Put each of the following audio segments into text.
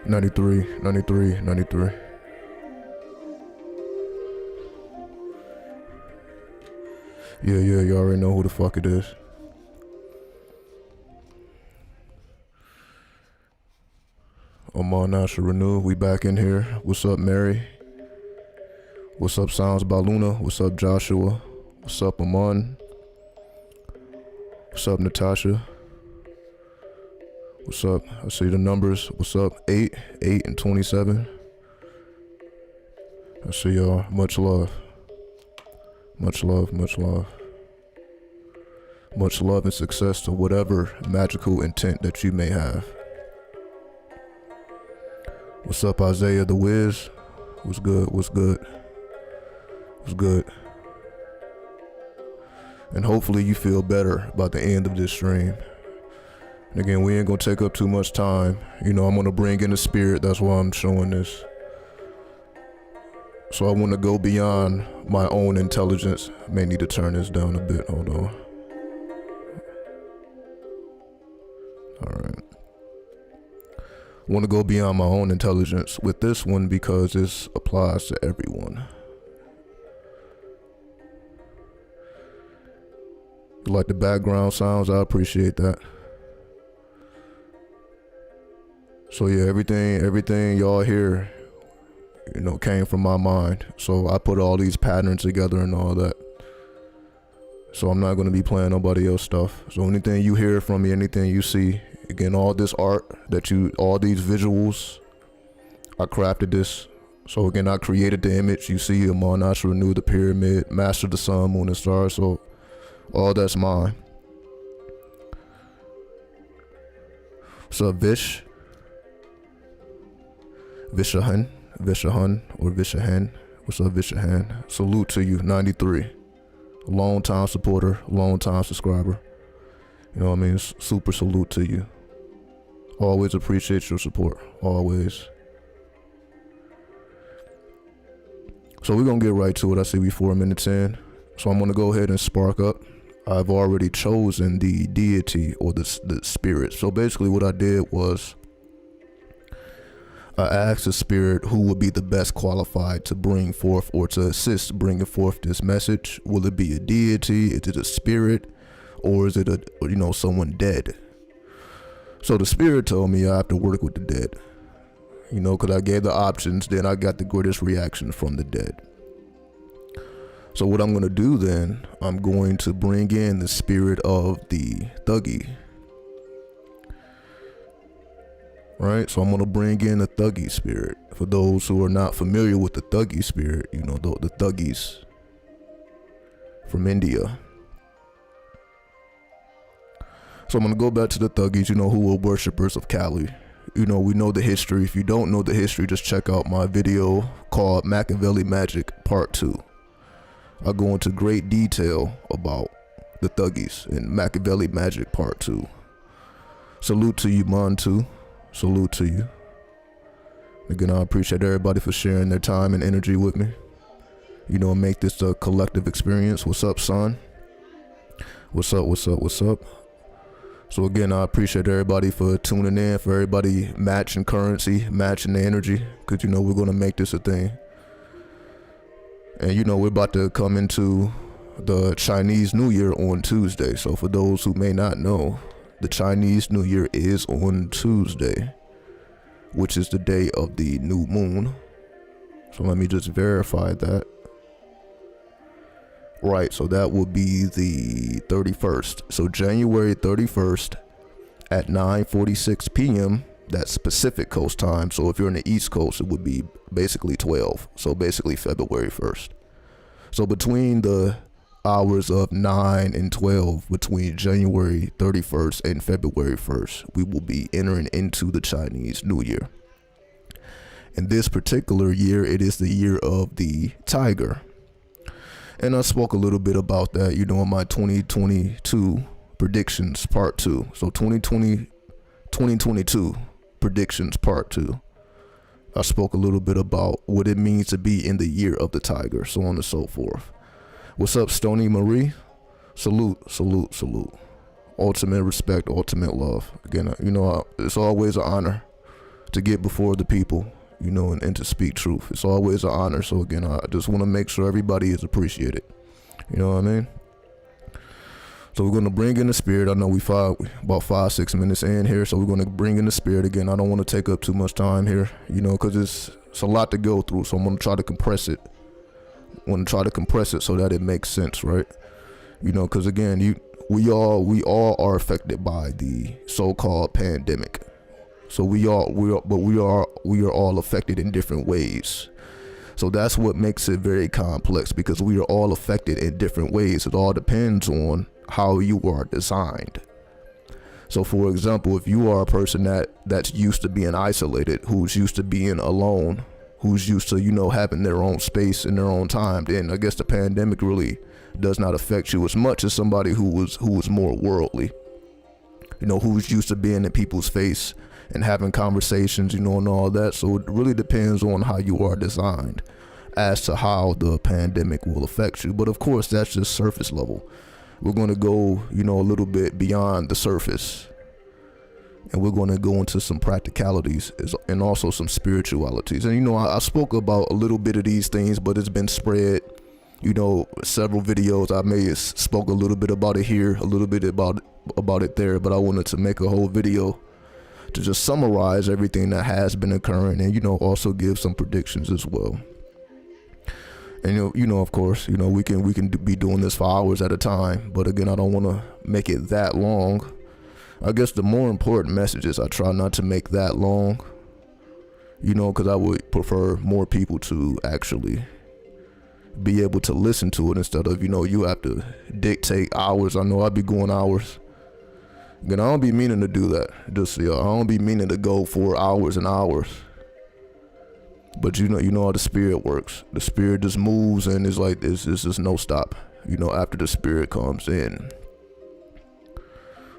93, 93, 93. Yeah, you already know who the fuck it is. Oman Nasha Renew, we back in here. What's up, Mary? What's up, Sounds by Luna? What's up, Joshua? What's up, Amon? What's up, Natasha? What's up? I see the numbers. What's up? 8, 8, and 27. I see y'all. Much love. Much love, much love. Much love and success to whatever magical intent that you may have. What's up, Isaiah the Wiz? What's good? What's good? What's good? And hopefully you feel better about the end of this stream. And again, we ain't gonna take up too much time. You know, I'm gonna bring in the spirit. That's why I'm showing this. So I want to go beyond my own intelligence. I may need to turn this down a bit. Hold on. All right. I want to go beyond my own intelligence with this one because this applies to everyone. You like the background sounds? I appreciate that. So yeah, everything y'all hear, you know, came from my mind. So I put all these patterns together and all that. So I'm not going to be playing nobody else stuff. So anything you hear from me, anything you see, again, all this art all these visuals, I crafted this. So again, I created the image. You see Amon Nasha Renew, the pyramid, master the sun, moon, and stars. So all that's mine. What's up, Vish? Vishahan or Vishahan. What's up, Vishahan? Salute to you, 93. A long time supporter, long time subscriber. You know what I mean? Super salute to you. Always appreciate your support, always. So we're gonna get right to it. I see we 4 minutes in. So I'm gonna go ahead and spark up. I've already chosen the deity or the spirit. So basically what I did was I asked the spirit who would be the best qualified to bring forth or to assist bringing forth this message. Will it be a deity? Is it a spirit? Or is it someone dead? So the spirit told me I have to work with the dead. You know, because I gave the options, then I got the greatest reaction from the dead. So what I'm going to do then, I'm going to bring in the spirit of the thuggie. Right, so I'm going to bring in the thuggie spirit. For those who are not familiar with the thuggie spirit, you know, the thuggies from India. So I'm going to go back to the thuggies, you know, who were worshippers of Kali. You know, we know the history. If you don't know the history, just check out my video called Machiavelli Magic Part 2. I go into great detail about the thuggies in Machiavelli Magic Part 2. Salute to you, Montu. Salute to you. Again, I appreciate everybody for sharing their time and energy with me. You know, make this a collective experience. What's up, son? What's up, what's up, what's up? So again, I appreciate everybody for tuning in, for everybody matching currency, matching the energy, because, you know, we're going to make this a thing. And, you know, we're about to come into the Chinese New Year on Tuesday. So for those who may not know, the Chinese New Year is on Tuesday, which is the day of the new moon. So let me just verify that. Right, so that will be the 31st. So January 31st at 9:46 p.m. That's Pacific Coast time. So if you're in the East Coast, it would be basically 12. So basically February 1st. So between the hours of 9 and 12, between January 31st and February 1st, we will be entering into the Chinese New Year. In this particular year, it is the year of the tiger. And I spoke a little bit about that, you know, in my 2022 predictions part 2. So 2022 predictions part 2. I spoke a little bit about what it means to be in the year of the tiger, so on and so forth. What's up, Stony Marie? Salute, salute, salute. Ultimate respect, ultimate love. Again, you know, it's always an honor to get before the people, and to speak truth. It's always an honor. So again, I just want to make sure everybody is appreciated. You know what I mean? So we're going to bring in the spirit. I know we about 5-6 minutes in here, so we're going to bring in the spirit again. I don't want to take up too much time here, because it's a lot to go through. So I'm going to try to compress it. I want to try to compress it so that it makes sense, right? Because again, we all are affected by the so-called pandemic. So we are all affected in different ways. So that's what makes it very complex, because we are all affected in different ways. It all depends on how you are designed. So for example, if you are a person that's used to being isolated, who's used to being alone, who's used to, having their own space and their own time, then I guess the pandemic really does not affect you as much as somebody who was more worldly, who's used to being in people's face and having conversations, and all that. So it really depends on how you are designed as to how the pandemic will affect you. But of course, that's just surface level. We're going to go, a little bit beyond the surface, and we're going to go into some practicalities and also some spiritualities. And, I spoke about a little bit of these things, but it's been spread, several videos. I may have spoke a little bit about it here, a little bit about it there, but I wanted to make a whole video to just summarize everything that has been occurring, and also give some predictions as well. And of course, we can be doing this for hours at a time, but again, I don't want to make it that long. I guess the more important messages I try not to make that long, because I would prefer more people to actually be able to listen to it instead of you have to dictate hours. I know I'd be going hours. Again, I don't be meaning to do that. I don't be meaning to go for hours and hours. But you know how the spirit works. The spirit just moves, and it's like it's just no stop. After the spirit comes in.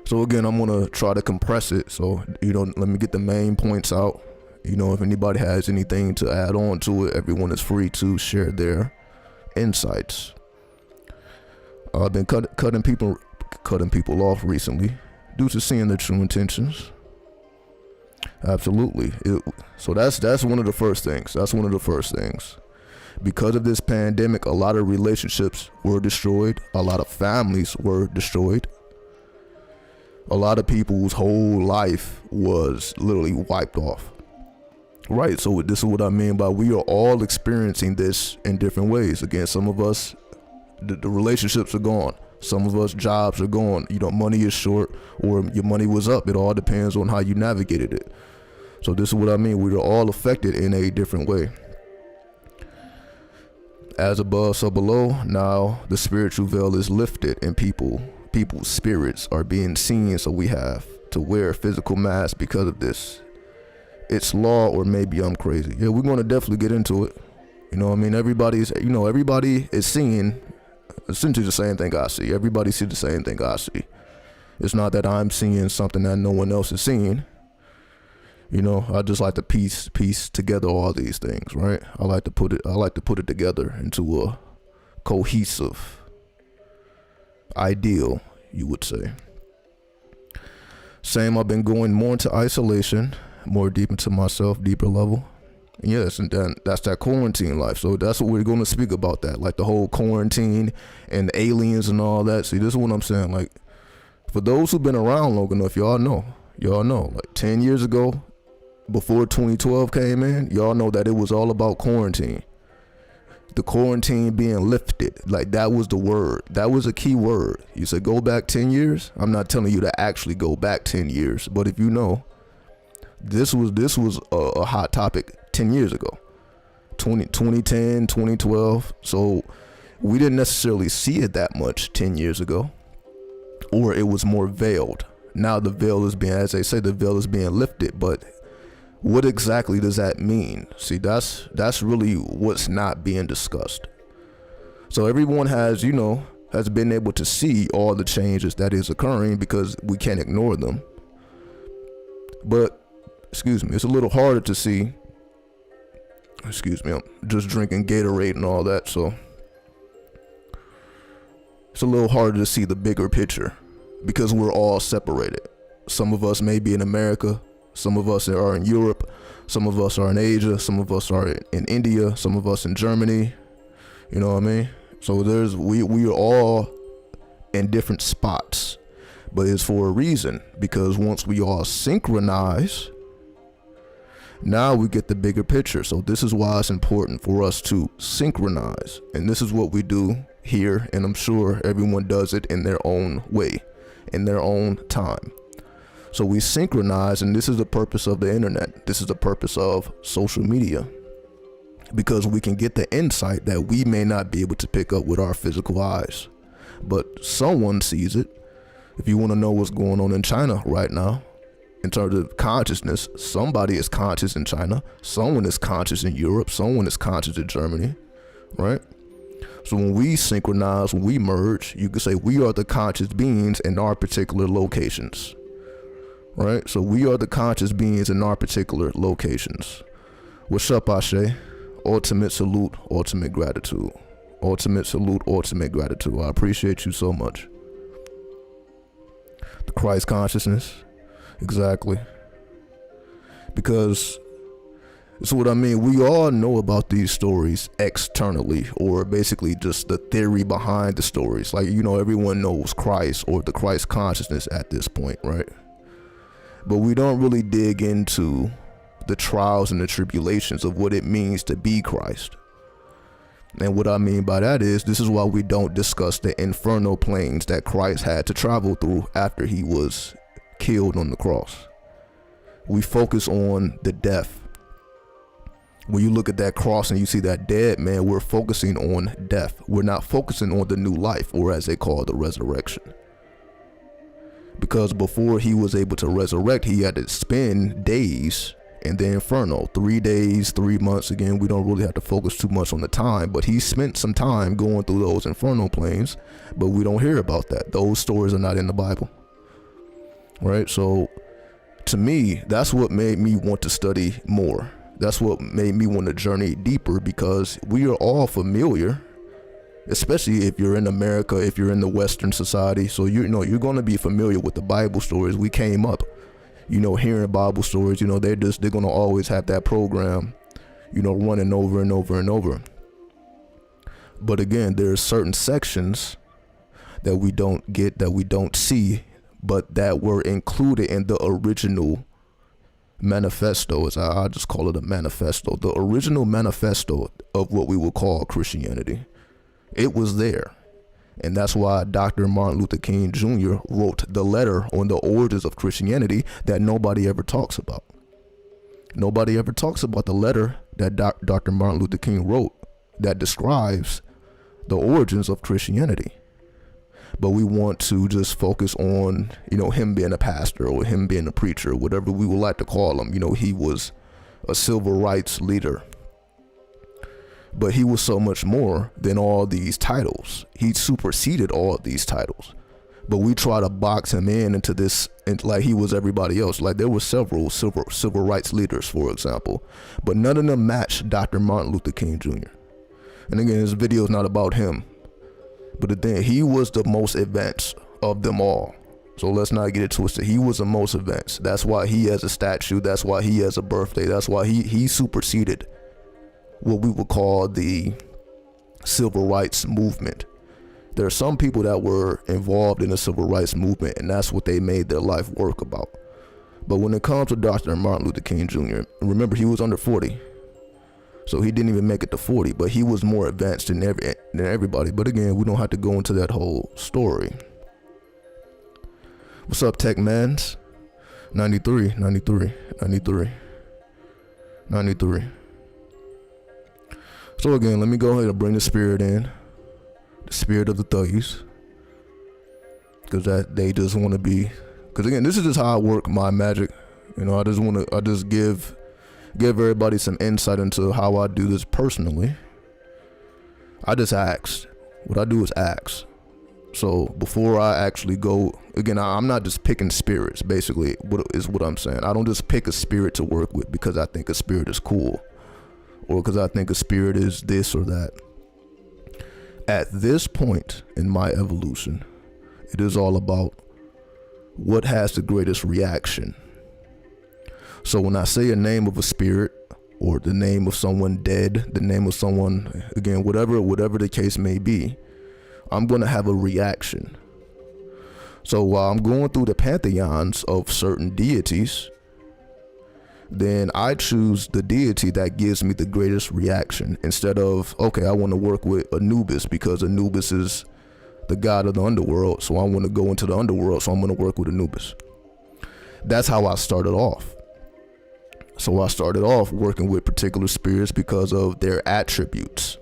So again, I'm gonna try to compress it. So let me get the main points out. If anybody has anything to add on to it, everyone is free to share their insights. I've been cutting people off recently, due to seeing their true intentions. Absolutely. So that's one of the first things. Because of this pandemic, a lot of relationships were destroyed. A lot of families were destroyed. A lot of people's whole life was literally wiped off. Right. So this is what I mean by we are all experiencing this in different ways. Again, some of us, the relationships are gone. Some of us, jobs are gone. Money is short, or your money was up. It all depends on how you navigated it. So this is what I mean. We are all affected in a different way. As above, so below. Now the spiritual veil is lifted, and people's spirits are being seen. So we have to wear physical masks because of this. It's law, or maybe I'm crazy. Yeah, we're going to definitely get into it. Everybody is seeing essentially the same thing I see. Everybody sees the same thing I see. It's not that I'm seeing something that no one else is seeing. I just like to piece together all these things, right? I like to put it together into a cohesive ideal, you would say. Same, I've been going more into isolation, more deep into myself, deeper level. Yes, and then that's that quarantine life. So that's what we're going to speak about, that, like the whole quarantine and the aliens and all that. See, this is what I'm saying. Like, for those who've been around long enough, y'all know, like 10 years ago, before 2012 came in, y'all know that it was all about quarantine. The quarantine being lifted, like that was the word. That was a key word. You said go back 10 years. I'm not telling you to actually go back 10 years, but if this was a hot topic 10 years ago, 2010, 2012. So we didn't necessarily see it that much 10 years ago, or it was more veiled. Now the veil is being, as they say, the veil is being lifted, but what exactly does that mean? See, that's really what's not being discussed. So everyone has been able to see all the changes that is occurring, because we can't ignore them. But, it's a little harder to see. I'm just drinking Gatorade and all that, so it's a little harder to see the bigger picture, because we're all separated. Some of us may be in America, Some of us are in Europe, some of us are in Asia, some of us are in India, some of us in Germany. You know what I mean? So we are all in different spots, but it's for a reason, because once we all synchronize, now we get the bigger picture. So this is why it's important for us to synchronize. And this is what we do here, and I'm sure everyone does it in their own way, in their own time. So we synchronize, and this is the purpose of the internet. This is the purpose of social media, because we can get the insight that we may not be able to pick up with our physical eyes, but someone sees it. If you want to know what's going on in China right now, in terms of consciousness, somebody is conscious in China, someone is conscious in Europe, someone is conscious in Germany, right? So when we synchronize, when we merge, you could say we are the conscious beings in our particular locations, right? So we are the conscious beings in our particular locations. What's up, Ashe? Ultimate salute, ultimate gratitude. Ultimate salute, ultimate gratitude. I appreciate you so much. The Christ consciousness. Exactly. Because it's what I mean. We all know about these stories externally, or basically just the theory behind the stories. Like, you know, everyone knows Christ or the Christ consciousness at this point, right? But we don't really dig into the trials and the tribulations of what it means to be Christ. And what I mean by that is, this is why we don't discuss the infernal planes that Christ had to travel through after he was killed on the cross. We focus on the death. When you look at that cross and you see that dead man, we're focusing on death. We're not focusing on the new life, or as they call the resurrection. Because before he was able to resurrect, he had to spend days in the inferno. 3 days, 3 months. Again, we don't really have to focus too much on the time, but he spent some time going through those infernal planes, but we don't hear about that. Those stories are not in the Bible. Right? So to me, that's what made me want to study more. That's what made me want to journey deeper, because we are all familiar, especially if you're in America, if you're in the Western society. So you know you're going to be familiar with the Bible stories. We came up, you know, hearing Bible stories. You know, they're going to always have that program, you know, running over and over and over. But again, there are certain sections that we don't get, that we don't see, but that were included in the original manifesto. As I just call it a manifesto, the original manifesto of what we would call Christianity. It was there. And that's why Dr. Martin Luther King Jr. wrote the letter on the origins of Christianity that nobody ever talks about. Nobody ever talks about the letter that Dr. Martin Luther King wrote that describes the origins of Christianity. But we want to just focus on, you know, him being a pastor or him being a preacher, whatever we would like to call him. You know, he was a civil rights leader. But he was so much more than all these titles. He superseded all of these titles. But we try to box him into this, like he was everybody else. Like there were several civil rights leaders, for example, but none of them matched Dr. Martin Luther King Jr. And again, this video is not about him. But then he was the most advanced of them all. So let's not get it twisted. He was the most advanced. That's why he has a statue. That's why he has a birthday. That's why he superseded what we would call the civil rights movement. There are some people that were involved in the civil rights movement, and that's what they made their life work about. But when it comes to Dr. Martin Luther King Jr., remember he was under 40. So he didn't even make it to 40, but he was more advanced than everybody. But again, we don't have to go into that whole story. What's up, Tech Mans? 93. So again, let me go ahead and bring the spirit in. The spirit of the thuggies. Because that they just want to be, because again, this is just how I work my magic. You know, I just give everybody some insight into how I do this personally. I just ask. What I do is ask. So before I actually go, again, I'm not just picking spirits, basically, what I'm saying. I don't just pick a spirit to work with because I think a spirit is cool, or because I think a spirit is this or that. At this point in my evolution, it is all about what has the greatest reaction. So when I say a name of a spirit, or the name of someone dead, the name of someone, again, whatever the case may be, I'm going to have a reaction. So while I'm going through the pantheons of certain deities, then I choose the deity that gives me the greatest reaction, instead of, okay, I want to work with Anubis because Anubis is the god of the underworld, so I want to go into the underworld, so I'm going to work with Anubis. That's how I started off. So I started off working with particular spirits because of their attributes.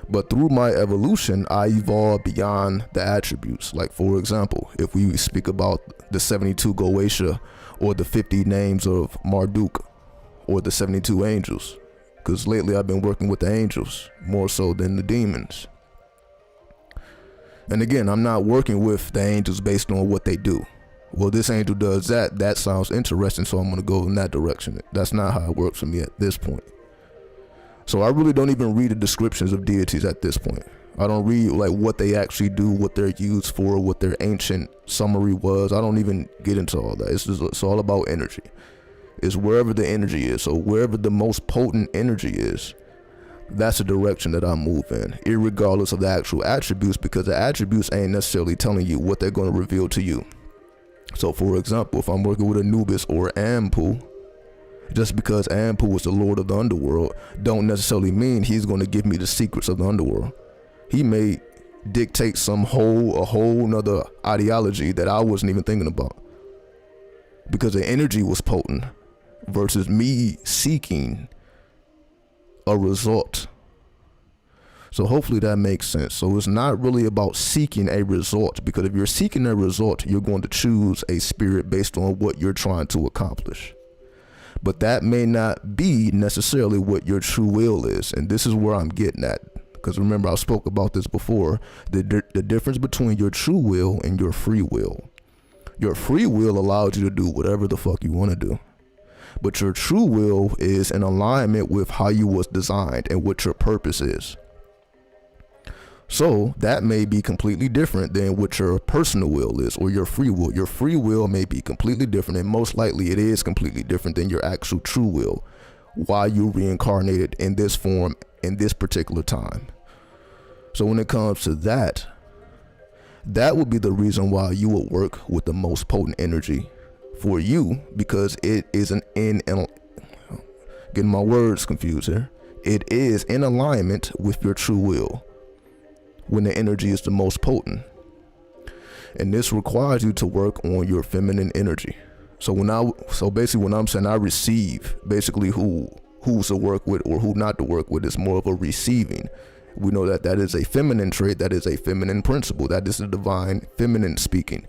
But through my evolution, I evolved beyond the attributes. Like, for example, if we speak about the 72 Goetia, or the 50 names of Marduk, or the 72 angels, because lately I've been working with the angels more so than the demons. And again, I'm not working with the angels based on what they do. Well, this angel does that sounds interesting, so I'm going to go in that direction. That's not how it works for me at this point. So I really don't even read the descriptions of deities at this point. I don't read like what they actually do, what they're used for, what their ancient summary was. I don't even get into all that. It's all about energy. It's wherever the energy is. So wherever the most potent energy is, that's the direction that I move in, irregardless of the actual attributes, because the attributes ain't necessarily telling you what they're going to reveal to you. So for example, if I'm working with Anubis or Ampu, just because Ampu is the lord of the underworld don't necessarily mean he's going to give me the secrets of the underworld. He may dictate a whole nother ideology that I wasn't even thinking about, because the energy was potent versus me seeking a result. So hopefully that makes sense. So it's not really about seeking a result, because if you're seeking a result, you're going to choose a spirit based on what you're trying to accomplish. But that may not be necessarily what your true will is. And this is where I'm getting at. Because remember, I spoke about this before, the difference between your true will and your free will. Your free will allows you to do whatever the fuck you want to do. But your true will is in alignment with how you was designed and what your purpose is. So that may be completely different than what your personal will is, or your free will. Your free will may be completely different, and most likely it is completely different than your actual true will, why you reincarnated in this form in this particular time. So when it comes to that would be the reason why you would work with the most potent energy for you, because it is getting my words confused here. It is in alignment with your true will when the energy is the most potent. And this requires you to work on your feminine energy. So basically when I'm saying I receive, basically who's to work with or who not to work with, is more of a receiving. We know that is a feminine trait, that is a feminine principle, that is the divine feminine speaking,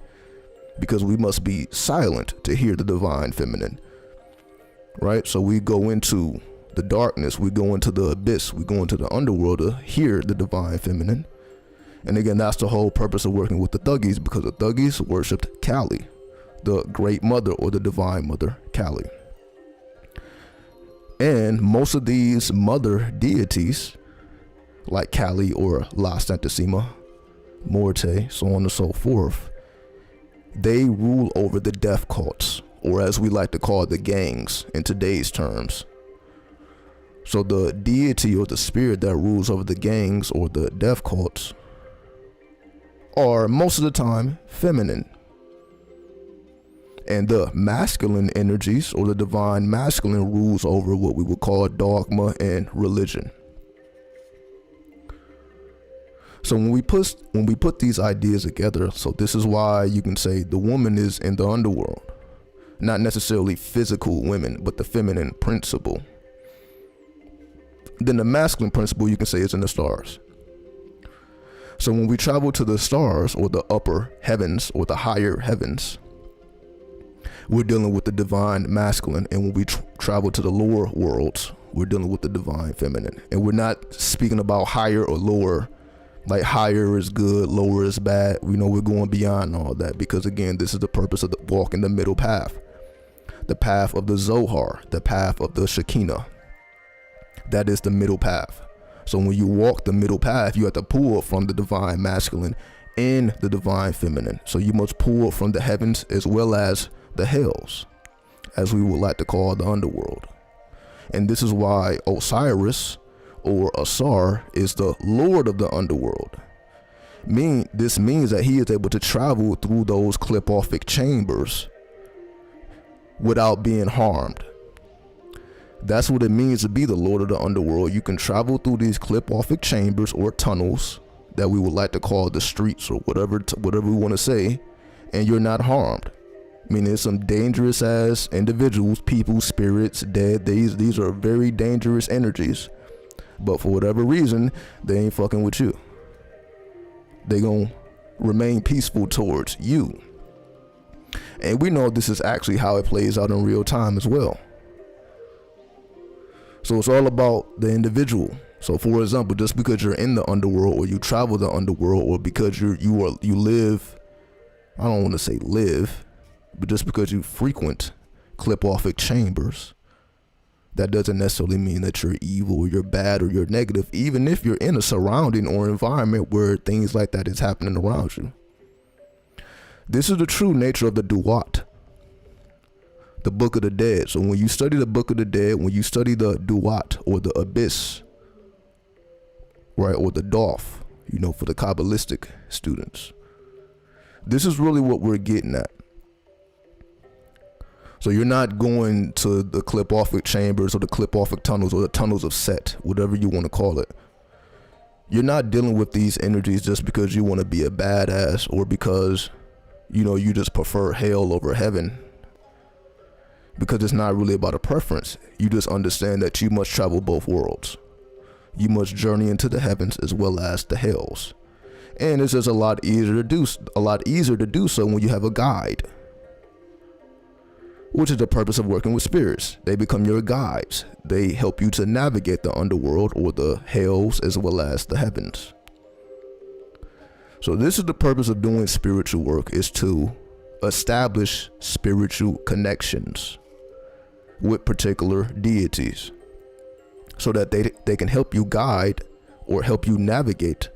because we must be silent to hear the divine feminine, right? So we go into the darkness, we go into the abyss, we go into the underworld to hear the divine feminine. And again, that's the whole purpose of working with the thuggies, because the thuggies worshipped Kali, the great mother or the divine mother, Kali. And most of these mother deities, like Kali or La Santissima, Morte, so on and so forth, they rule over the death cults, or as we like to call the gangs in today's terms. So the deity or the spirit that rules over the gangs or the death cults are most of the time feminine. And the masculine energies or the divine masculine rules over what we would call dogma and religion. So when we put these ideas together, so this is why you can say the woman is in the underworld, not necessarily physical women, but the feminine principle. Then the masculine principle you can say is in the stars. So when we travel to the stars or the upper heavens or the higher heavens, we're dealing with the divine masculine. And when we travel to the lower worlds, we're dealing with the divine feminine. And we're not speaking about higher or lower, like higher is good, lower is bad. We know we're going beyond all that, because again, this is the purpose of the walk in the middle path. The path of the Zohar, the path of the Shekinah. That is the middle path. So when you walk the middle path, you have to pull from the divine masculine and the divine feminine. So you must pull from the heavens as well as the hells. as we would like to call the underworld. And this is why Osiris, or Asar, is the lord of the underworld. This means that he is able to travel through those Qliphothic chambers without being harmed. That's what it means to be the lord of the underworld. You can travel through these Qliphothic chambers or tunnels that we would like to call the streets, or whatever we want to say, and you're not harmed. I mean, there's some dangerous ass individuals, people, spirits, dead. These are very dangerous energies, but for whatever reason, they ain't fucking with you. They gonna remain peaceful towards you. And we know this is actually how it plays out in real time as well. So it's all about the individual. So for example, just because you're in the underworld, or you travel the underworld, or because you live, I don't want to say live, but just because you frequent Qliphothic chambers, that doesn't necessarily mean that you're evil, or you're bad, or you're negative, even if you're in a surrounding or environment where things like that is happening around you. This is the true nature of the Duat, the Book of the Dead. So when you study the Book of the Dead, when you study the Duat, or the Abyss, right, or the Doth, for the Kabbalistic students, this is really what we're getting at. So you're not going to the Qliphothic chambers, or the Qliphothic tunnels, or the tunnels of Set, whatever you want to call it. You're not dealing with these energies just because you want to be a badass, or because, you just prefer hell over heaven. Because it's not really about a preference. You just understand that you must travel both worlds. You must journey into the heavens as well as the hells. And it's just a lot easier to do so when you have a guide, which is the purpose of working with spirits. They become your guides. They help you to navigate the underworld, or the hells, as well as the heavens. So this is the purpose of doing spiritual work, is to establish spiritual connections with particular deities, so that they can help you guide, or help you navigate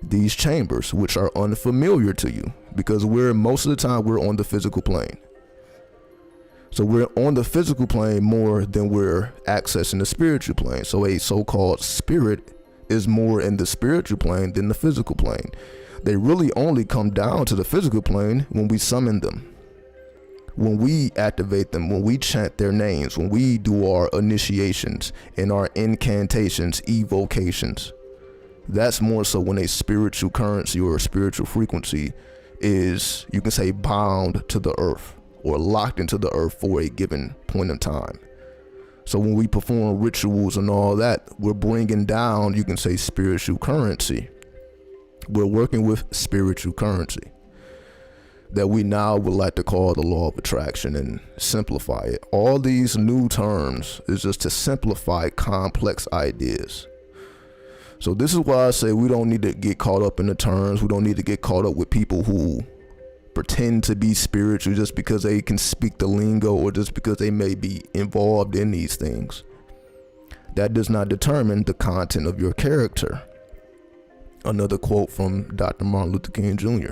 these chambers, which are unfamiliar to you, because most of the time we're on the physical plane. So we're on the physical plane more than we're accessing the spiritual plane. So a so-called spirit is more in the spiritual plane than the physical plane. They really only come down to the physical plane when we summon them, when we activate them, when we chant their names, when we do our initiations and our incantations, evocations. That's more so when a spiritual currency or a spiritual frequency is, you can say, bound to the earth, or locked into the earth for a given point in time. So when we perform rituals and all that, we're bringing down, you can say, spiritual currency. We're working with spiritual currency that we now would like to call the law of attraction, and simplify it. All these new terms is just to simplify complex ideas. So this is why I say we don't need to get caught up in the terms. We don't need to get caught up with people who pretend to be spiritual just because they can speak the lingo, or just because they may be involved in these things. That does not determine the content of your character. Another quote from Dr. Martin Luther King Jr.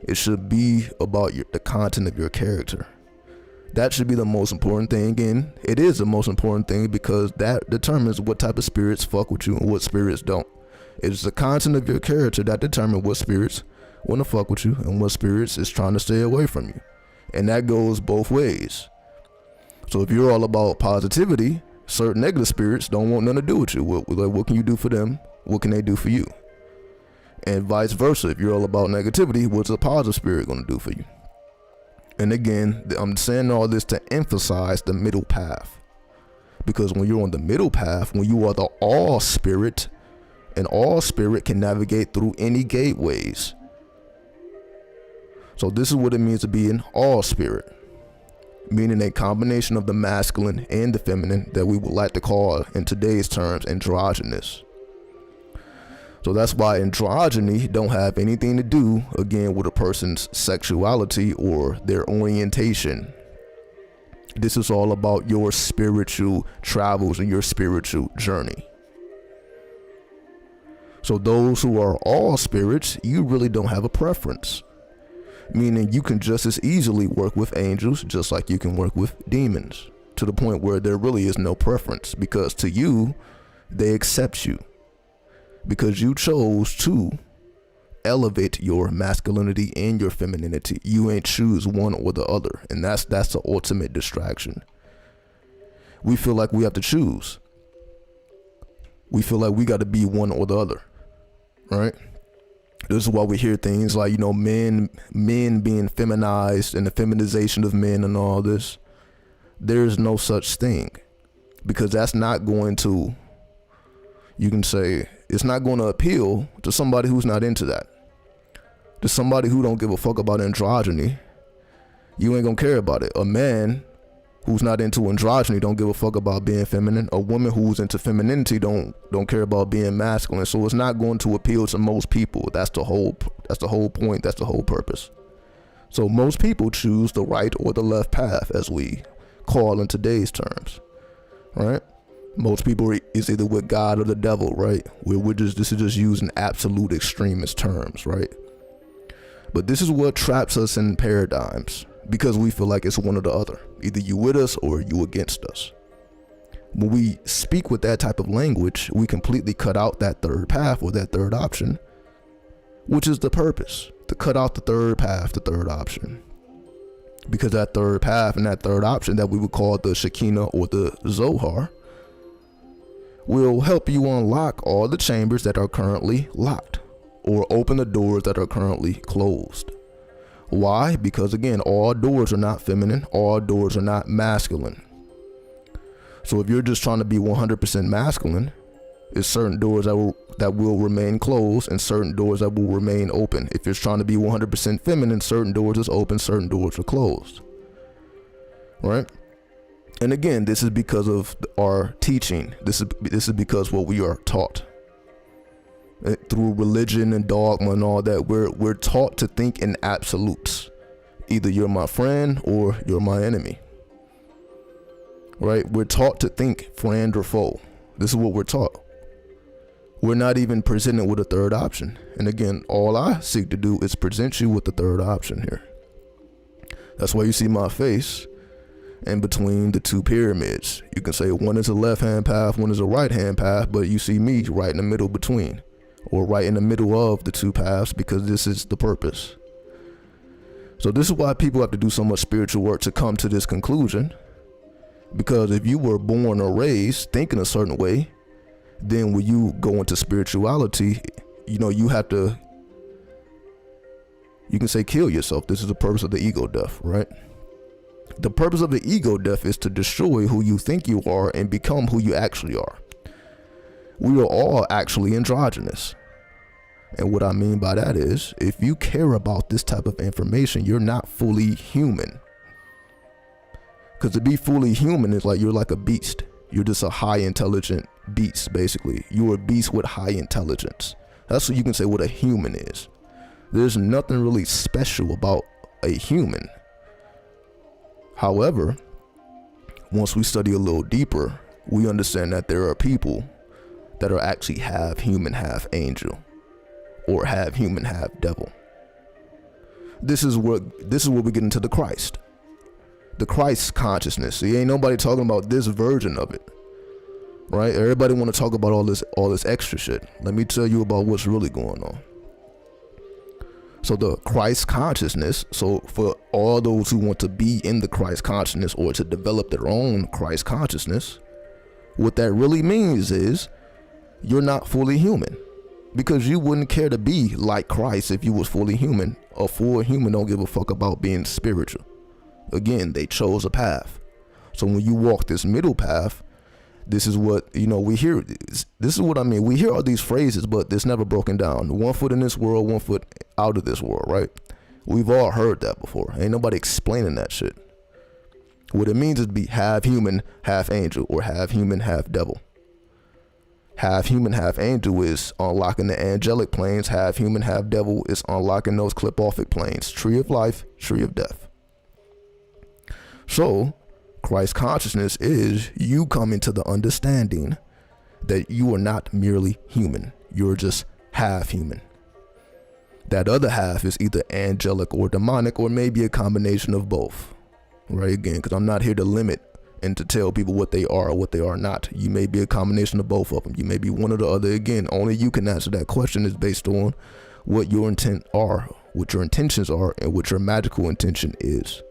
It should be about the content of your character. That should be the most important thing, and it is the most important thing, because that determines what type of spirits fuck with you and what spirits don't. It's the content of your character that determines what spirits want to fuck with you and what spirits is trying to stay away from you. And that goes both ways. So if you're all about positivity, certain negative spirits don't want nothing to do with you. What can you do for them? What can they do for you? And vice versa. If you're all about negativity, what's a positive spirit going to do for you? And again, I'm saying all this to emphasize the middle path. Because when you're on the middle path, when you are the all spirit, and all spirit can navigate through any gateways. So this is what it means to be an all spirit, meaning a combination of the masculine and the feminine that we would like to call, in today's terms, androgynous. So that's why androgyny don't have anything to do, again, with a person's sexuality or their orientation. This is all about your spiritual travels and your spiritual journey. So those who are all spirits, you really don't have a preference. Meaning you can just as easily work with angels just like you can work with demons, to the point where there really is no preference, because to you, they accept you because you chose to elevate your masculinity and your femininity. You ain't choose one or the other, and that's the ultimate distraction. We feel like we have to choose. We feel like we got to be one or the other, right? This is why we hear things like, men being feminized and the feminization of men and all this. There's no such thing, because that's not going to, you can say, it's not going to appeal to somebody who's not into that. To somebody who don't give a fuck about androgyny, you ain't gonna care about it. A man who's not into androgyny don't give a fuck about being feminine. A woman who's into femininity don't care about being masculine. So it's not going to appeal to most people. That's the whole point. That's the whole purpose. So most people choose the right or the left path, as we call in today's terms, right? Most people is either with God or the devil, right? This is just using absolute extremist terms, right? But this is what traps us in paradigms, because we feel like it's one or the other. Either you with us or you against us. When we speak with that type of language, we completely cut out that third path or that third option, which is the purpose, to cut out the third path, the third option. Because that third path and that third option that we would call the Shekinah or the Zohar will help you unlock all the chambers that are currently locked, or open the doors that are currently closed. Why? Because again, all doors are not feminine, all doors are not masculine. So if you're just trying to be 100% masculine, it's certain doors that will remain closed and certain doors that will remain open. If you're trying to be 100% feminine, certain doors is open, certain doors are closed. Right? And again, this is because of our teaching. This is because what we are taught. Through religion and dogma and all that, we're taught to think in absolutes. Either you're my friend or you're my enemy. Right? We're taught to think friend or foe. This is what we're taught. We're not even presented with a third option. And again, all I seek to do is present you with the third option here. That's why you see my face in between the two pyramids. You can say one is a left-hand path, one is a right-hand path, but you see me right in the middle between, or right in the middle of the two paths, because this is the purpose. So this is why people have to do so much spiritual work to come to this conclusion. Because if you were born or raised thinking a certain way, then when you go into spirituality, you have to, you can say, kill yourself. This is the purpose of the ego death, right? The purpose of the ego death is to destroy who you think you are and become who you actually are. We are all actually androgynous. And what I mean by that is, if you care about this type of information, you're not fully human. Because to be fully human is like you're like a beast. You're just a high intelligent beast, basically. You're a beast with high intelligence. That's what you can say what a human is. There's nothing really special about a human. However, once we study a little deeper, we understand that there are people that are actually half human, half angel, or half human, half devil. This is where we get into the Christ consciousness. See, ain't nobody talking about this version of it, right? Everybody want to talk about all this extra shit. Let me tell you about what's really going on. So the Christ consciousness, so for all those who want to be in the Christ consciousness or to develop their own Christ consciousness, what that really means is you're not fully human, because you wouldn't care to be like Christ if you was fully human. A full human don't give a fuck about being spiritual. Again, they chose a path. So when you walk this middle path, this is what, we hear. This is what I mean. We hear all these phrases, but it's never broken down. 1 foot in this world, 1 foot out of this world, right? We've all heard that before. Ain't nobody explaining that shit. What it means is to be half human, half angel, or half human, half devil. Half human, half angel is unlocking the angelic planes. Half human, half devil is unlocking those clip-offic planes. Tree of life, tree of death. So Christ consciousness is you coming to the understanding that you are not merely human. You're just half human. That other half is either angelic or demonic, or maybe a combination of both. Right? Again, because I'm not here to limit and to tell people what they are or what they are not. You may be a combination of both of them. You may be one or the other. Again, only you can answer that question. Is based on what your intent are, what your intentions are, and what your magical intention is.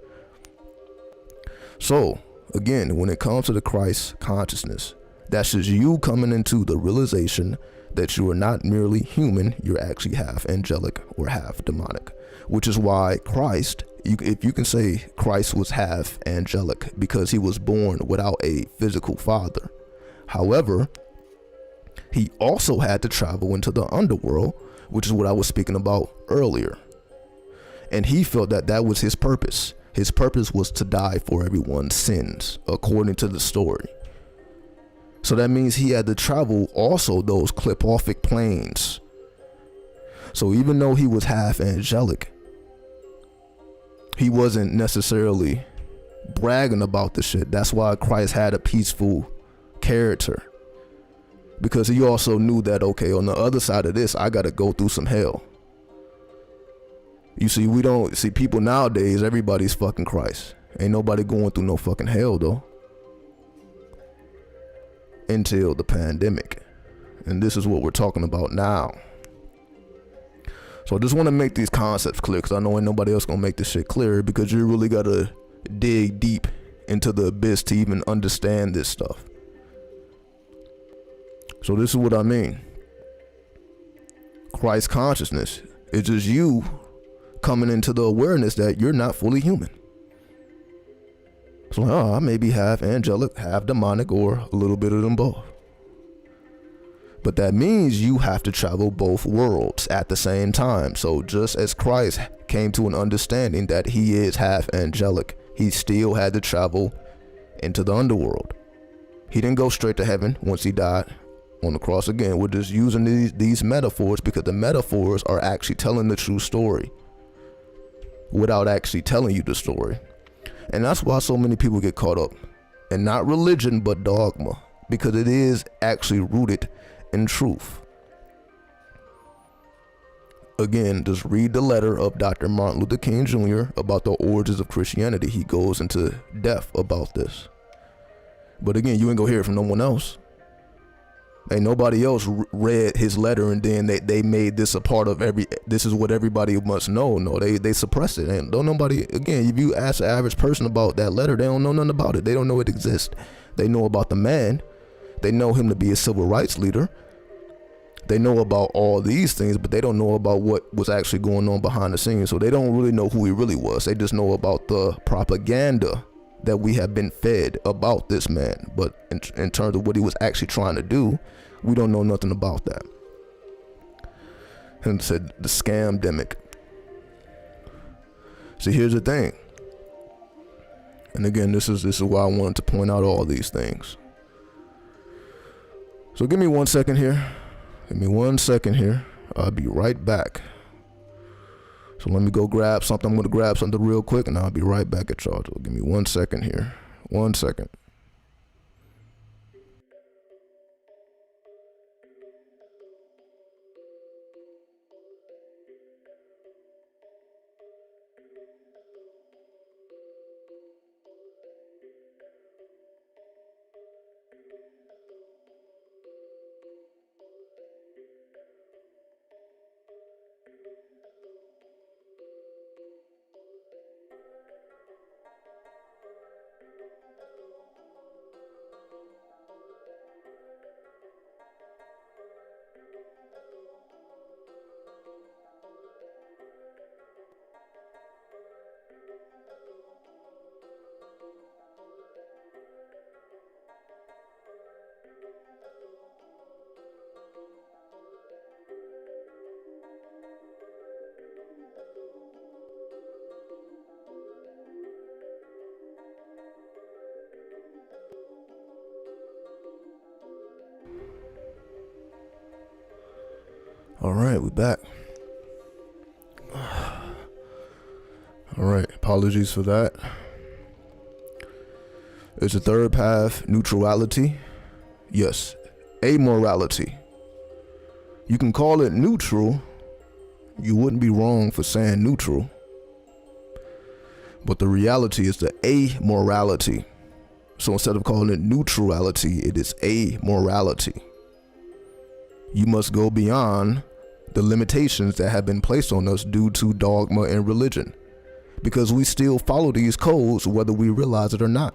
So, again, when it comes to the Christ consciousness, that's just you coming into the realization that you are not merely human, you're actually half angelic or half demonic. Which is why Christ, if you can say Christ was half angelic because he was born without a physical father. However, he also had to travel into the underworld, which is what I was speaking about earlier. And he felt that that was his purpose. His purpose was to die for everyone's sins, according to the story. So that means he had to travel also those Clipoffic planes. So even though he was half angelic, he wasn't necessarily bragging about the shit. That's why Christ had a peaceful character. Because he also knew that, okay, on the other side of this, I got to go through some hell. You see, we don't see people nowadays, everybody's fucking Christ. Ain't nobody going through no fucking hell though. Until the pandemic. And this is what we're talking about now. So I just want to make these concepts clear, because I know ain't nobody else gonna make this shit clear, because you really gotta dig deep into the abyss to even understand this stuff. So this is what I mean. Christ consciousness is just you coming into the awareness that you're not fully human. So I may be half angelic, half demonic, or a little bit of them both. But that means you have to travel both worlds at the same time. So just as Christ came to an understanding that he is half angelic, he still had to travel into the underworld. He didn't go straight to heaven once he died on the cross. Again, we're just using these metaphors because the metaphors are actually telling the true story without actually telling you the story. And that's why so many people get caught up in not religion but dogma, because it is actually rooted in truth. Again, just read the letter of Dr. Martin Luther King Jr. about the origins of Christianity. He goes into depth about this. But again, you ain't gonna hear it from no one else. Ain't nobody else read his letter and then they made this a part of this is what everybody must know. No, they suppress it. And don't nobody, again, if you ask the average person about that letter, they don't know nothing about it. They don't know it exists. They know about the man. They know him to be a civil rights leader. They know about all these things, but they don't know about what was actually going on behind the scenes. So they don't really know who he really was. They just know about the propaganda that we have been fed about this man. But in terms of what he was actually trying to do, we don't know nothing about that. And said the scamdemic. See, here's the thing. And again, this is why I wanted to point out all these things. So give me 1 second here. Give me 1 second here. I'll be right back. So let me go grab something. I'm going to grab something real quick and I'll be right back at y'all. So give me 1 second here. 1 second. All right, we're back. All right, apologies for that. Is the third path neutrality? Yes, amorality. You can call it neutral, You wouldn't be wrong for saying neutral. But the reality is the amorality. So instead of calling it neutrality, it is amorality. You must go beyond the limitations that have been placed on us due to dogma and religion, because we still follow these codes whether we realize it or not.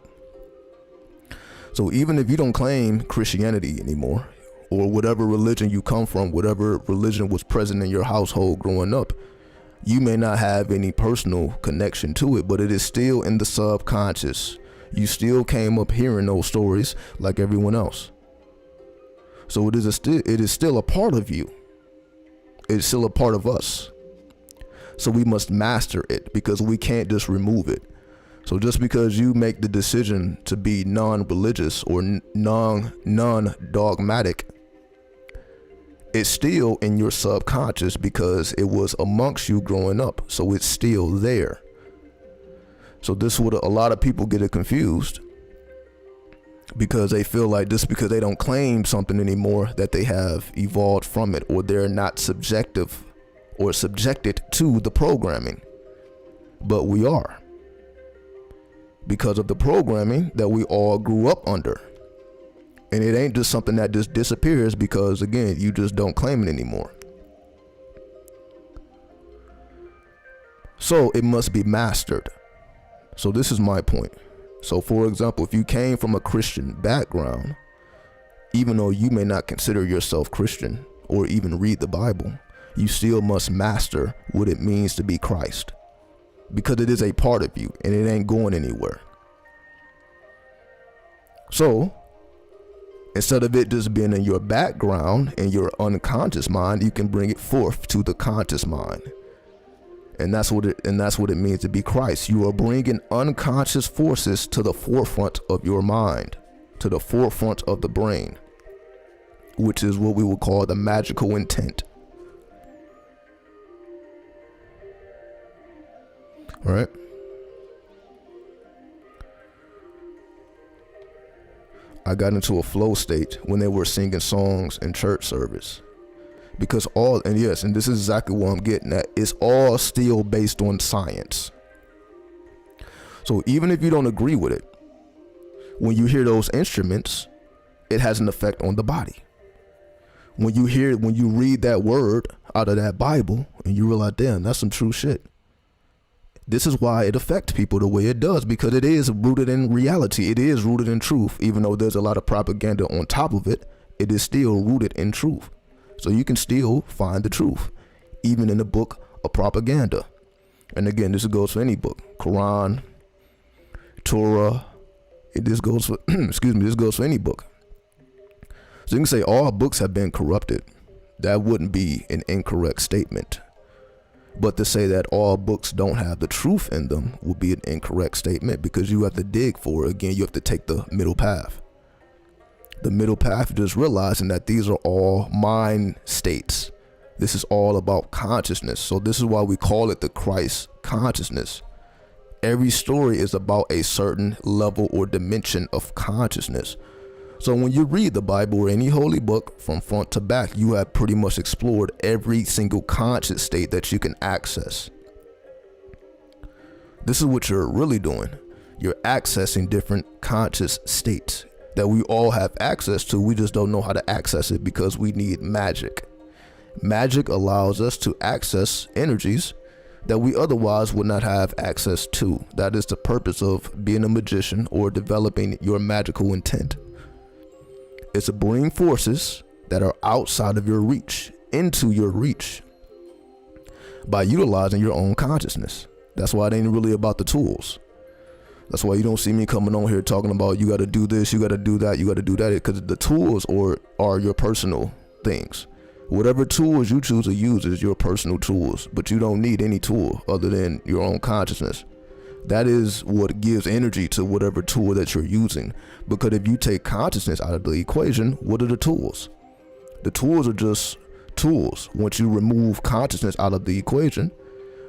So even if you don't claim Christianity anymore, or whatever religion you come from, whatever religion was present in your household growing up, you may not have any personal connection to it, but it is still in the subconscious. You still came up hearing those stories like everyone else. So it is still a part of you. It's still a part of us. So we must master it, because we can't just remove it. So just because you make the decision to be non-religious or non-dogmatic, it's still in your subconscious because it was amongst you growing up. So it's still there. So this is what a lot of people get it confused, because they feel like just because they don't claim something anymore that they have evolved from it, or they're not subjective or subjected to the programming. But we are, because of the programming that we all grew up under. And it ain't just something that just disappears because, again, you just don't claim it anymore. So it must be mastered. So this is my point. So for example, if you came from a Christian background, even though you may not consider yourself Christian or even read the Bible, you still must master what it means to be Christ, because it is a part of you and it ain't going anywhere. So instead of it just being in your background and your unconscious mind, you can bring it forth to the conscious mind. And that's what it means to be Christ. You are bringing unconscious forces to the forefront of your mind, to the forefront of the brain, which is what we would call the magical intent. All right. I got into a flow state when they were singing songs in church service. Because and this is exactly what I'm getting at, it's all still based on science. So even if you don't agree with it, when you hear those instruments, it has an effect on the body. When you read that word out of that Bible and you realize, damn, that's some true shit. This is why it affects people the way it does, because it is rooted in reality. It is rooted in truth. Even though there's a lot of propaganda on top of it, it is still rooted in truth. So you can still find the truth, even in the book of propaganda. And again, this goes for any book, Quran, Torah. This goes for, this goes for any book. So you can say all books have been corrupted. That wouldn't be an incorrect statement. But to say that all books don't have the truth in them would be an incorrect statement, because you have to dig for it. Again, you have to take the middle path. The middle path is just realizing that these are all mind states. This is all about consciousness. So this is why we call it the Christ consciousness. Every story is about a certain level or dimension of consciousness. So when you read the Bible or any holy book from front to back, you have pretty much explored every single conscious state that you can access. This is what you're really doing. You're accessing different conscious states that we all have access to. We just don't know how to access it because we need magic. Magic allows us to access energies that we otherwise would not have access to. That is the purpose of being a magician or developing your magical intent. It's to bring forces that are outside of your reach into your reach by utilizing your own consciousness. That's why it ain't really about the tools. That's why you don't see me coming on here talking about you got to do this, you got to do that, you got to do that, because the tools are your personal things. Whatever tools you choose to use is your personal tools, but you don't need any tool other than your own consciousness. That is what gives energy to whatever tool that you're using. Because if you take consciousness out of the equation, what are the tools? The tools are just tools once you remove consciousness out of the equation.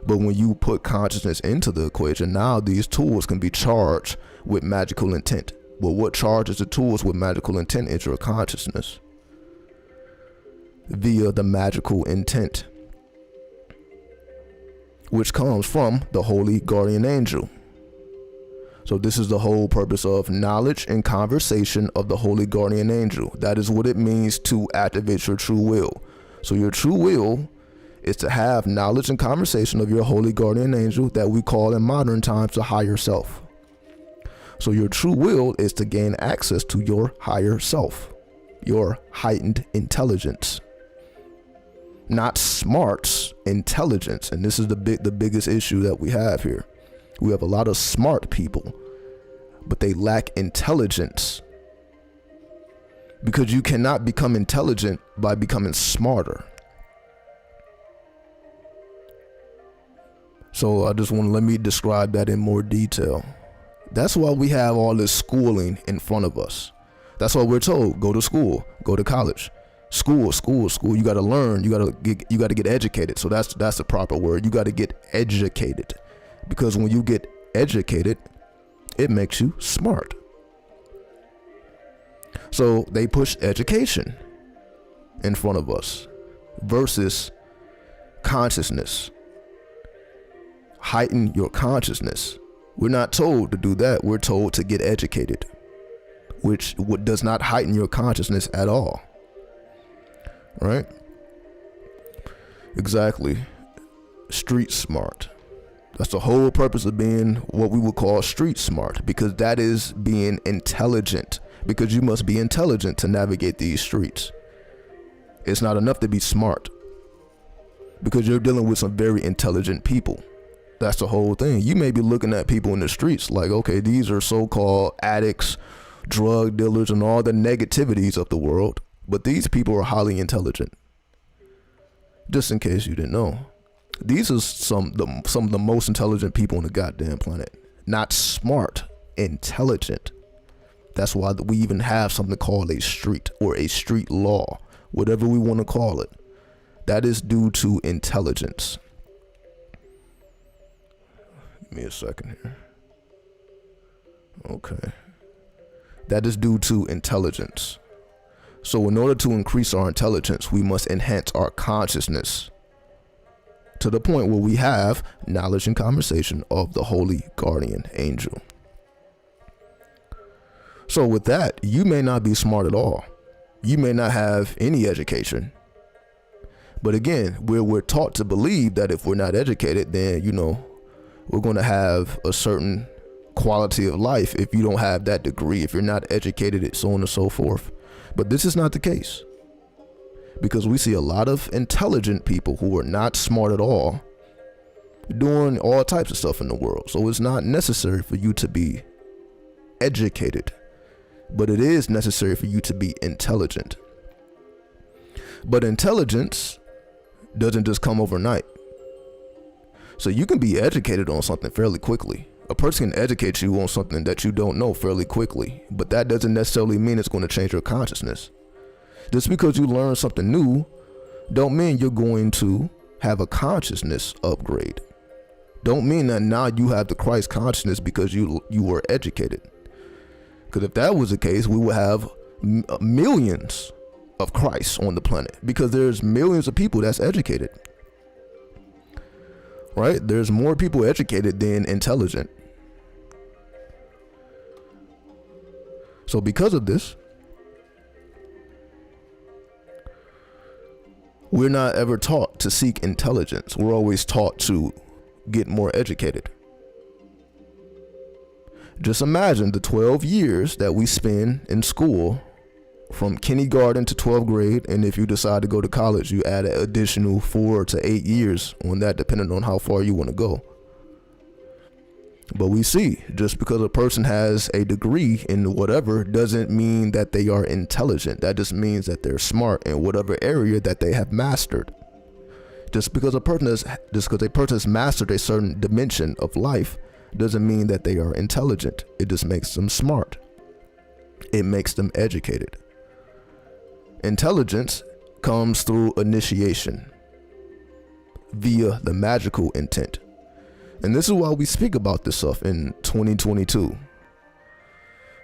But when you put consciousness into the equation, now these tools can be charged with magical intent. But what charges the tools with magical intent is your consciousness via the magical intent. which comes from the holy guardian angel. So this is the whole purpose of knowledge and conversation of the holy guardian angel. That is what it means to activate your true will. So your true will is to have knowledge and conversation of your holy guardian angel that we call in modern times the higher self. So your true will is to gain access to your higher self, your heightened intelligence. Not smarts, intelligence. And this is the biggest issue that we have here. We have a lot of smart people, but they lack intelligence. Because you cannot become intelligent by becoming smarter. So I just want to let me describe that in more detail. That's why we have all this schooling in front of us. That's why we're told, go to school, go to college. School. You got to learn. You got to get educated. So that's the proper word. You got to get educated, because when you get educated, it makes you smart. So they push education in front of us versus consciousness. Heighten your consciousness. We're not told to do that. We're told to get educated, which does not heighten your consciousness at all. Right? Exactly. Street smart. That's the whole purpose of being what we would call street smart, because that is being intelligent, because you must be intelligent to navigate these streets. It's not enough to be smart, because you're dealing with some very intelligent people. That's the whole thing. You may be looking at people in the streets like, okay, these are so-called addicts, drug dealers, and all the negativities of the world. But these people are highly intelligent. Just in case you didn't know. These are some of the most intelligent people on the goddamn planet. Not smart, intelligent. That's why we even have something called a street or a street law, whatever we want to call it. That is due to intelligence. Give me a second here. Okay. That is due to intelligence. So in order to increase our intelligence, we must enhance our consciousness to the point where we have knowledge and conversation of the holy guardian angel. So with that, you may not be smart at all. You may not have any education. But again, we're taught to believe that if we're not educated, then, we're going to have a certain quality of life if you don't have that degree, if you're not educated, so on and so forth. But this is not the case, because we see a lot of intelligent people who are not smart at all doing all types of stuff in the world. So it's not necessary for you to be educated, but it is necessary for you to be intelligent. But intelligence doesn't just come overnight. So you can be educated on something fairly quickly. A person can educate you on something that you don't know fairly quickly, but that doesn't necessarily mean it's going to change your consciousness. Just because you learn something new don't mean you're going to have a consciousness upgrade. Don't mean that now you have the Christ consciousness because you were educated. Because if that was the case, we would have millions of Christ on the planet, because there's millions of people that's educated. Right? There's more people educated than intelligent. So because of this, we're not ever taught to seek intelligence. We're always taught to get more educated. Just imagine the 12 years that we spend in school from kindergarten to 12th grade. And if you decide to go to college, you add an additional 4 to 8 years on that, depending on how far you want to go. But we see, just because a person has a degree in whatever doesn't mean that they are intelligent. That just means that they're smart in whatever area that they have mastered. Just because a person has mastered a certain dimension of life doesn't mean that they are intelligent. It just makes them smart. It makes them educated. Intelligence comes through initiation via the magical intent. And this is why we speak about this stuff in 2022.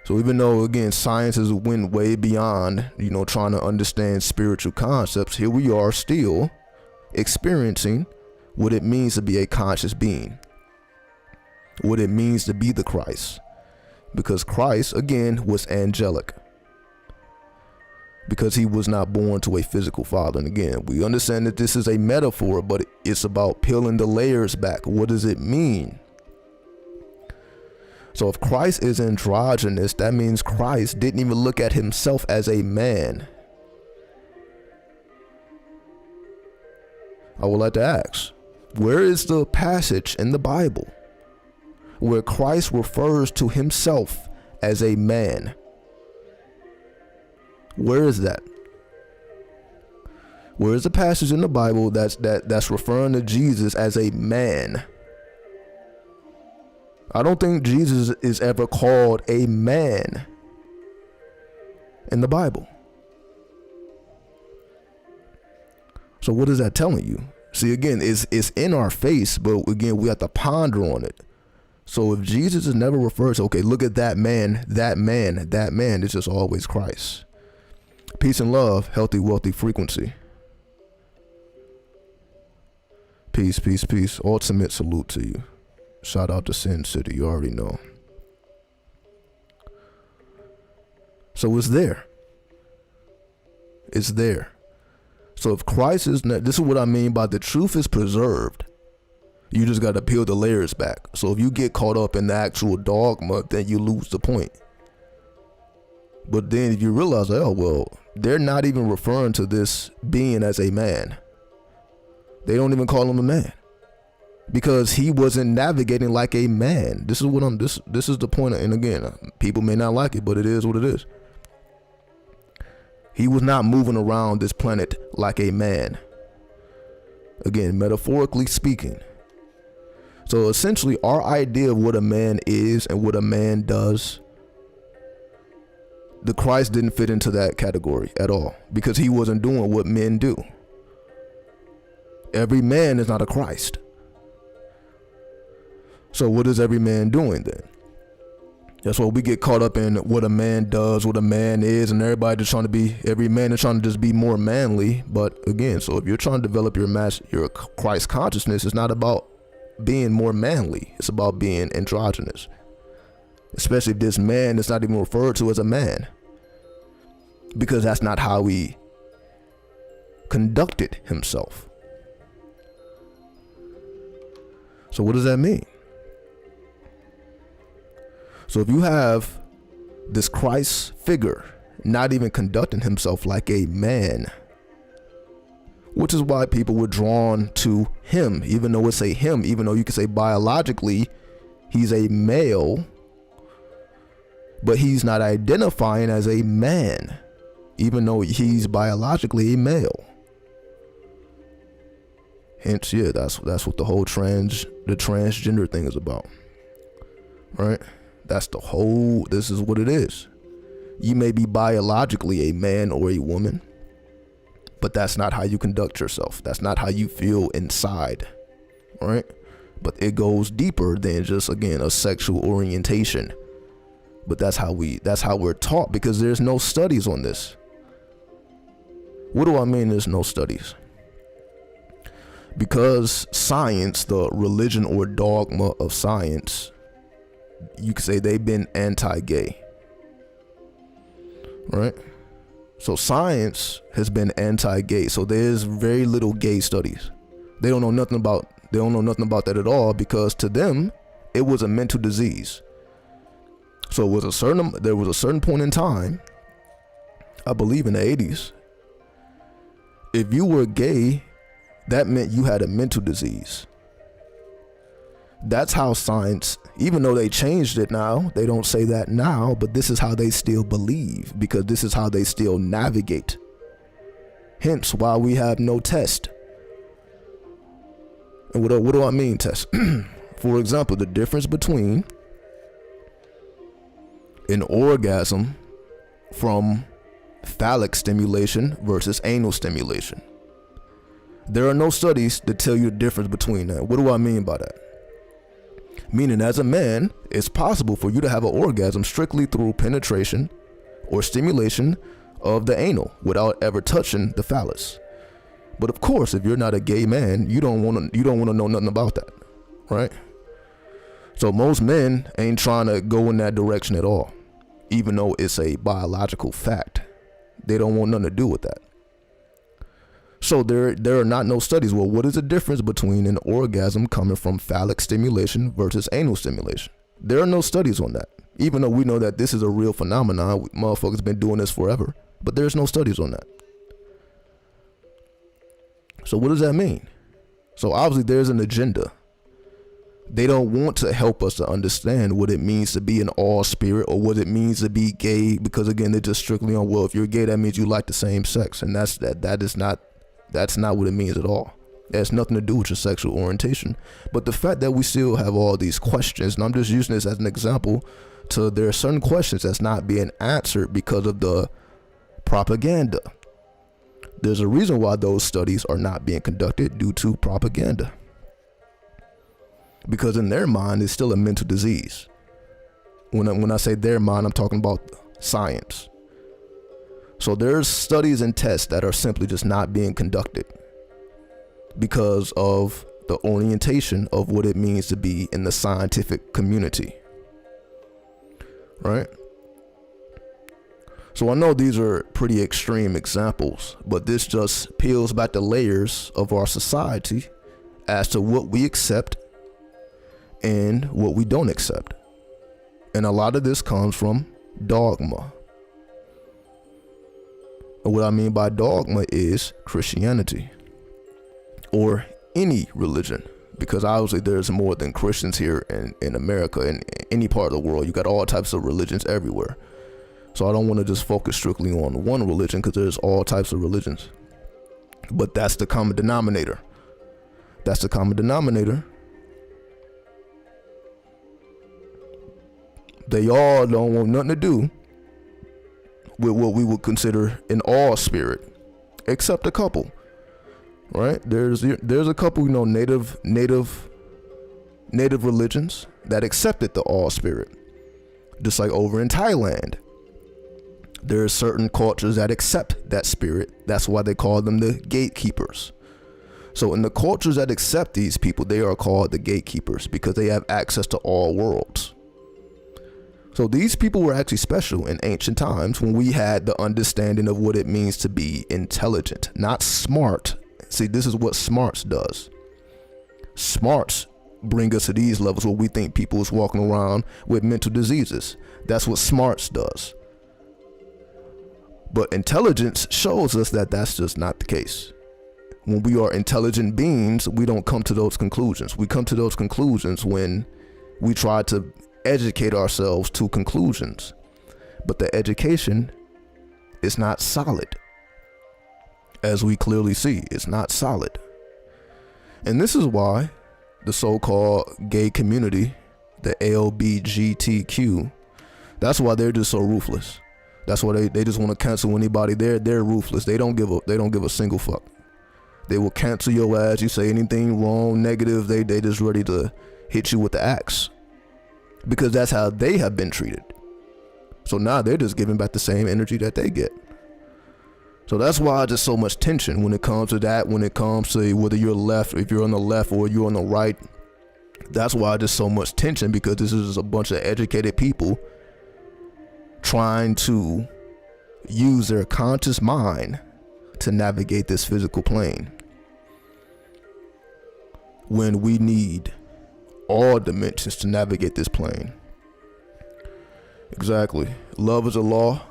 So even though, again, science has went way beyond, trying to understand spiritual concepts, here we are still experiencing what it means to be a conscious being, what it means to be the Christ. Because Christ, again, was angelic, because he was not born to a physical father. And again, we understand that this is a metaphor, but it's about peeling the layers back. What does it mean? So if Christ is androgynous, that means Christ didn't even look at himself as a man. I would like to ask, where is the passage in the Bible where Christ refers to himself as a man? Where is that? Where is the passage in the Bible that's referring to Jesus as a man? I don't think Jesus is ever called a man in the Bible. So what is that telling you? See, again, it's in our face, but again, we have to ponder on it. So if Jesus is never referred to, okay, look at that man, it's just always Christ. Peace and love, healthy, wealthy frequency. Peace, peace, peace. Ultimate salute to you. Shout out to Sin City, you already know. So it's there. It's there. So if Christ is not, this is what I mean by the truth is preserved. You just got to peel the layers back. So if you get caught up in the actual dogma, then you lose the point. But then if you realize, oh, well, they're not even referring to this being as a man. They don't even call him a man, because he wasn't navigating like a man. This is what this is the point. And again, people may not like it, but it is what it is. He was not moving around this planet like a man. Again, metaphorically speaking. So essentially, our idea of what a man is and what a man does, the Christ didn't fit into that category at all, because he wasn't doing what men do. Every man is not a Christ. So what is every man doing then? That's why we get caught up in what a man does, what a man is, and everybody just trying to be, every man is trying to just be more manly. But again, so if you're trying to develop your Christ consciousness, it's not about being more manly. It's about being androgynous. Especially if this man is not even referred to as a man, because that's not how he conducted himself. So what does that mean? So if you have this Christ figure not even conducting himself like a man, which is why people were drawn to him, even though it's a him, even though you can say biologically he's a male, but he's not identifying as a man, even though he's biologically a male. Hence, yeah, that's what the whole transgender thing is about, right? That's the whole, this is what it is. You may be biologically a man or a woman, but that's not how you conduct yourself. That's not how you feel inside, right? But it goes deeper than just, again, a sexual orientation. But that's how we're taught, because there's no studies on this. What do I mean there's no studies? Because science, the religion or dogma of science, you could say they've been anti-gay, right? So science has been anti-gay. So there's very little gay studies. They don't know nothing about that at all, because to them it was a mental disease. So there was a certain point in time, I believe in the 80s, if you were gay, that meant you had a mental disease. That's how science, even though they changed it now, they don't say that now, but this is how they still believe, because this is how they still navigate. Hence why we have no test. And what do I mean test? For example, the difference between an orgasm from phallic stimulation versus anal stimulation. There are no studies that tell you the difference between that. What do I mean by that? Meaning, as a man, it's possible for you to have an orgasm strictly through penetration or stimulation of the anal without ever touching the phallus. But of course, if you're not a gay man, you don't want to know nothing about that, right? So most men ain't trying to go in that direction at all, even though it's a biological fact. They don't want nothing to do with that. So there are not no studies. Well, what is the difference between an orgasm coming from phallic stimulation versus anal stimulation? There are no studies on that, even though we know that this is a real phenomenon. Motherfuckers been doing this forever, but there's no studies on that. So what does that mean? So obviously there's an agenda. They don't want to help us to understand what it means to be an all spirit or what it means to be gay, because again, they're just strictly on, well, if you're gay, that means you like the same sex. And that's not what it means at all. It has nothing to do with your sexual orientation. But the fact that we still have all these questions, and I'm just using this as an example, to there are certain questions that's not being answered because of the propaganda. There's a reason why those studies are not being conducted, due to propaganda. Because in their mind, it's still a mental disease. When I say their mind, I'm talking about science. So there's studies and tests that are simply just not being conducted because of the orientation of what it means to be in the scientific community, right? So I know these are pretty extreme examples, but this just peels back the layers of our society as to what we accept and what we don't accept. And a lot of this comes from dogma. And what I mean by dogma is Christianity or any religion, because obviously there's more than Christians here in America and any part of the world. You got all types of religions everywhere. So I don't want to just focus strictly on one religion, because there's all types of religions. But that's the common denominator. That's the common denominator. They all don't want nothing to do with what we would consider an all spirit, except a couple, right? There's a couple, native religions that accepted the all spirit. Just like over in Thailand, there are certain cultures that accept that spirit. That's why they call them the gatekeepers. So in the cultures that accept these people, they are called the gatekeepers because they have access to all worlds. So these people were actually special in ancient times when we had the understanding of what it means to be intelligent, not smart. See, this is what smarts does. Smarts bring us to these levels where we think people is walking around with mental diseases. That's what smarts does. But intelligence shows us that that's just not the case. When we are intelligent beings, we don't come to those conclusions. We come to those conclusions when we try to educate ourselves to conclusions. But the education is not solid. As we clearly see, it's not solid. And this is why the so-called gay community, the LBGTQ, that's why they're just so ruthless. That's why they just want to cancel anybody. They're ruthless. They don't give a single fuck. They will cancel your ass. You say anything wrong, negative, they just ready to hit you with the axe. Because that's how they have been treated. So now they're just giving back the same energy that they get. So that's why just so much tension when it comes to that, when it comes to whether you're left, if you're on the left or you're on the right. That's why just so much tension, because this is a bunch of educated people trying to use their conscious mind to navigate this physical plane, when we need all dimensions to navigate this plane. Exactly. Love is a law.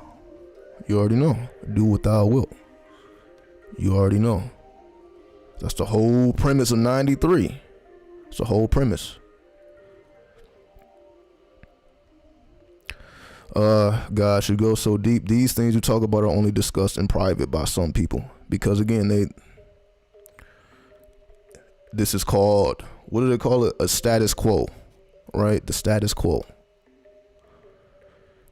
You already know. Do what thou wilt. You already know. That's the whole premise of 93. It's the whole premise. Gosh, you go so deep. These things you talk about are only discussed in private by some people, because again, this is called, what do they call it? A status quo, right? The status quo.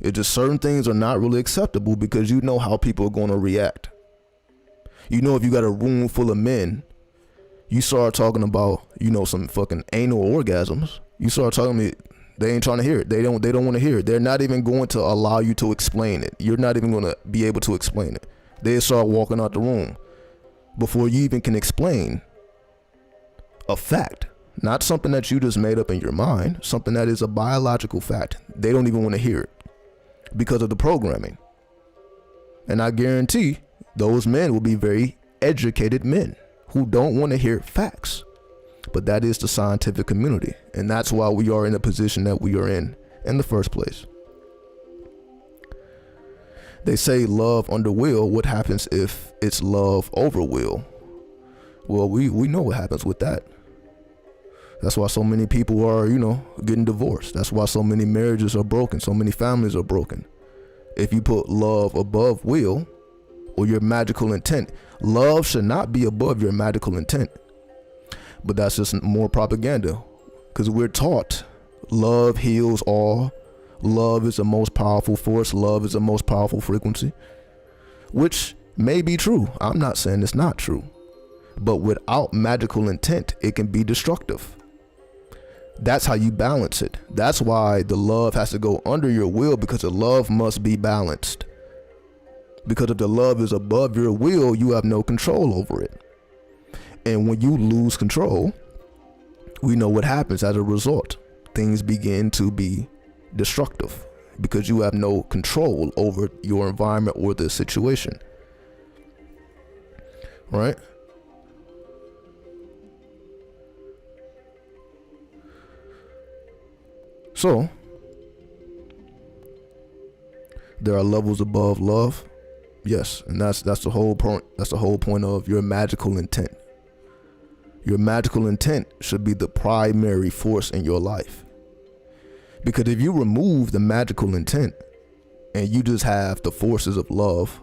It's just certain things are not really acceptable because you know how people are going to react. You know, if you got a room full of men, you start talking about, some fucking anal orgasms. You start talking to me, they ain't trying to hear it. They don't want to hear it. They're not even going to allow you to explain it. You're not even going to be able to explain it. They start walking out the room. before you even can explain a fact, not something that you just made up in your mind, something that is a biological fact. They don't even want to hear it because of the programming. And I guarantee those men will be very educated men who don't want to hear facts. But that is the scientific community. And that's why we are in the position that we are in the first place. They say love under will. What happens if it's love over will? Well, we know what happens with that. That's why so many people are, getting divorced. That's why so many marriages are broken. So many families are broken. If you put love above will or your magical intent, love should not be above your magical intent. But that's just more propaganda, because we're taught love heals all. Love is the most powerful force. Love is the most powerful frequency, which may be true. I'm not saying it's not true, but without magical intent, it can be destructive. That's how you balance it. That's why the love has to go under your will, because the love must be balanced. Because if the love is above your will, you have no control over it. And when you lose control, we know what happens as a result. Things begin to be destructive because you have no control over your environment or the situation. Right? So, there are levels above love. Yes, and that's the whole point. That's the whole point of your magical intent. Your magical intent should be the primary force in your life. Because if you remove the magical intent and you just have the forces of love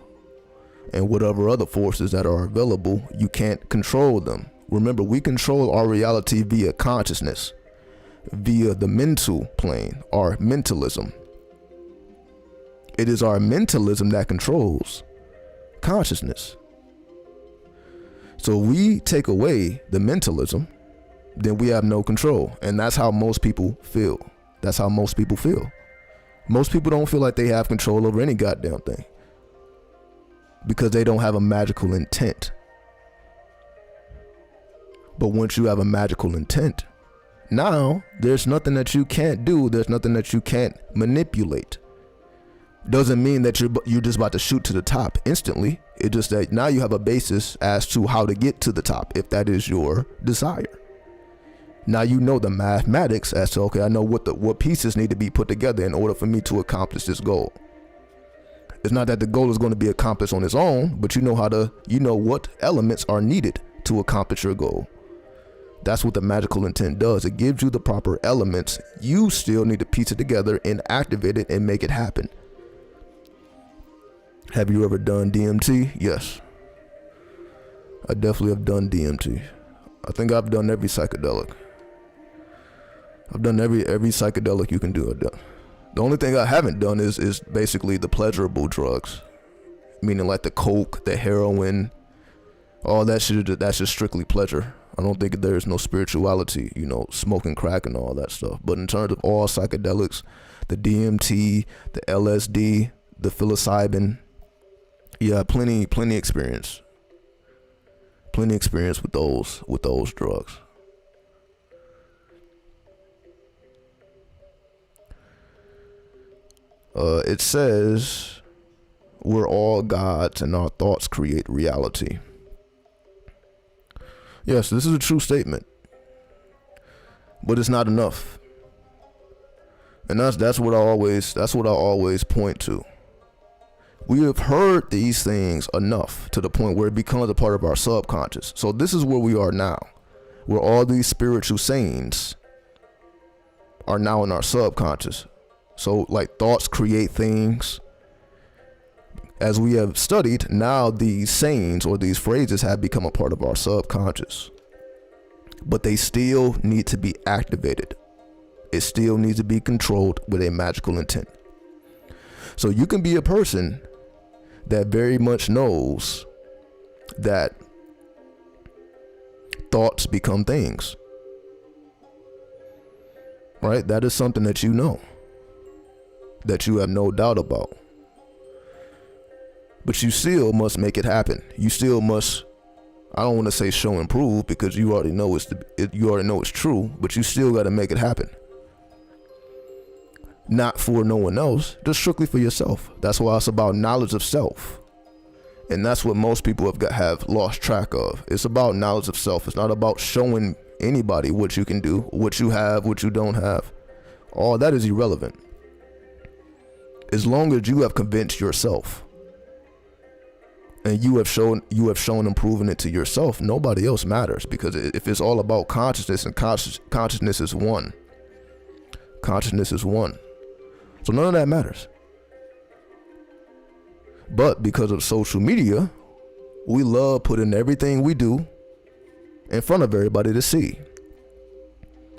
and whatever other forces that are available, you can't control them. Remember, we control our reality via consciousness, via the mental plane, our mentalism. It is our mentalism that controls consciousness. So we take away the mentalism, then we have no control. And that's how most people feel. That's how most people feel. Most people don't feel like they have control over any goddamn thing because they don't have a magical intent. But once you have a magical intent, now there's nothing that you can't do. There's nothing that you can't manipulate. Doesn't mean that you're just about to shoot to the top instantly. It's just that now you have a basis as to how to get to the top, if that is your desire. Now you know the mathematics as to, okay, I know what pieces need to be put together in order for me to accomplish this goal. It's not that the goal is going to be accomplished on its own, but you know what elements are needed to accomplish your goal. That's what the magical intent does. It gives you the proper elements. You still need to piece it together and activate it and make it happen. Have you ever done DMT? Yes. I definitely have done DMT. I think I've done every psychedelic. I've done every psychedelic you can do. I've done. The only thing I haven't done is basically the pleasurable drugs, meaning like the coke, the heroin, all that shit. That's just strictly pleasure. I don't think there's no spirituality, smoking crack and all that stuff. But in terms of all psychedelics, the DMT, the LSD, the psilocybin, yeah, plenty experience. Plenty experience with those drugs. It says we're all gods and our thoughts create reality. Yes, this is a true statement, but it's not enough. And that's what I always point to. We have heard these things enough to the point where it becomes a part of our subconscious. So this is where we are now, where all these spiritual sayings are now in our subconscious. So like thoughts create things. As we have studied, now these sayings or these phrases have become a part of our subconscious. But they still need to be activated. It still needs to be controlled with a magical intent. So you can be a person that very much knows that thoughts become things. Right? That is something that you know, that you have no doubt about. But you still must make it happen. You still must I don't want to say show and prove, because you already know it's true, but you still got to make it happen. Not for no one else, just strictly for yourself. That's why it's about knowledge of self. And that's what most people have lost track of. It's about knowledge of self. It's not about showing anybody what you can do, what you have, what you don't have. All that is irrelevant. As long as you have convinced yourself and you have shown and proven it to yourself, nobody else matters. Because if it's all about consciousness, and consciousness is one. Consciousness is one. So none of that matters. But because of social media, we love putting everything we do in front of everybody to see.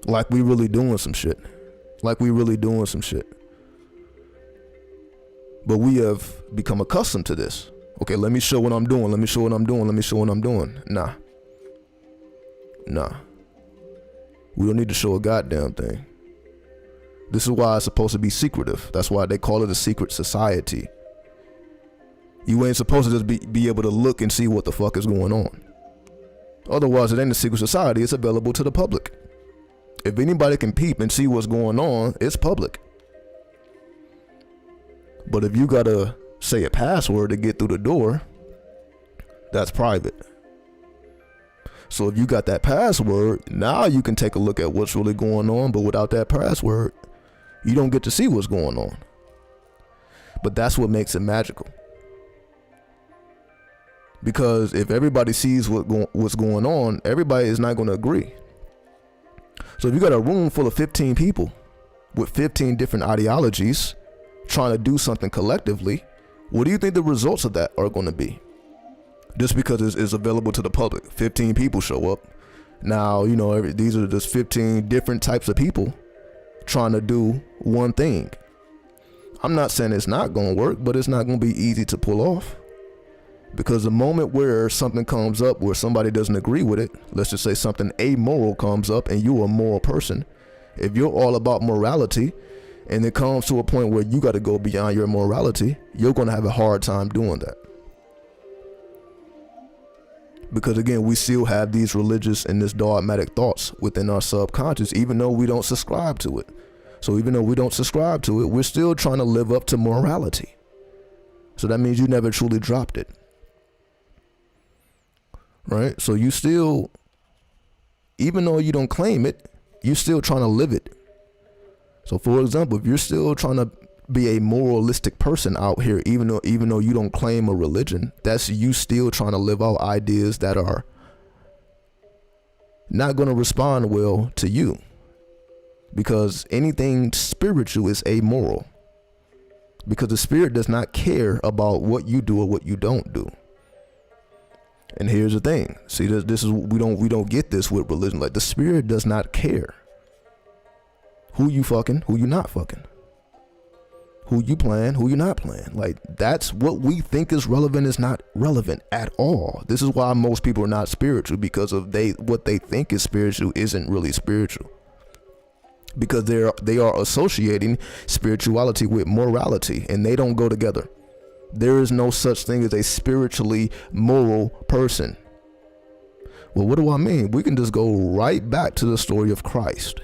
Like we really doing some shit. But we have become accustomed to this. Okay, let me show what I'm doing. Nah. We don't need to show a goddamn thing. This is why it's supposed to be secretive. That's why they call it a secret society. You ain't supposed to just be able to look and see what the fuck is going on. Otherwise, it ain't a secret society. It's available to the public. If anybody can peep and see what's going on, it's public. But if you gotta say a password to get through the door, that's private. So if you got that password, now you can take a look at what's really going on. But without that password, you don't get to see what's going on. But that's what makes it magical. Because if everybody sees what's going on, everybody is not going to agree. So if you got a room full of 15 people with 15 different ideologies trying to do something collectively, what do you think the results of that are going to be? Just because it's available to the public, 15 people show up. Now, these are just 15 different types of people trying to do one thing. I'm not saying it's not going to work, but it's not going to be easy to pull off. Because the moment where something comes up where somebody doesn't agree with it, let's just say something amoral comes up and you're a moral person. If you're all about morality and it comes to a point where you got to go beyond your morality, you're going to have a hard time doing that. Because again, we still have these religious and this dogmatic thoughts within our subconscious, even though we don't subscribe to it. So even though we don't subscribe to it, we're still trying to live up to morality. So that means you never truly dropped it. Right? So you still, even though you don't claim it, you're still trying to live it. So for example, if you're still trying to be a moralistic person out here, even though you don't claim a religion, that's you still trying to live out ideas that are not going to respond well to you. Because anything spiritual is amoral. Because the spirit does not care about what you do or what you don't do. And here's the thing. See, this is we don't get this with religion. Like, the spirit does not care who you fucking, who you not fucking, who you playing, who you not playing. Like, that's what we think is relevant is not relevant at all. This is why most people are not spiritual, because of what they think is spiritual isn't really spiritual. Because they are associating spirituality with morality, and they don't go together. There is no such thing as a spiritually moral person. Well, what do I mean? We can just go right back to the story of Christ.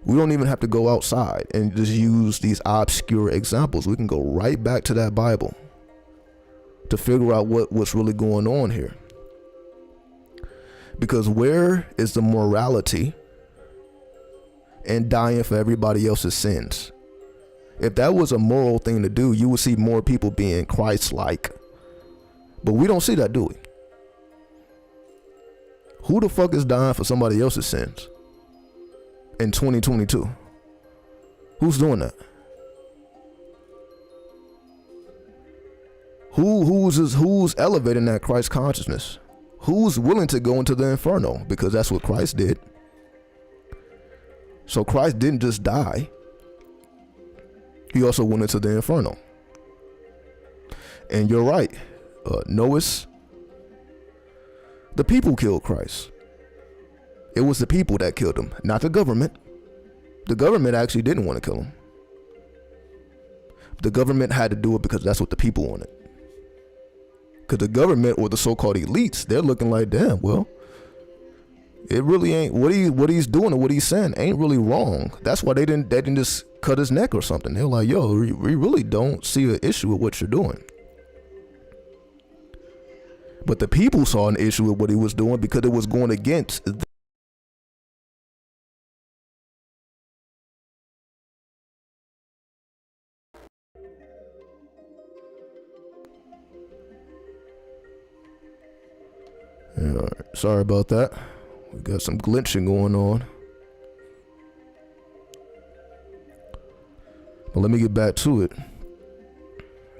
We don't even have to go outside and just use these obscure examples. We can go right back to that Bible to figure out what's really going on here. Because where is the morality and dying for everybody else's sins? If that was a moral thing to do, you would see more people being Christ-like. But we don't see that, do we? Who the fuck is dying for somebody else's sins in 2022? Who's doing that? Who's elevating that Christ consciousness? Who's willing to go into the inferno? Because that's what Christ did. So Christ didn't just die. He also went into the inferno. And you're right. Notice, the people killed Christ. It was the people that killed him, not the government. The government actually didn't want to kill him. The government had to do it because that's what the people wanted. Because the government or the so-called elites, they're looking like, damn, well, it really ain't what he's doing or what he's saying ain't really wrong. That's why they didn't just cut his neck or something. They're like, yo, we really don't see an issue with what you're doing. But the people saw an issue with what he was doing because it was going against yeah, sorry about that. We got some glitching going on. But let me get back to it.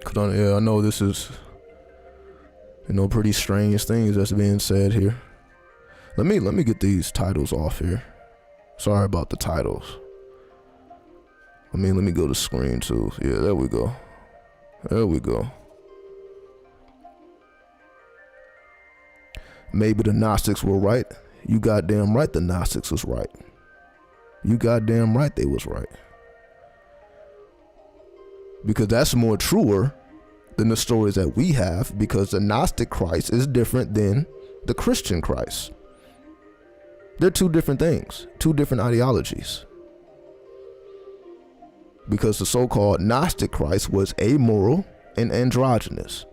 Cause I know this is, pretty strange things that's being said here. Let me get these titles off here. Sorry about the titles. Let me go to screen too. Yeah, there we go. There we go. Maybe the Gnostics were right. You goddamn right the Gnostics was right. You goddamn right they was right. Because that's more truer than the stories that we have, because the Gnostic Christ is different than the Christian Christ. They're two different things, two different ideologies. Because the so-called Gnostic Christ was amoral and androgynous.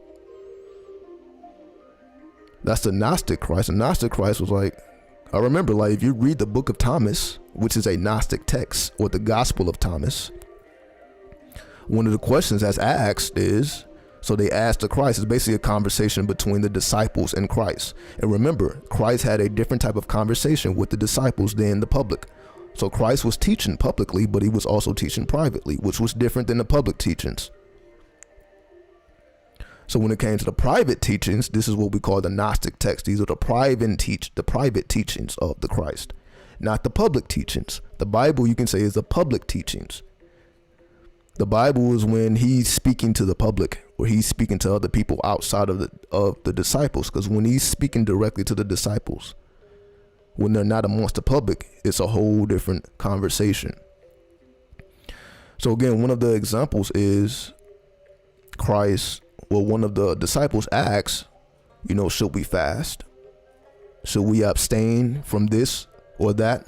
That's the Gnostic Christ. The Gnostic Christ was like, I remember, like, if you read the book of Thomas, which is a Gnostic text, or the Gospel of Thomas, one of the questions that's asked is, so they asked the Christ, it's basically a conversation between the disciples and Christ. And remember, Christ had a different type of conversation with the disciples than the public. So Christ was teaching publicly, but he was also teaching privately, which was different than the public teachings. So when it came to the private teachings, this is what we call the Gnostic text. These are the private teachings of the Christ, not the public teachings. The Bible, you can say, is the public teachings. The Bible is when he's speaking to the public, or he's speaking to other people outside of the disciples. Because when he's speaking directly to the disciples, when they're not amongst the public, it's a whole different conversation. So again, one of the examples is Christ. Well, one of the disciples asks, should we fast? Should we abstain from this or that?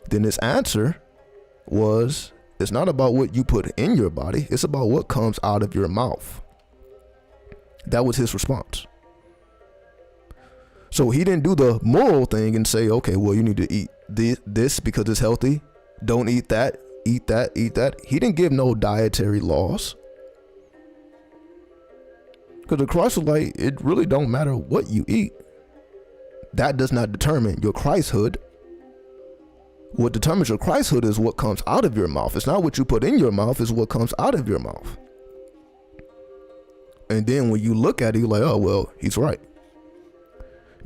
Then his answer was, it's not about what you put in your body, it's about what comes out of your mouth. That was his response. So he didn't do the moral thing and say, okay, well, you need to eat this because it's healthy. Don't eat that, eat that, eat that. He didn't give no dietary laws. Because the Christ was like, it really don't matter what you eat. That does not determine your Christhood. What determines your Christhood is what comes out of your mouth. It's not what you put in your mouth, it's what comes out of your mouth. And then when you look at it, you're like, oh, well, he's right.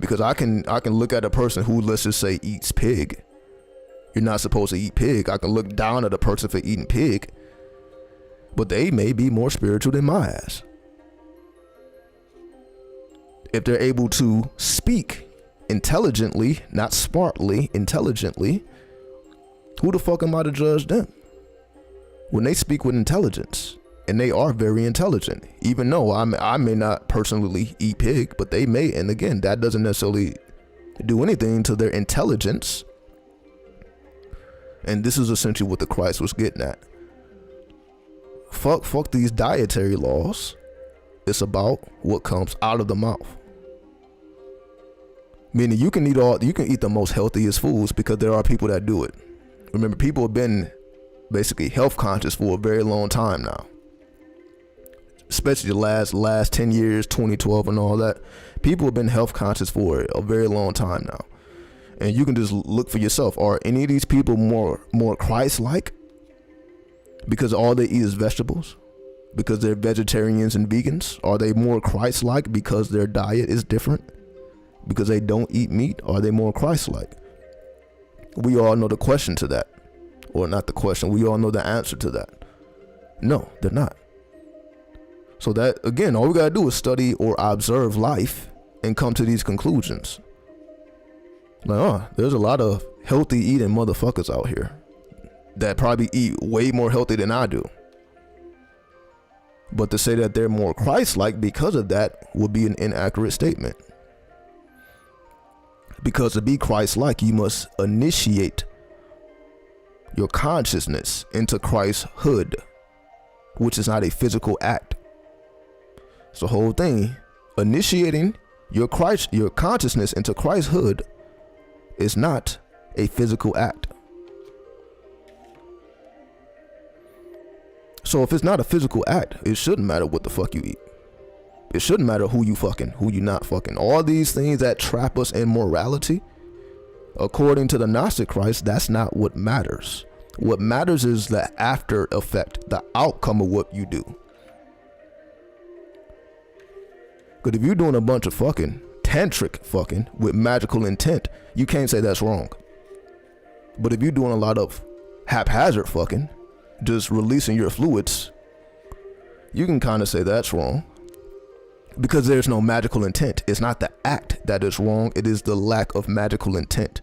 Because I can look at a person who, let's just say, eats pig. You're not supposed to eat pig. I can look down at a person for eating pig, but they may be more spiritual than my ass. If they're able to speak intelligently, not smartly, intelligently, who the fuck am I to judge them? When they speak with intelligence, and they are very intelligent, even though I may not personally eat pig, but they may, and again, that doesn't necessarily do anything to their intelligence. And this is essentially what the Christ was getting at. Fuck these dietary laws. It's about what comes out of the mouth. Meaning you can eat the most healthiest foods, because there are people that do it. Remember, people have been basically health conscious for a very long time now. Especially the last 10 years, 2012 and all that. People have been health conscious for a very long time now. And you can just look for yourself. Are any of these people more Christ-like because all they eat is vegetables? Because they're vegetarians and vegans? Are they more Christ-like because their diet is different? Because they don't eat meat? Are they more Christ-like? We all know the question to that. Or not the question, we all know the answer to that. No, they're not. So that, again, all we gotta do is study or observe life and come to these conclusions. Like, there's a lot of healthy eating motherfuckers out here that probably eat way more healthy than I do. But to say that they're more Christ-like because of that would be an inaccurate statement. Because to be Christ-like, you must initiate your consciousness into Christhood, which is not a physical act. It's the whole thing. Initiating your consciousness into Christhood is not a physical act. So if it's not a physical act, it shouldn't matter what the fuck you eat. It shouldn't matter who you fucking, who you not fucking. All these things that trap us in morality, according to the Gnostic Christ, that's not what matters. What matters is the after effect, the outcome of what you do. Because if you're doing a bunch of fucking, tantric fucking with magical intent, you can't say that's wrong. But if you're doing a lot of haphazard fucking, just releasing your fluids, you can kind of say that's wrong. Because there's no magical intent. It's not the act that is wrong, it is the lack of magical intent.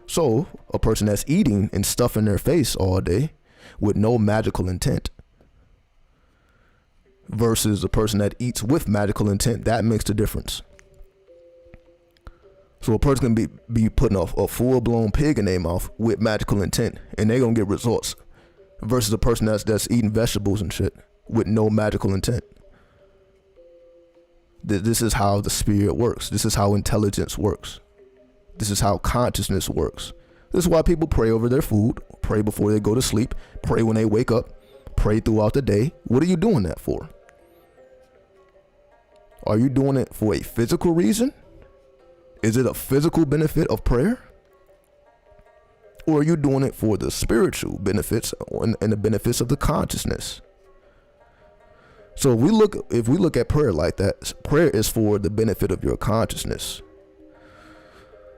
So, a person that's eating and stuffing their face all day with no magical intent versus a person that eats with magical intent, that makes the difference. So a person can be putting a full-blown pig in their mouth with magical intent, and they're going to get results, versus a person that's eating vegetables and shit with no magical intent. This is how the spirit works. This is how intelligence works. This is how consciousness works. This is why people pray over their food, pray before they go to sleep, pray when they wake up, pray throughout the day. What are you doing that for? Are you doing it for a physical reason? Is it a physical benefit of prayer? Or are you doing it for the spiritual benefits and the benefits of the consciousness? So if we look at prayer like that, prayer is for the benefit of your consciousness.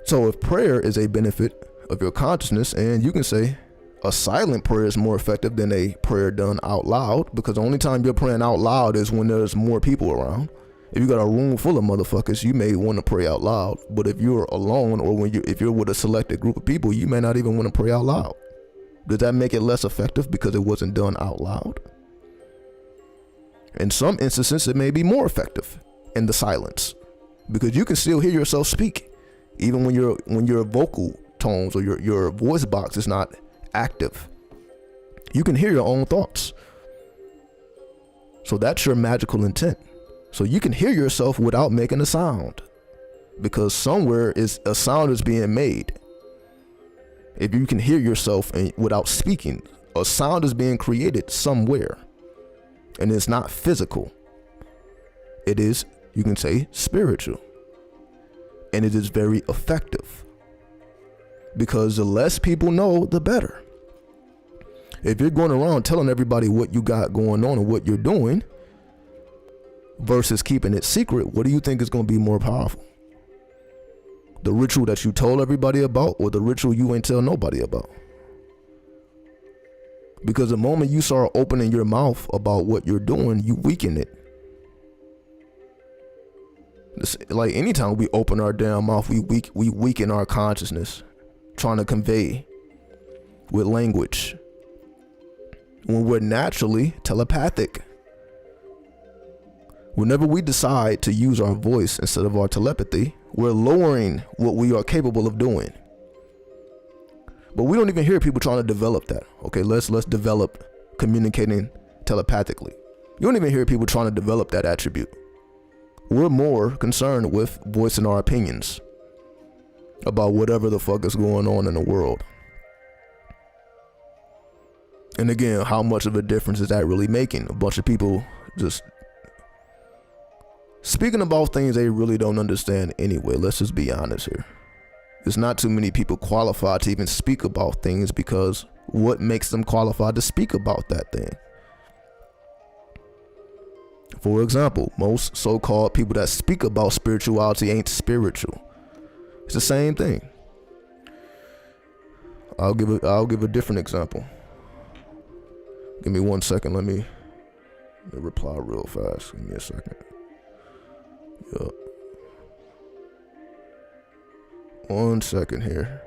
So if prayer is a benefit of your consciousness, and you can say a silent prayer is more effective than a prayer done out loud, because the only time you're praying out loud is when there's more people around. If you got a room full of motherfuckers, you may want to pray out loud. But if you're alone, or if you're with a selected group of people, you may not even want to pray out loud. Does that make it less effective because it wasn't done out loud? In some instances, it may be more effective in the silence, because you can still hear yourself speak, even when your vocal tones or your voice box is not active. You can hear your own thoughts. So that's your magical intent. So you can hear yourself without making a sound, because somewhere a sound is being made. If you can hear yourself without speaking, a sound is being created somewhere, and it's not physical. It is, you can say, spiritual, and it is very effective, because the less people know, the better. If you're going around telling everybody what you got going on and what you're doing versus keeping it secret, what do you think is going to be more powerful? The ritual that you told everybody about, or the ritual you ain't tell nobody about? Because the moment you start opening your mouth about what you're doing, you weaken it. It's like anytime we open our damn mouth, we weaken our consciousness, trying to convey with language, when we're naturally telepathic. Whenever we decide to use our voice instead of our telepathy, we're lowering what we are capable of doing. But we don't even hear people trying to develop that. Okay, let's develop communicating telepathically. You don't even hear people trying to develop that attribute. We're more concerned with voicing our opinions about whatever the fuck is going on in the world. And again, how much of a difference is that really making? A bunch of people just speaking about things they really don't understand anyway. Let's just be honest here. There's not too many people qualified to even speak about things, because what makes them qualified to speak about that thing? For example, most so-called people that speak about spirituality ain't spiritual. It's the same thing. I'll give a different example. Give me 1 second. Let me reply real fast. Give me a second. Yup. 1 second here.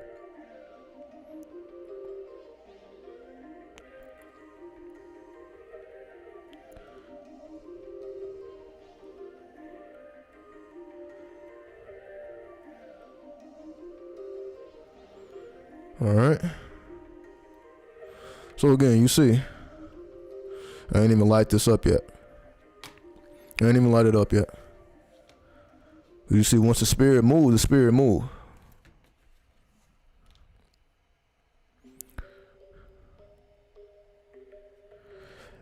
All right. So again, you see, I ain't even light this up yet. I ain't even light it up yet. You see, once the spirit moves, the spirit moves.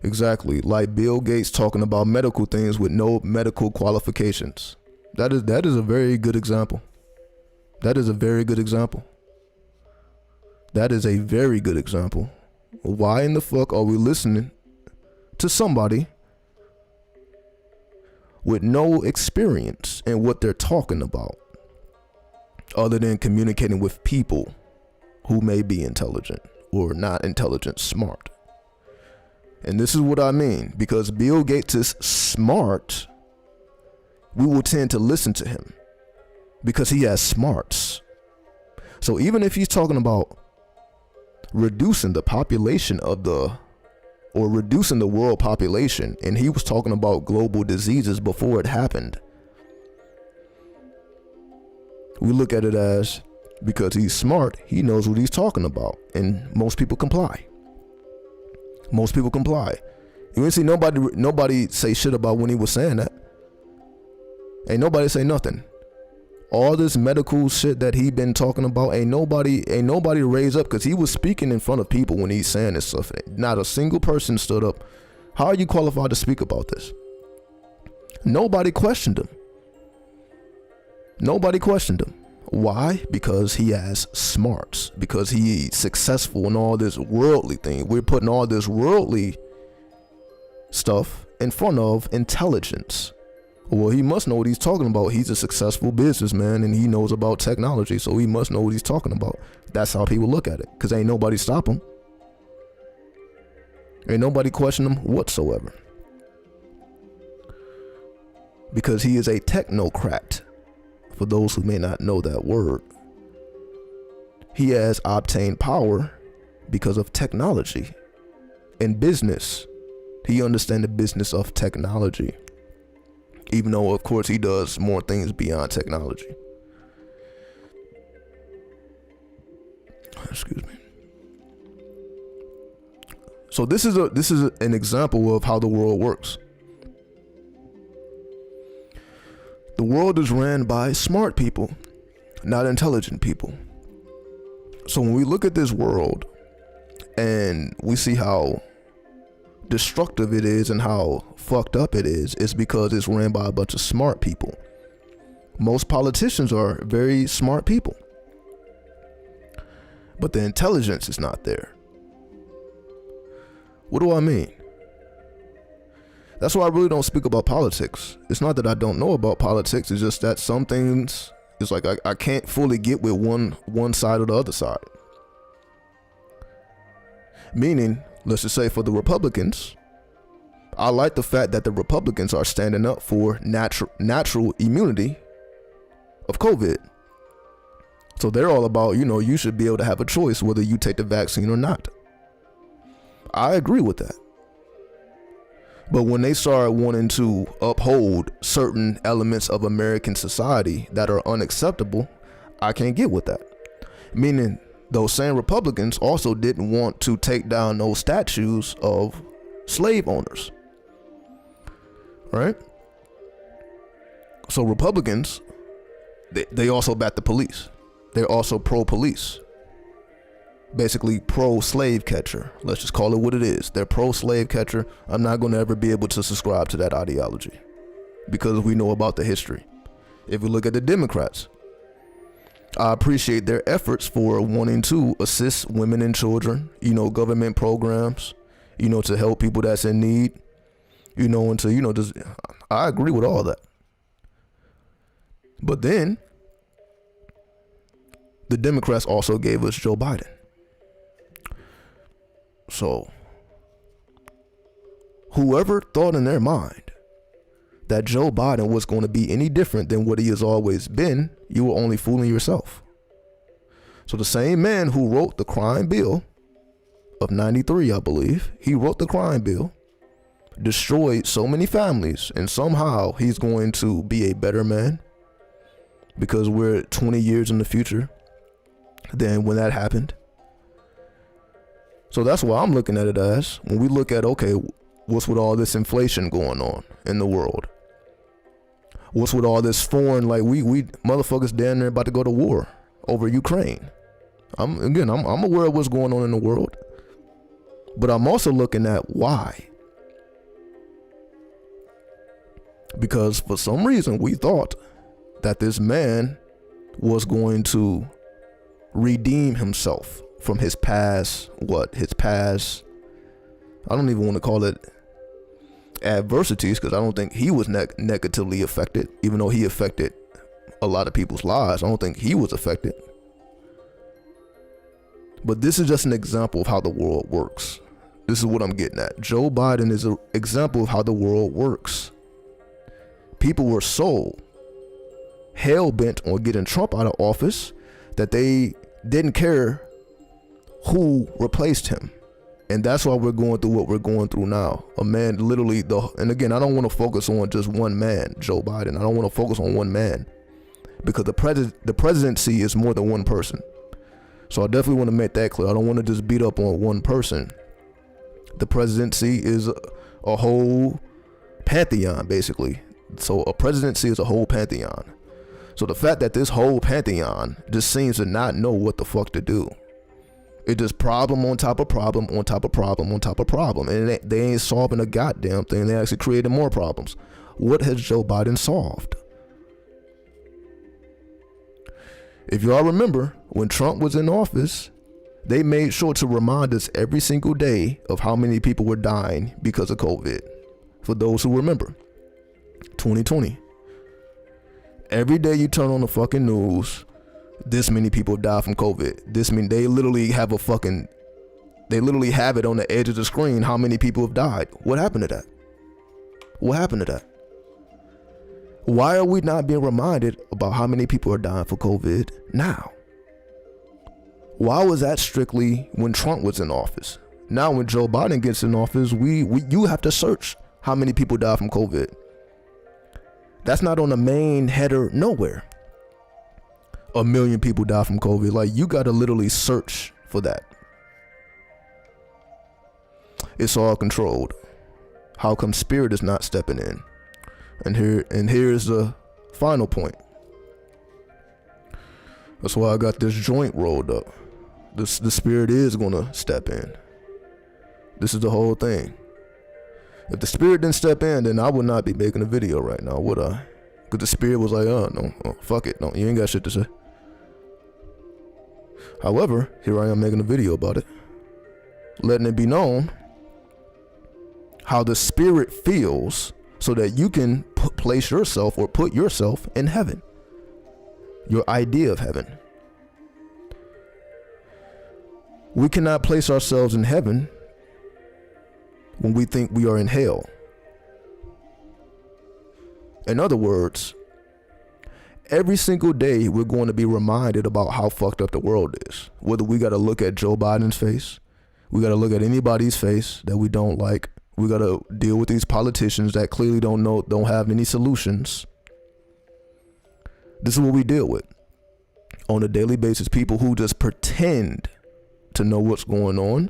Exactly, like Bill Gates talking about medical things with no medical qualifications. That is a very good example. That is a very good example. That is a very good example. Why in the fuck are we listening to somebody with no experience in what they're talking about, other than communicating with people who may be intelligent or not intelligent, smart? And this is what I mean, because Bill Gates is smart, we will tend to listen to him because he has smarts. So even if he's talking about reducing the population or reducing the world population, and he was talking about global diseases before it happened, we look at it as, because he's smart, he knows what he's talking about, and most people comply. Most people comply. You didn't see nobody say shit about when he was saying that. Ain't nobody say nothing. All this medical shit that he been talking about, ain't nobody raised up, because he was speaking in front of people when he's saying this stuff. Not a single person stood up. How are you qualified to speak about this? Nobody questioned him. Nobody questioned him. Why? Because he has smarts. Because he's successful in all this worldly thing. We're putting all this worldly stuff in front of intelligence. Well, he must know what he's talking about. He's a successful businessman and he knows about technology, so he must know what he's talking about. That's how people look at it, because ain't nobody stop him. Ain't nobody question him whatsoever. Because he is a technocrat. For those who may not know that word, he has obtained power because of technology. In business, he understands the business of technology. Even though, of course, he does more things beyond technology. Excuse me. So this is an example of how the world works. The world is ran by smart people, not intelligent people. So when we look at this world and we see how destructive it is and how fucked up it is, it's because it's ran by a bunch of smart people. Most politicians are very smart people, but the intelligence is not there. What do I mean? That's why I really don't speak about politics. It's not that I don't know about politics, it's just that some things, it's like I can't fully get with one side or the other side. Meaning, let's just say for the Republicans, I like the fact that the Republicans are standing up for natural immunity of COVID. So they're all about, you should be able to have a choice whether you take the vaccine or not. I agree with that. But when they start wanting to uphold certain elements of American society that are unacceptable, I can't get with that. Meaning, those same Republicans also didn't want to take down those statues of slave owners. Right? So Republicans, they also back the police. They're also pro-police. Basically pro-slave catcher. Let's just call it what it is. They're pro-slave catcher. I'm not going to ever be able to subscribe to that ideology because we know about the history. If we look at the Democrats, I appreciate their efforts for wanting to assist women and children, government programs, to help people that's in need, and to, just, I agree with all that. But then the Democrats also gave us Joe Biden. So whoever thought in their mind that Joe Biden was going to be any different than what he has always been, you were only fooling yourself. So the same man who wrote the crime bill of 93, I believe, he wrote the crime bill, destroyed so many families, and somehow he's going to be a better man because we're 20 years in the future than when that happened. So that's why I'm looking at it as, when we look at, okay, what's with all this inflation going on in the world? What's with all this foreign, like we motherfuckers down there about to go to war over Ukraine. I'm aware of what's going on in the world, but I'm also looking at why. Because for some reason we thought that this man was going to redeem himself from his past, I don't even want to call it adversities, because I don't think he was negatively affected, even though he affected a lot of people's lives. I don't think he was affected. But this is just an example of how the world works. This is what I'm getting at. Joe Biden is an example of how the world works. People were so hell-bent on getting Trump out of office that they didn't care who replaced him. And that's why we're going through what we're going through now. A man literally, and again, I don't want to focus on just one man, Joe Biden. I don't want to focus on one man, because the presidency is more than one person. So I definitely want to make that clear. I don't want to just beat up on one person. The presidency is a whole pantheon, basically. So a presidency is a whole pantheon. So the fact that this whole pantheon just seems to not know what the fuck to do. It just problem on top of problem on top of problem on top of problem. And they ain't solving a goddamn thing. They actually created more problems. What has Joe Biden solved? If y'all remember, when Trump was in office, they made sure to remind us every single day of how many people were dying because of COVID. For those who remember, 2020. Every day you turn on the fucking news, this many people die from COVID. They literally have it on the edge of the screen how many people have died. What happened to that? What happened to that? Why are we not being reminded about how many people are dying for COVID now? Why was that strictly when Trump was in office? Now when Joe Biden gets in office, you have to search how many people die from COVID. That's not on the main header nowhere. 1 million people die from COVID. Like, you gotta literally search for that. It's all controlled. How come Spirit is not stepping in? And here's the final point. That's why I got this joint rolled up. The Spirit is gonna step in. This is the whole thing. If the Spirit didn't step in, then I would not be making a video right now, would I? Because the Spirit was like, no, fuck it, no, you ain't got shit to say. However, here I am making a video about it, letting it be known how the Spirit feels, so that you can place yourself or put yourself in heaven. Your idea of heaven. We cannot place ourselves in heaven when we think we are in hell. In other words, every single day we're going to be reminded about how fucked up the world is. Whether we got to look at Joe Biden's face, we got to look at anybody's face that we don't like. We got to deal with these politicians that clearly don't have any solutions. This is what we deal with on a daily basis. People who just pretend to know what's going on,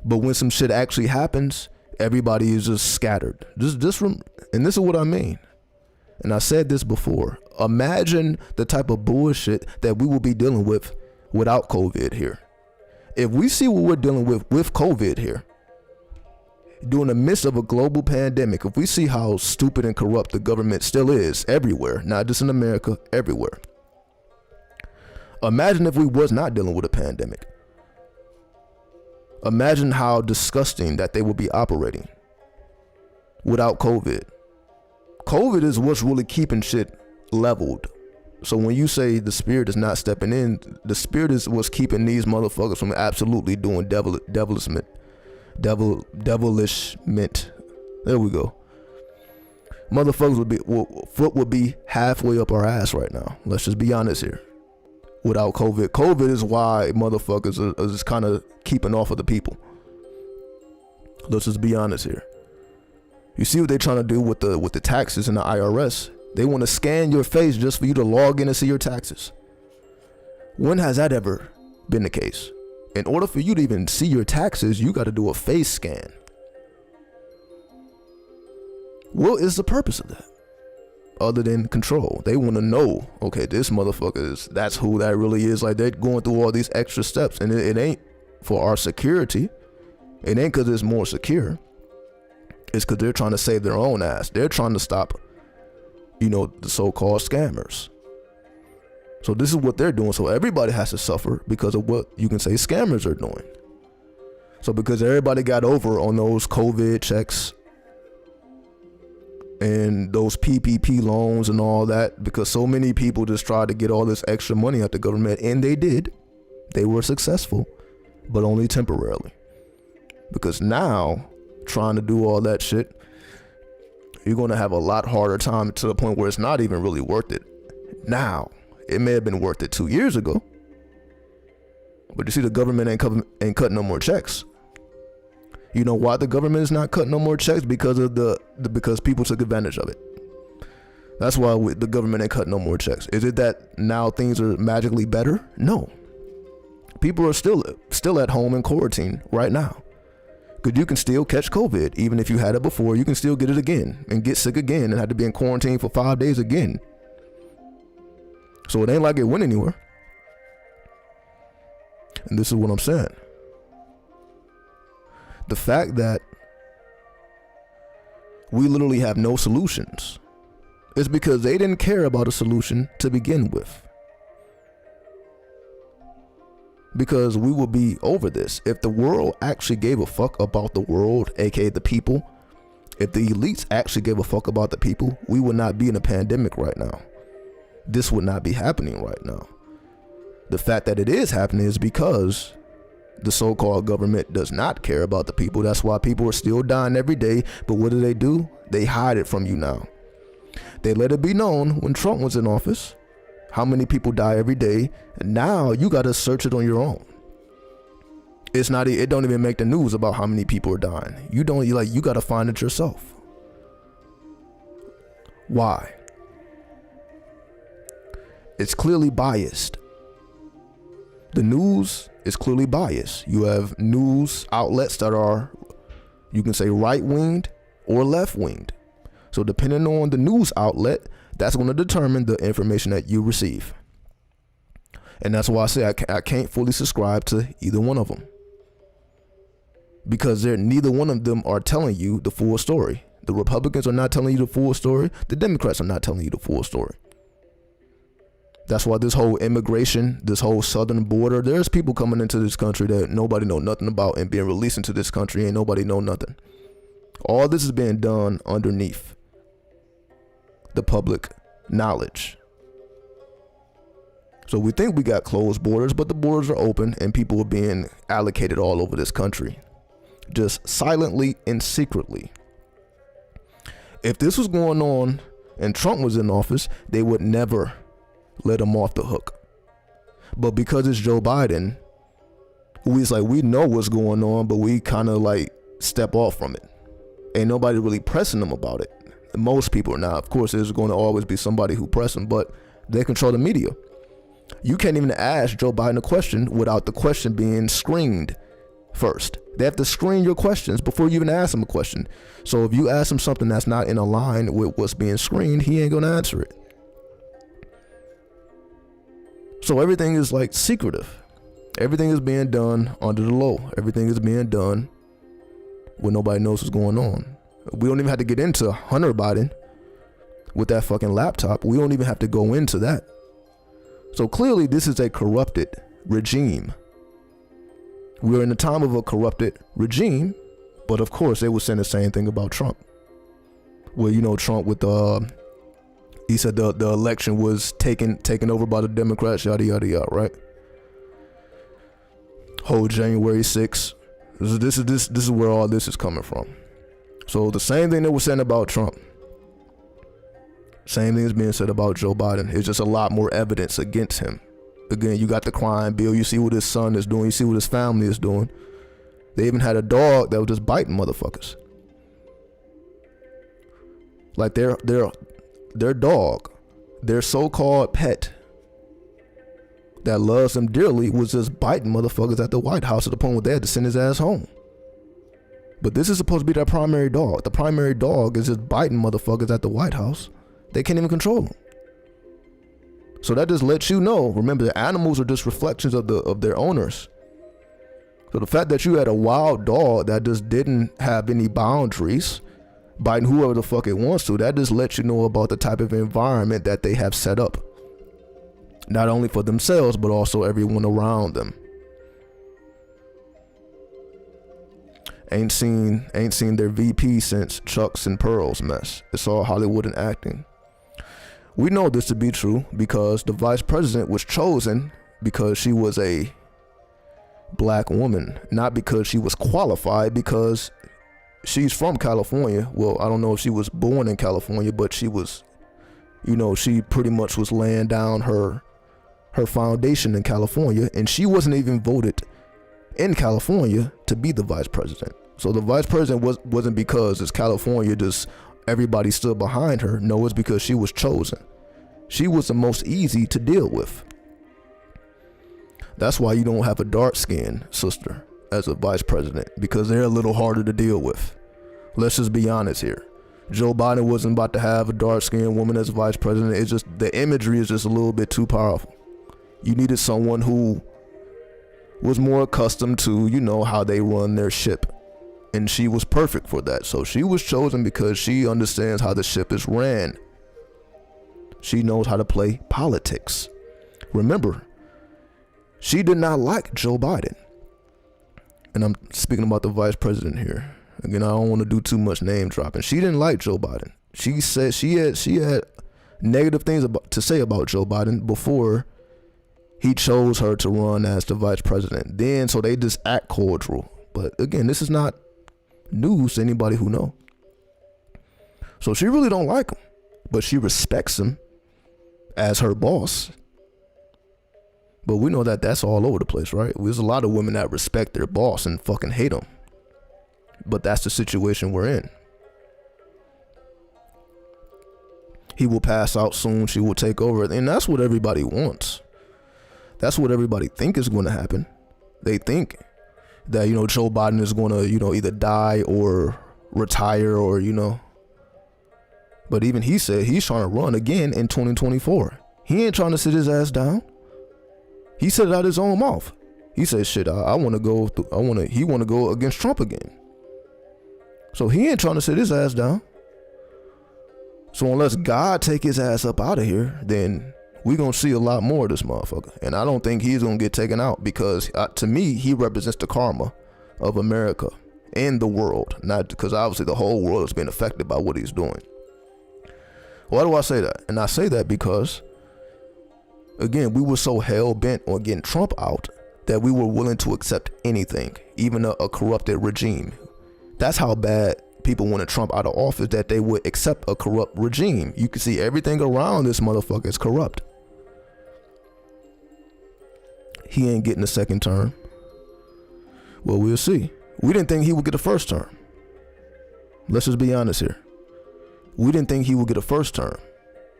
but when some shit actually happens, everybody is just scattered. And this is what I mean. And I said this before. Imagine the type of bullshit that we will be dealing with without COVID here. If we see what we're dealing with COVID here, during the midst of a global pandemic, if we see how stupid and corrupt the government still is everywhere, not just in America, everywhere. Imagine if we was not dealing with a pandemic. Imagine how disgusting that they would be operating without COVID. COVID is what's really keeping shit leveled. So when you say the Spirit is not stepping in, the Spirit is what's keeping these motherfuckers from absolutely doing devilishment. There we go. Motherfuckers foot would be halfway up our ass right now. Let's just be honest here. Without COVID is why motherfuckers are just kind of keeping off of the people. Let's just be honest here. You see what they're trying to do with the taxes and the IRS? They want to scan your face just for you to log in and see your taxes. When has that ever been the case? In order for you to even see your taxes, you got to do a face scan. What is the purpose of that? Other than control. They want to know, okay, this motherfucker is, that's who that really is. Like, they're going through all these extra steps, and it ain't for our security. It ain't because it's more secure. It's because they're trying to save their own ass. They're trying to stop, the so-called scammers. So this is what they're doing. So everybody has to suffer because of what you can say scammers are doing. So because everybody got over on those COVID checks and those PPP loans and all that, because so many people just tried to get all this extra money out the government, and they did. They were successful, but only temporarily. Because now, trying to do all that shit, you're going to have a lot harder time, to the point where it's not even really worth it. Now, it may have been worth it 2 years ago, but you see, the government ain't cutting no more checks. You know why the government is not cutting no more checks? Because of because people took advantage of it. That's why the government ain't cutting no more checks. Is it that now things are magically better? No. People are still at home in quarantine right now. Because you can still catch COVID. Even if you had it before, you can still get it again and get sick again and have to be in quarantine for 5 days again. So it ain't like it went anywhere. And this is what I'm saying. The fact that we literally have no solutions is because they didn't care about a solution to begin with. Because we will be over this. If the world actually gave a fuck about the world, aka the people, if the elites actually gave a fuck about the people, we would not be in a pandemic right now. This would not be happening right now. The fact that it is happening is because the so-called government does not care about the people. That's why people are still dying every day. But what do? They hide it from you now. They let it be known when Trump was in office how many people die every day. And now you got to search it on your own. It don't even make the news about how many people are dying. You got to find it yourself. Why? It's clearly biased. The news is clearly biased. You have news outlets that are, you can say, right-winged or left-winged. So depending on the news outlet, that's going to determine the information that you receive. And that's why I say I can't fully subscribe to either one of them. Because neither one of them are telling you the full story. The Republicans are not telling you the full story. The Democrats are not telling you the full story. That's why this whole immigration, this whole southern border, there's people coming into this country that nobody know nothing about and being released into this country and nobody know nothing. All this is being done underneath the public knowledge. So we think we got closed borders, but the borders are open and people are being allocated all over this country, just silently and secretly. If this was going on and Trump was in office, they would never let him off the hook. But because it's Joe Biden, we know what's going on, but we kind of step off from it. Ain't nobody really pressing them about it. Most people are not. Of course, there's going to always be somebody who press them, but they control the media. You can't even ask Joe Biden a question without the question being screened first. They have to screen your questions before you even ask them a question. So if you ask him something that's not in line with what's being screened, he ain't going to answer it. So everything is secretive. Everything is being done under the low. Everything is being done when nobody knows what's going on. We don't even have to get into Hunter Biden with that fucking laptop. We don't even have to go into that. So clearly this is a corrupted regime. We're in the time of a corrupted regime, but of course they were saying the same thing about Trump. Well, Trump with he said the election was taken over by the Democrats, yada yada yada, right? Whole January 6th. This is where all this is coming from. So the same thing that was said about Trump, same thing is being said about Joe Biden. It's just a lot more evidence against him. Again, you got the crime bill. You see what his son is doing. You see what his family is doing. They even had a dog that was just biting motherfuckers. Their dog, their so-called pet, that loves him dearly was just biting motherfuckers at the White House to the point where they had to send his ass home. But this is supposed to be their primary dog. The primary dog is just biting motherfuckers at the White House. They can't even control them. So that just lets you know, remember, the animals are just reflections of their owners. So the fact that you had a wild dog that just didn't have any boundaries, biting whoever the fuck it wants to, that just lets you know about the type of environment that they have set up. Not only for themselves, but also everyone around them. Ain't seen their VP since Chuck's and Pearl's mess. It's all Hollywood and acting. We know this to be true because the vice president was chosen because she was a black woman, not because she was qualified, because she's from California. Well, I don't know if she was born in California, but she was, she pretty much was laying down her foundation in California, and she wasn't even voted in California to be the vice president. So the vice president wasn't because it's California, just everybody stood behind her. No, it's because she was chosen. She was the most easy to deal with. That's why you don't have a dark-skinned sister as a vice president, because they're a little harder to deal with. Let's just be honest here. Joe Biden wasn't about to have a dark-skinned woman as vice president. It's just, the imagery is just a little bit too powerful. You needed someone who was more accustomed to, how they run their ship. And she was perfect for that. So she was chosen because she understands how the ship is ran. She knows how to play politics. Remember, she did not like Joe Biden. And I'm speaking about the vice president here. Again, I don't want to do too much name dropping. She didn't like Joe Biden. She said she had negative things to say about Joe Biden before he chose her to run as the vice president. Then, so they just act cordial. But again, this is not news to anybody who know. So she really don't like him, but she respects him as her boss. But we know that that's all over the place, right? There's a lot of women that respect their boss and fucking hate him. But that's the situation we're in. He will pass out soon. She will take over. And that's what everybody wants. That's what everybody think is going to happen. They think that, Joe Biden is going to, either die or retire or, But even he said he's trying to run again in 2024. He ain't trying to sit his ass down. He said it out his own mouth. He said, shit, I want to go, he want to go against Trump again. So he ain't trying to sit his ass down. So unless God take his ass up out of here, then we're going to see a lot more of this motherfucker. And I don't think he's going to get taken out because to me, he represents the karma of America and the world. Not because obviously the whole world has been affected by what he's doing. Why do I say that? And I say that because, again, we were so hell-bent on getting Trump out that we were willing to accept anything, even a corrupted regime. That's how bad people wanted Trump out of office, that they would accept a corrupt regime. You can see everything around this motherfucker is corrupt. He ain't getting a second term. Well, we'll see. We didn't think he would get a first term. Let's just be honest here. We didn't think he would get a first term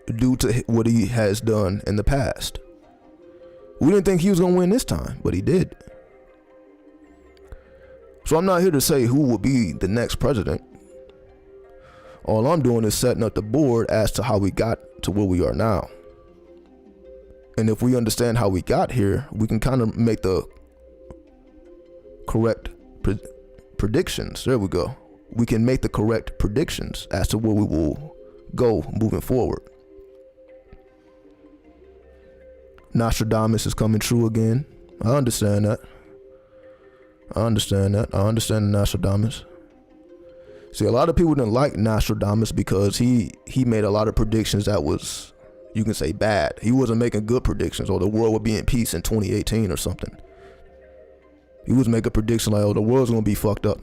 due to what he has done in the past. We didn't think he was going to win this time, but he did. So I'm not here to say who will be the next president. All I'm doing is setting up the board as to how we got to where we are now. And if we understand how we got here, we can kind of make the correct predictions. There we go. We can make the correct predictions as to where we will go moving forward. Nostradamus is coming true again. I understand that. I understand the Nostradamus. See, a lot of people didn't like Nostradamus because he made a lot of predictions that was, you can say, bad. He wasn't making good predictions, or the world would be in peace in 2018 or something. He was making a prediction like, oh, the world's gonna be fucked up.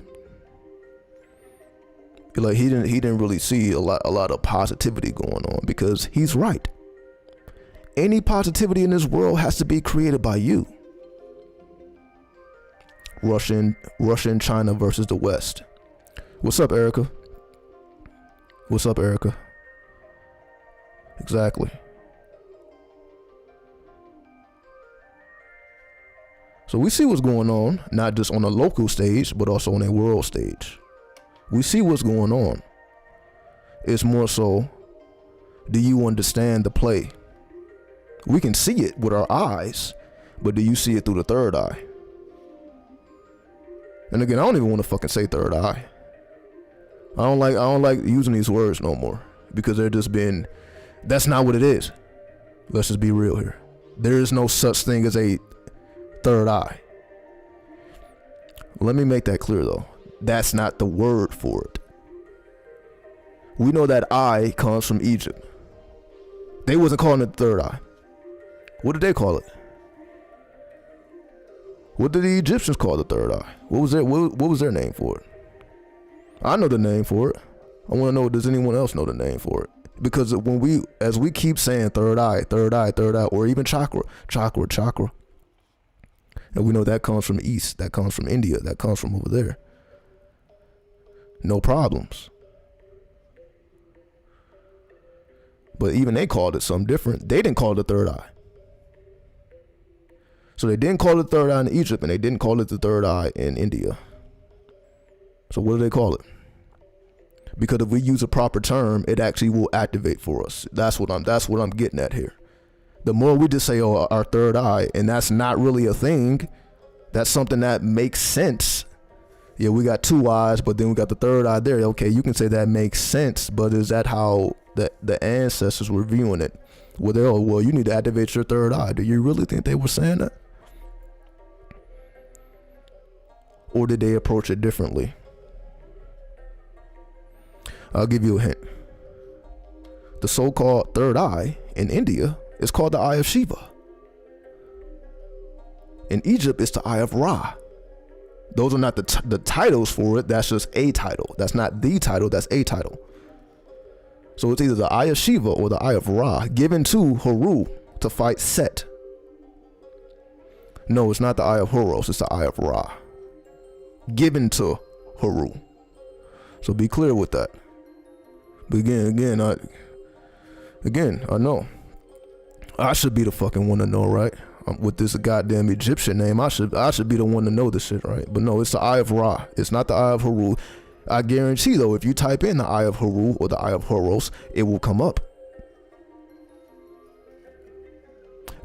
Like he didn't really see a lot of positivity going on, because he's right. Any positivity in this world has to be created by you. Russia and China versus the West. What's up, Erica? What's up, Erica? Exactly. So we see what's going on, not just on a local stage, but also on a world stage. We see what's going on. It's more so, do you understand the play? We can see it with our eyes, but do you see it through the third eye? And again, I don't even want to fucking say third eye. I don't like using these words no more, because they're just been, that's not what it is. Let's just be real here. There is no such thing as a third eye. Let me make that clear though. That's not the word for it. We know that eye comes from Egypt. They wasn't calling it the third eye. What did they call it? What did the Egyptians call the third eye? What was their name for it? I know the name for it. I want to know, does anyone else know the name for it? Because as we keep saying third eye, or even chakra, and we know that comes from East, that comes from India, that comes from over there. No problems. But even they called it something different. They didn't call it the third eye. So they didn't call it the third eye in Egypt, and they didn't call it the third eye in India. So what do they call it? Because if we use a proper term, it actually will activate for us. That's what I'm getting at here. The more we just say, oh, our third eye, and that's not really a thing, that's something that makes sense. Yeah, we got two eyes, but then we got the third eye there. Okay, you can say that makes sense, but is that how the ancestors were viewing it? Well, you need to activate your third eye. Do you really think they were saying that? Or did they approach it differently? I'll give you a hint. The so-called third eye in India is called the Eye of Shiva. In Egypt, it's the Eye of Ra. Those are not the titles for it. That's just a title. That's not the title. That's a title. So it's either the Eye of Shiva or the Eye of Ra, given to Haru to fight Set. No, it's not the Eye of Horus. It's the Eye of Ra, given to Haru. So be clear with that. But again, I know I should be the fucking one to know, right? With this goddamn Egyptian name, I should be the one to know this shit, right? But no, it's the Eye of Ra. It's not the Eye of Haru. I guarantee though, if you type in the Eye of Haru or the Eye of Horus, it will come up.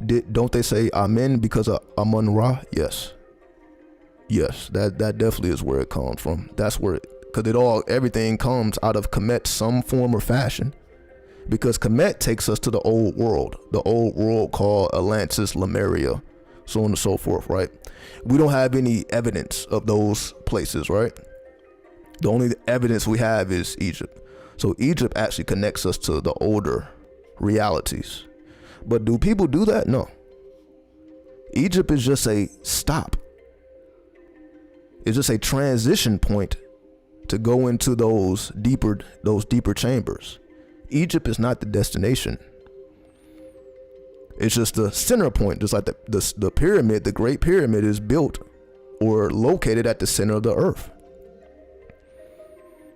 Don't they say Amen because of Amun Ra? Yes, that definitely is where it comes from. That's where because everything comes out of Kemet, some form or fashion. Because Kemet takes us to the old world called Atlantis, Lemuria, so on and so forth, right? We don't have any evidence of those places, right? The only evidence we have is Egypt. So Egypt actually connects us to the older realities. But do people do that? No. Egypt is just a stop. It's just a transition point to go into those deeper chambers. Egypt is not the destination. It's just the center point, just like the pyramid, the Great Pyramid is built or located at the center of the earth.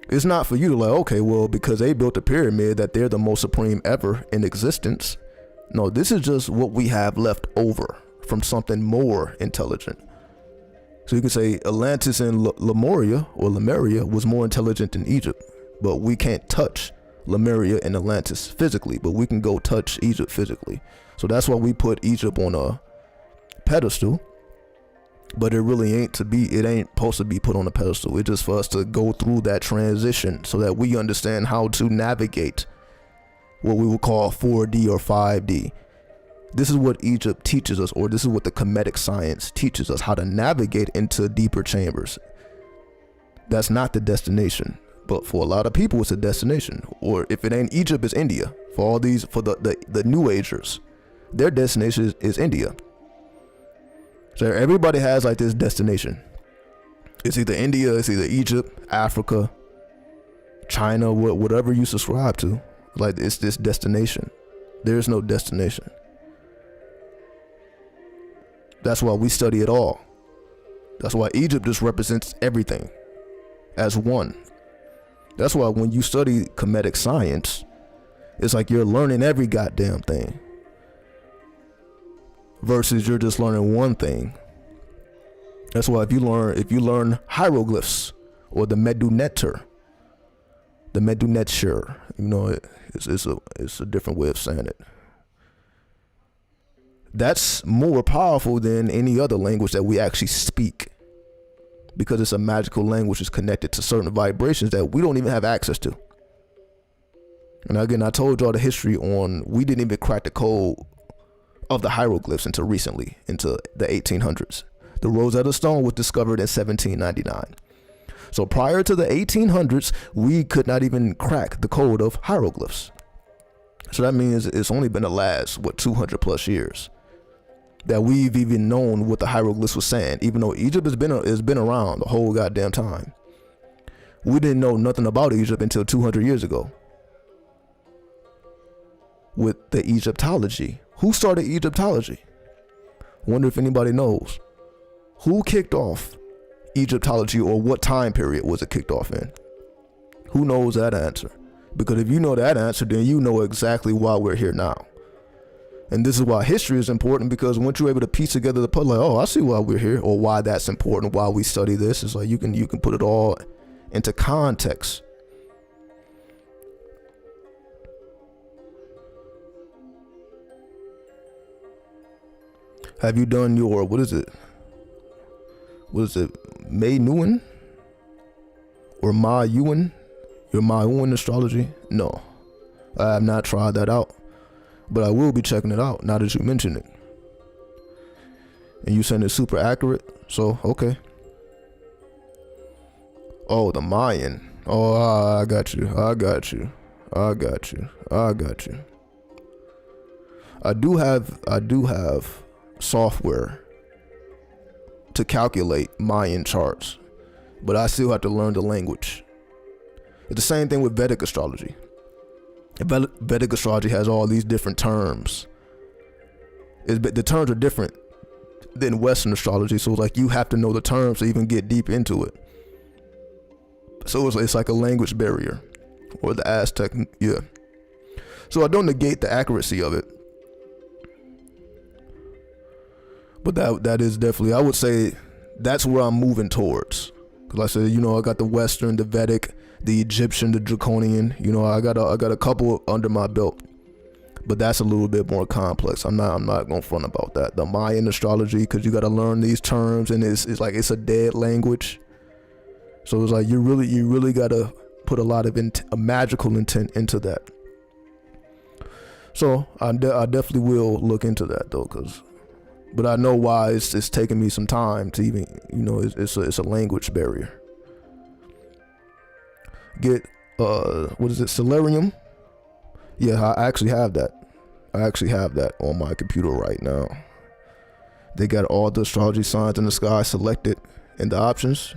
It's not for you to like, okay, well, because they built a pyramid that they're the most supreme ever in existence. No, this is just what we have left over from something more intelligent. So you can say Atlantis and Lemuria was more intelligent than Egypt, but we can't touch Lemuria and Atlantis physically, but we can go touch Egypt physically. So that's why we put Egypt on a pedestal, but it really ain't supposed to be put on a pedestal. It's just for us to go through that transition so that we understand how to navigate what we would call 4D or 5D. This is what Egypt teaches us, or this is what the Kemetic science teaches us, how to navigate into deeper chambers. That's not the destination, but for a lot of people, it's a destination. Or if it ain't Egypt, it's India. For the New Agers, their destination is India. So everybody has like this destination. It's either India, it's either Egypt, Africa, China, whatever you subscribe to. Like it's this destination. There's no destination. That's why we study it all. That's why Egypt just represents everything as one. That's why when you study Kemetic science, it's like you're learning every goddamn thing versus you're just learning one thing. That's why if you learn hieroglyphs or the Medunetter, it's a different way of saying it. That's more powerful than any other language that we actually speak, because it's a magical language. It's connected to certain vibrations that we don't even have access to. And again, I told y'all the history on, we didn't even crack the code of the hieroglyphs until recently, into the 1800s. The Rosetta Stone was discovered in 1799. So prior to the 1800s, we could not even crack the code of hieroglyphs. So that means it's only been the last, 200 plus years that we've even known what the hieroglyphs was saying, even though Egypt has been around the whole goddamn time. We didn't know nothing about Egypt until 200 years ago with the Egyptology. Who started Egyptology? Wonder if anybody knows. Who kicked off Egyptology, or what time period was it kicked off in? Who knows that answer? Because if you know that answer, then you know exactly why we're here now. And this is why history is important, because once you're able to piece together the puzzle, like, oh, I see why we're here, or why that's important, why we study this, it's like you can put it all into context. Have you done your, what is it, May Nguyen or Ma Yuan? Your Ma Yuan astrology? No, I have not tried that out, but I will be checking it out now that you mention it. And you saying it's super accurate, so okay. Oh, the Mayan. Oh, I got you. I do have software to calculate Mayan charts, but I still have to learn the language. It's the same thing with Vedic astrology. Vedic astrology has all these different terms. The terms are different than Western astrology, so it's like you have to know the terms to even get deep into it. So it's like a language barrier, or the Aztec, yeah. So I don't negate the accuracy of it, but that is definitely, I would say that's where I'm moving towards. Cause like I said, I got the Western, the Vedic, the Egyptian, the Draconian. I got a couple under my belt, but that's a little bit more complex. I'm not gonna front about that. The Mayan astrology, because you got to learn these terms, and it's like it's a dead language. So it's like you really got to put a lot of a magical intent into that. So I definitely will look into that though, but I know why it's taking me some time to even, it's a language barrier. Get what is it, Solarium? Yeah, I actually have that. On my computer right now. They got all the astrology signs in the sky selected in the options.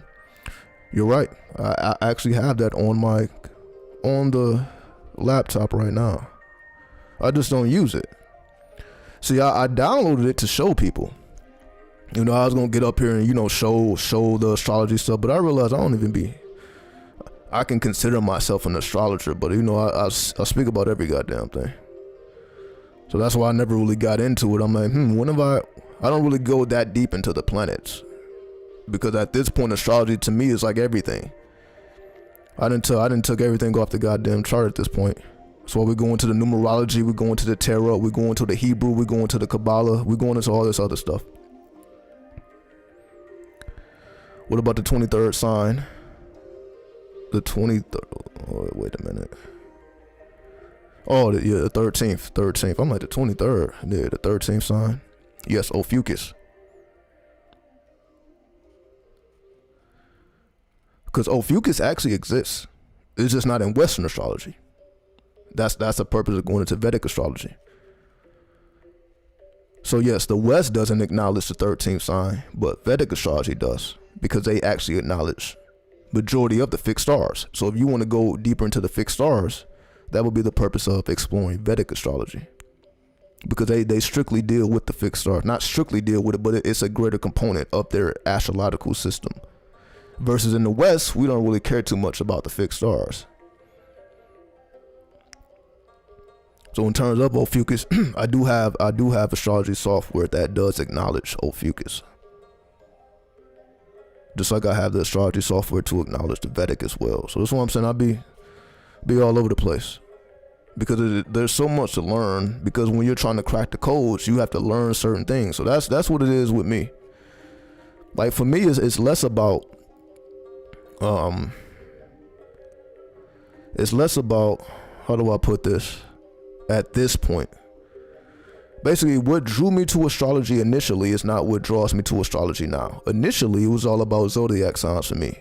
You're right. I actually have that on the laptop right now. I just don't use it. See, I downloaded it to show people. I was gonna get up here and show the astrology stuff, but I realized I can consider myself an astrologer, but I speak about every goddamn thing. So that's why I never really got into it. I'm like, I don't really go that deep into the planets, because at this point astrology to me is like everything. I didn't took everything off the goddamn chart at this point. So we're going to the numerology, we're going to the tarot, we're going to the Hebrew, we're going to the Kabbalah, we're going into all this other stuff. What about the 23rd sign? The 23rd, oh, wait a minute. Oh, the 13th. I'm like the 23rd. Yeah, the 13th sign. Yes, Ophiuchus. Because Ophiuchus actually exists. It's just not in Western astrology. That's the purpose of going into Vedic astrology. So yes, the West doesn't acknowledge the 13th sign, but Vedic astrology does, because they actually acknowledge majority of the fixed stars. So if you want to go deeper into the fixed stars, that would be the purpose of exploring Vedic astrology, because they strictly deal with the fixed stars. Not strictly deal with it, but it's a greater component of their astrological system. Versus in the West, we don't really care too much about the fixed stars. So in terms of Ophiuchus, I do have astrology software that does acknowledge Ophiuchus. Just like I have the astrology software to acknowledge the Vedic as well. So that's what I'm saying. I'll be all over the place. Because there's so much to learn. Because when you're trying to crack the codes, you have to learn certain things. So that's what it is with me. Like for me, it's less about how do I put this? At this point, basically, what drew me to astrology initially is not what draws me to astrology now. Initially, it was all about zodiac signs for me.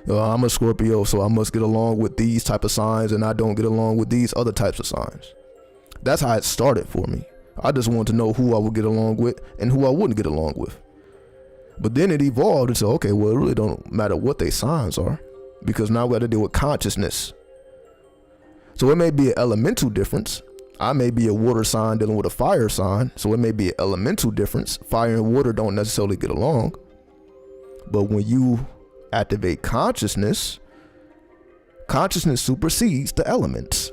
I'm a Scorpio, so I must get along with these type of signs, and I don't get along with these other types of signs. That's how it started for me. I just wanted to know who I would get along with and who I wouldn't get along with. But then it evolved into, okay, well, it really don't matter what they signs are, because now we got to deal with consciousness. So it may be an elemental difference. I may be a water sign dealing with a fire sign, so it may be an elemental difference. Fire and water don't necessarily get along. But when you activate consciousness supersedes the elements.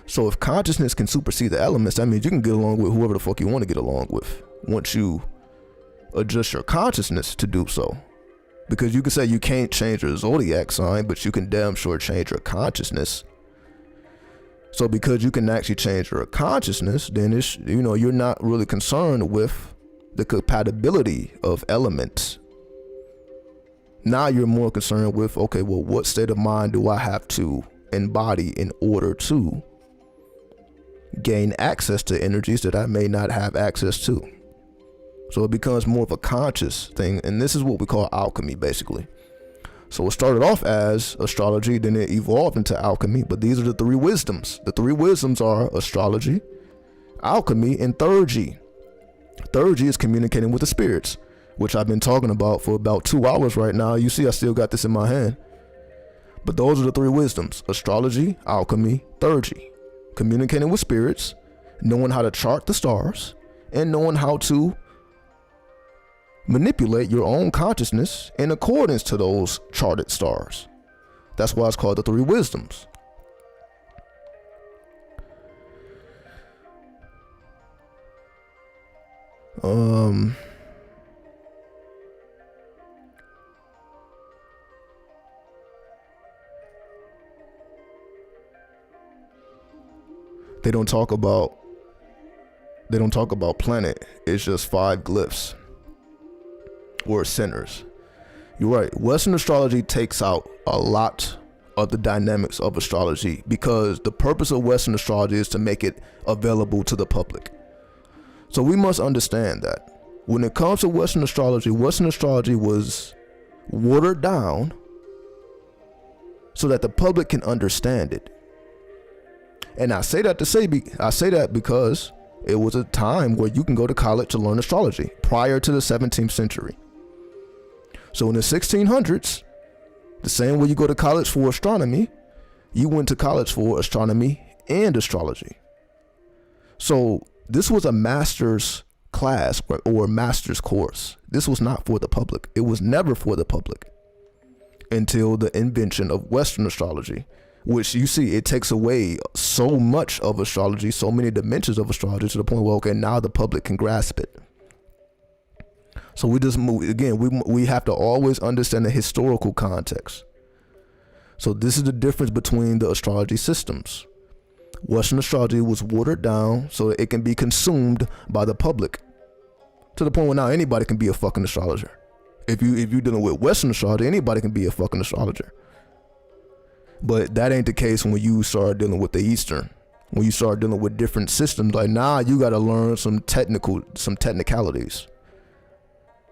So if consciousness can supersede the elements, that means you can get along with whoever the fuck you want to get along with once you adjust your consciousness to do so. Because you can say you can't change your zodiac sign, but you can damn sure change your consciousness. So because you can actually change your consciousness, then it's, you're not really concerned with the compatibility of elements. Now you're more concerned with, okay, well, what state of mind do I have to embody in order to gain access to energies that I may not have access to? So it becomes more of a conscious thing. And this is what we call alchemy, basically. So it started off as astrology, then it evolved into alchemy. But these are the three wisdoms. The three wisdoms are astrology, alchemy, and thuggie. Thuggie is communicating with the spirits, which I've been talking about for about 2 hours right now. You see, I still got this in my hand. But those are the three wisdoms: astrology, alchemy, thuggie. Communicating with spirits, knowing how to chart the stars, and knowing how to manipulate your own consciousness in accordance to those charted stars. That's why it's called the three wisdoms. They don't talk about planet. It's just 5 glyphs or centers. You're right. Western astrology takes out a lot of the dynamics of astrology because the purpose of Western astrology is to make it available to the public. So we must understand that when it comes to Western astrology was watered down so that the public can understand it. And I say that because it was a time where you can go to college to learn astrology prior to the 17th century. So in the 1600s, the same way you go to college for astronomy, you went to college for astronomy and astrology. So this was a master's class or master's course. This was not for the public. It was never for the public until the invention of Western astrology, which you see, it takes away so much of astrology, so many dimensions of astrology to the point where, okay, now the public can grasp it. So we just move, again, we have to always understand the historical context. So this is the difference between the astrology systems. Western astrology was watered down so that it can be consumed by the public to the point where now anybody can be a fucking astrologer. If you're dealing with Western astrology, anybody can be a fucking astrologer. But that ain't the case when you start dealing with the Eastern. When you start dealing with different systems, like now you got to learn some technicalities.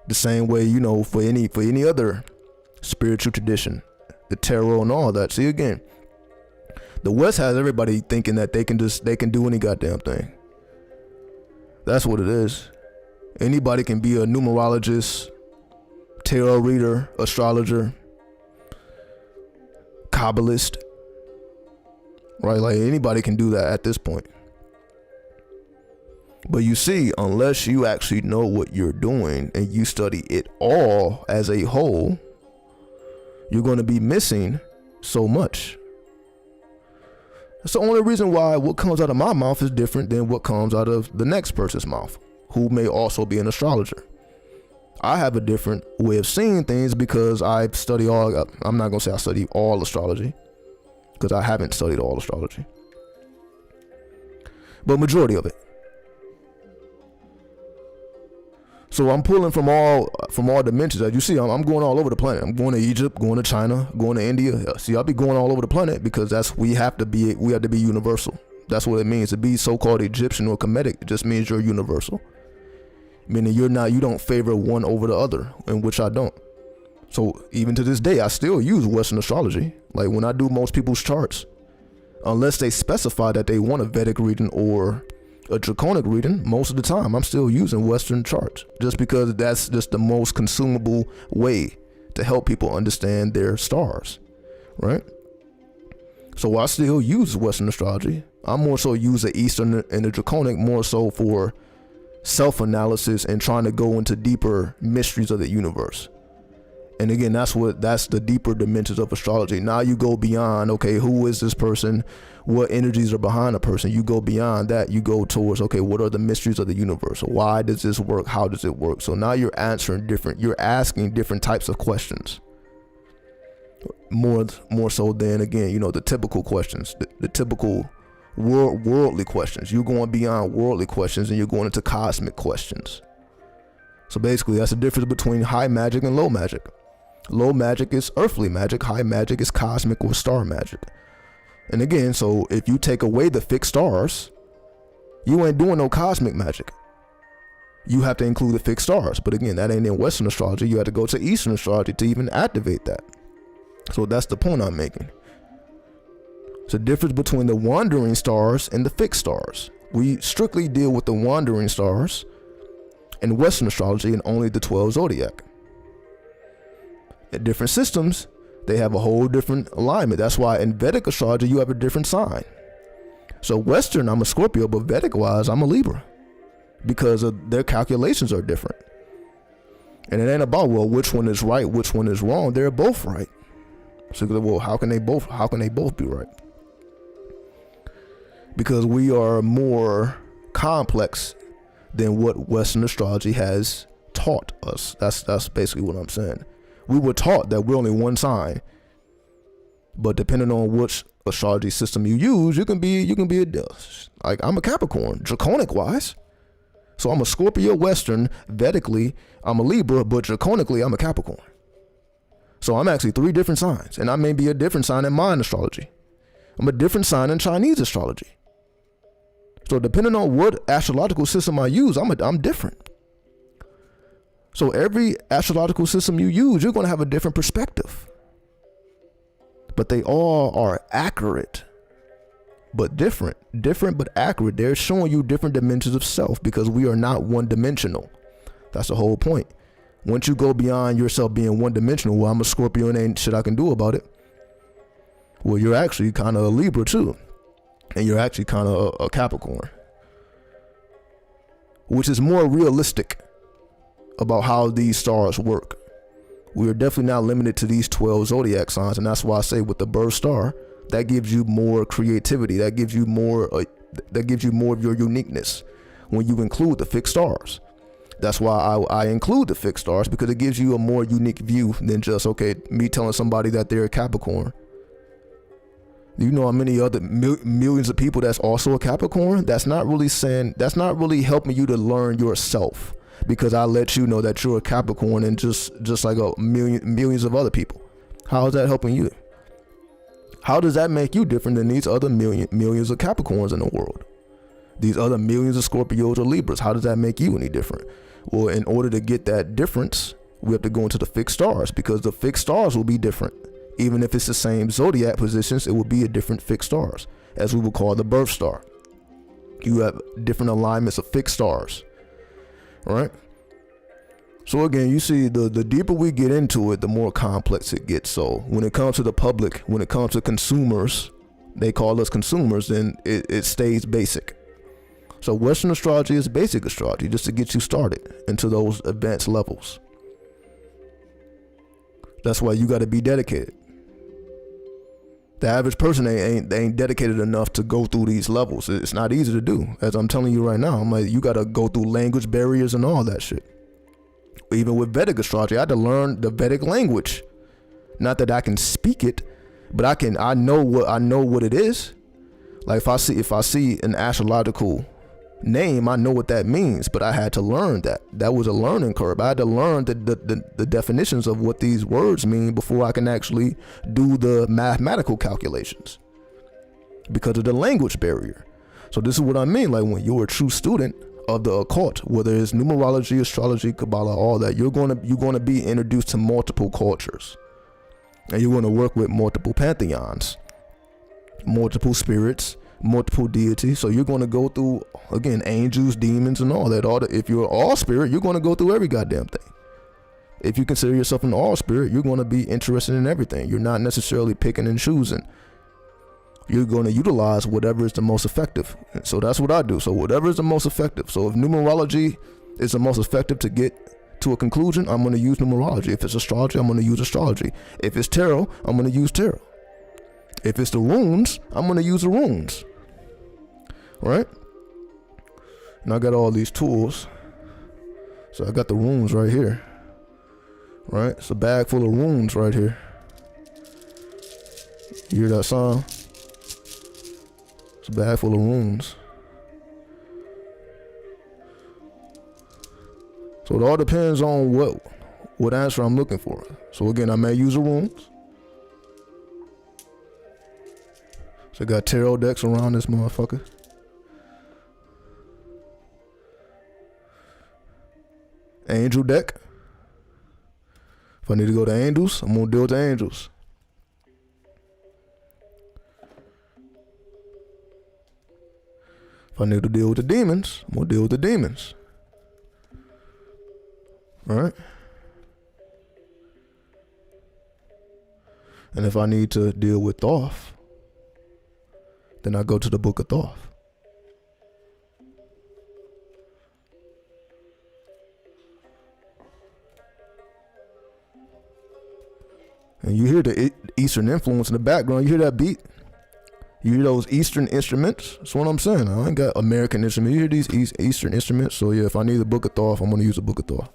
The same way, for any other spiritual tradition, the tarot and all that. See, again, the West has everybody thinking that they can do any goddamn thing. That's what it is. Anybody can be a numerologist, tarot reader, astrologer, Kabbalist, right? Like anybody can do that at this point. But you see, unless you actually know what you're doing and you study it all as a whole, you're going to be missing so much. That's the only reason why what comes out of my mouth is different than what comes out of the next person's mouth, who may also be an astrologer. I have a different way of seeing things because I'm not going to say I study all astrology, because I haven't studied all astrology, but majority of it. So I'm pulling from all dimensions. As you see, I'm going all over the planet. I'm going to Egypt, going to China, going to India. See, I'll be going all over the planet because we have to be universal. That's what it means to be so-called Egyptian or Kemetic. It just means you're universal, meaning you don't favor one over the other, in which I don't. So even to this day, I still use Western astrology. Like when I do most people's charts, unless they specify that they want a Vedic reading or a draconic reading, most of the time I'm still using Western charts, just because that's just the most consumable way to help people understand their stars, right? So I still use Western astrology. I more so use the Eastern and the draconic more so for self-analysis and trying to go into deeper mysteries of the universe. And again, that's the deeper dimensions of astrology. Now you go beyond, okay, who is this person? What energies are behind a person? You go beyond that. You go towards, okay, what are the mysteries of the universe? Why does this work? How does it work? So now you're you're asking different types of questions. More so than, again, the typical questions, the typical worldly questions. You're going beyond worldly questions and you're going into cosmic questions. So basically that's the difference between high magic and low magic. Low magic is earthly magic. High magic is cosmic or star magic. And again, so if you take away the fixed stars, you ain't doing no cosmic magic. You have to include the fixed stars. But again, that ain't in Western astrology. You have to go to Eastern astrology to even activate that. So that's the point I'm making. It's the difference between the wandering stars and the fixed stars. We strictly deal with the wandering stars in Western astrology and only the 12 zodiac. In different systems, they have a whole different alignment. That's why in Vedic astrology, you have a different sign. So Western, I'm a Scorpio, but Vedic wise, I'm a Libra because of their calculations are different. And it ain't about, well, which one is right, which one is wrong. They're both right. So, well, how can they both be right? Because we are more complex than what Western astrology has taught us. That's basically what I'm saying. We were taught that we're only one sign, but depending on which astrology system you use, you can be like, I'm a Capricorn, draconic wise. So I'm a Scorpio Western, Vedically, I'm a Libra, but draconically, I'm a Capricorn. So I'm actually 3 different signs, and I may be a different sign in Mayan astrology. I'm a different sign in Chinese astrology. So depending on what astrological system I use, I'm different. So every astrological system you use, you're going to have a different perspective. But they all are accurate, but different but accurate. They're showing you different dimensions of self because we are not one-dimensional. That's the whole point. Once you go beyond yourself being one-dimensional, well, I'm a Scorpio and ain't shit I can do about it. Well, you're actually kind of a Libra too. And you're actually kind of a Capricorn, which is more realistic about how these stars work. We are definitely not limited to these 12 zodiac signs, and that's why I say with the birth star, that gives you more creativity. That gives you more of your uniqueness when you include the fixed stars. That's why I include the fixed stars, because it gives you a more unique view than just, okay, me telling somebody that they're a Capricorn. You know how many other millions of people that's also a Capricorn? That's not really helping you to learn yourself, because I let you know that you're a Capricorn and just like millions of other people. How is that helping you? How does that make you different than these other millions of Capricorns in the world? These other millions of Scorpios or Libras, how does that make you any different? Well, in order to get that difference, we have to go into the fixed stars, because the fixed stars will be different. Even if it's the same zodiac positions, it will be a different fixed stars, as we would call the birth star. You have different alignments of fixed stars, right? So again, you see, the deeper we get into it, the more complex it gets. So when it comes to the public, when it comes to consumers, they call us consumers, then it stays basic. So Western astrology is basic astrology, just to get you started into those advanced levels. That's why you got to be dedicated. The average person ain't dedicated enough to go through these levels. It's not easy to do. As I'm telling you right now, I'm like, you got to go through language barriers and all that shit. Even with Vedic astrology, I had to learn the Vedic language. Not that I can speak it, but I know what it is. Like if I see an astrological name, I know what that means, but I had to learn that. That was a learning curve. I had to learn the definitions of what these words mean before I can actually do the mathematical calculations because of the language barrier. So this is what I mean. Like when you're a true student of the occult, whether it's numerology, astrology, Kabbalah, all that, you're gonna be introduced to multiple cultures, and you're gonna work with multiple pantheons, multiple spirits, multiple deities. So you're gonna go through, again, angels, demons, and all that. If you're all spirit, you're gonna go through every goddamn thing. If you consider yourself an all spirit, you're gonna be interested in everything. You're not necessarily picking and choosing. You're going to utilize whatever is the most effective. So that's what I do. So whatever is the most effective. So if numerology is the most effective to get to a conclusion, I'm going to use numerology. If it's astrology, I'm going to use astrology. If it's tarot, I'm going to use tarot. If it's the runes, I'm going to use the runes. Right? And I got all these tools. So I got the runes right here. Right? It's a bag full of runes right here. You hear that sound? It's a bag full of runes. So it all depends on what answer I'm looking for. So again, I may use the runes. So I got tarot decks around this motherfucker. Angel deck. If I need to go to angels, I'm gonna deal with the angels. If I need to deal with the demons, I'm gonna deal with the demons. Alright? And if I need to deal with Thoth, then I go to the book of Thoth. And you hear the Eastern influence in the background. You hear that beat? You hear those Eastern instruments? That's what I'm saying. I ain't got American instruments. You hear these Eastern instruments? So yeah, if I need the book of Thoth, I'm going to use the book of Thoth.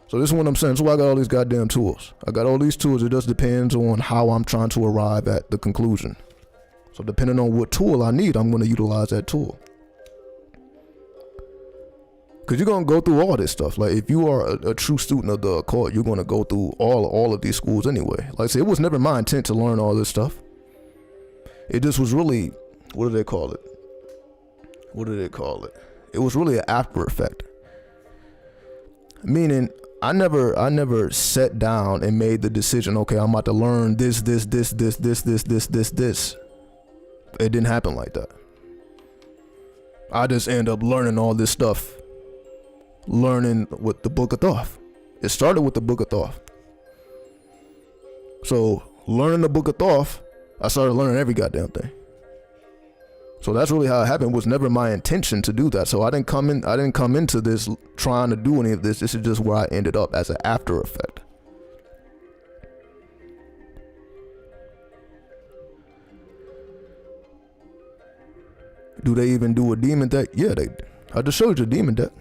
So this is what I'm saying. That's why I got all these goddamn tools. I got all these tools. It just depends on how I'm trying to arrive at the conclusion. So depending on what tool I need, I'm going to utilize that tool. Because you're going to go through all this stuff. Like if you are a true student of the occult, you're going to go through all of these schools anyway. Like I said, it was never my intent to learn all this stuff. It just was really, what do they call it? It was really an after effect. Meaning, I never sat down and made the decision, okay, I'm about to learn this. It didn't happen like that. I just end up learning all this stuff. Learning with the book of Thoth. It started with the book of Thoth. So, learning the book of Thoth, I started learning every goddamn thing. So that's really how it happened. It was never my intention to do that. So I didn't come into this trying to do any of this. This is just where I ended up as an after effect. Do they even do a demon deck? Yeah, I just showed you a demon deck.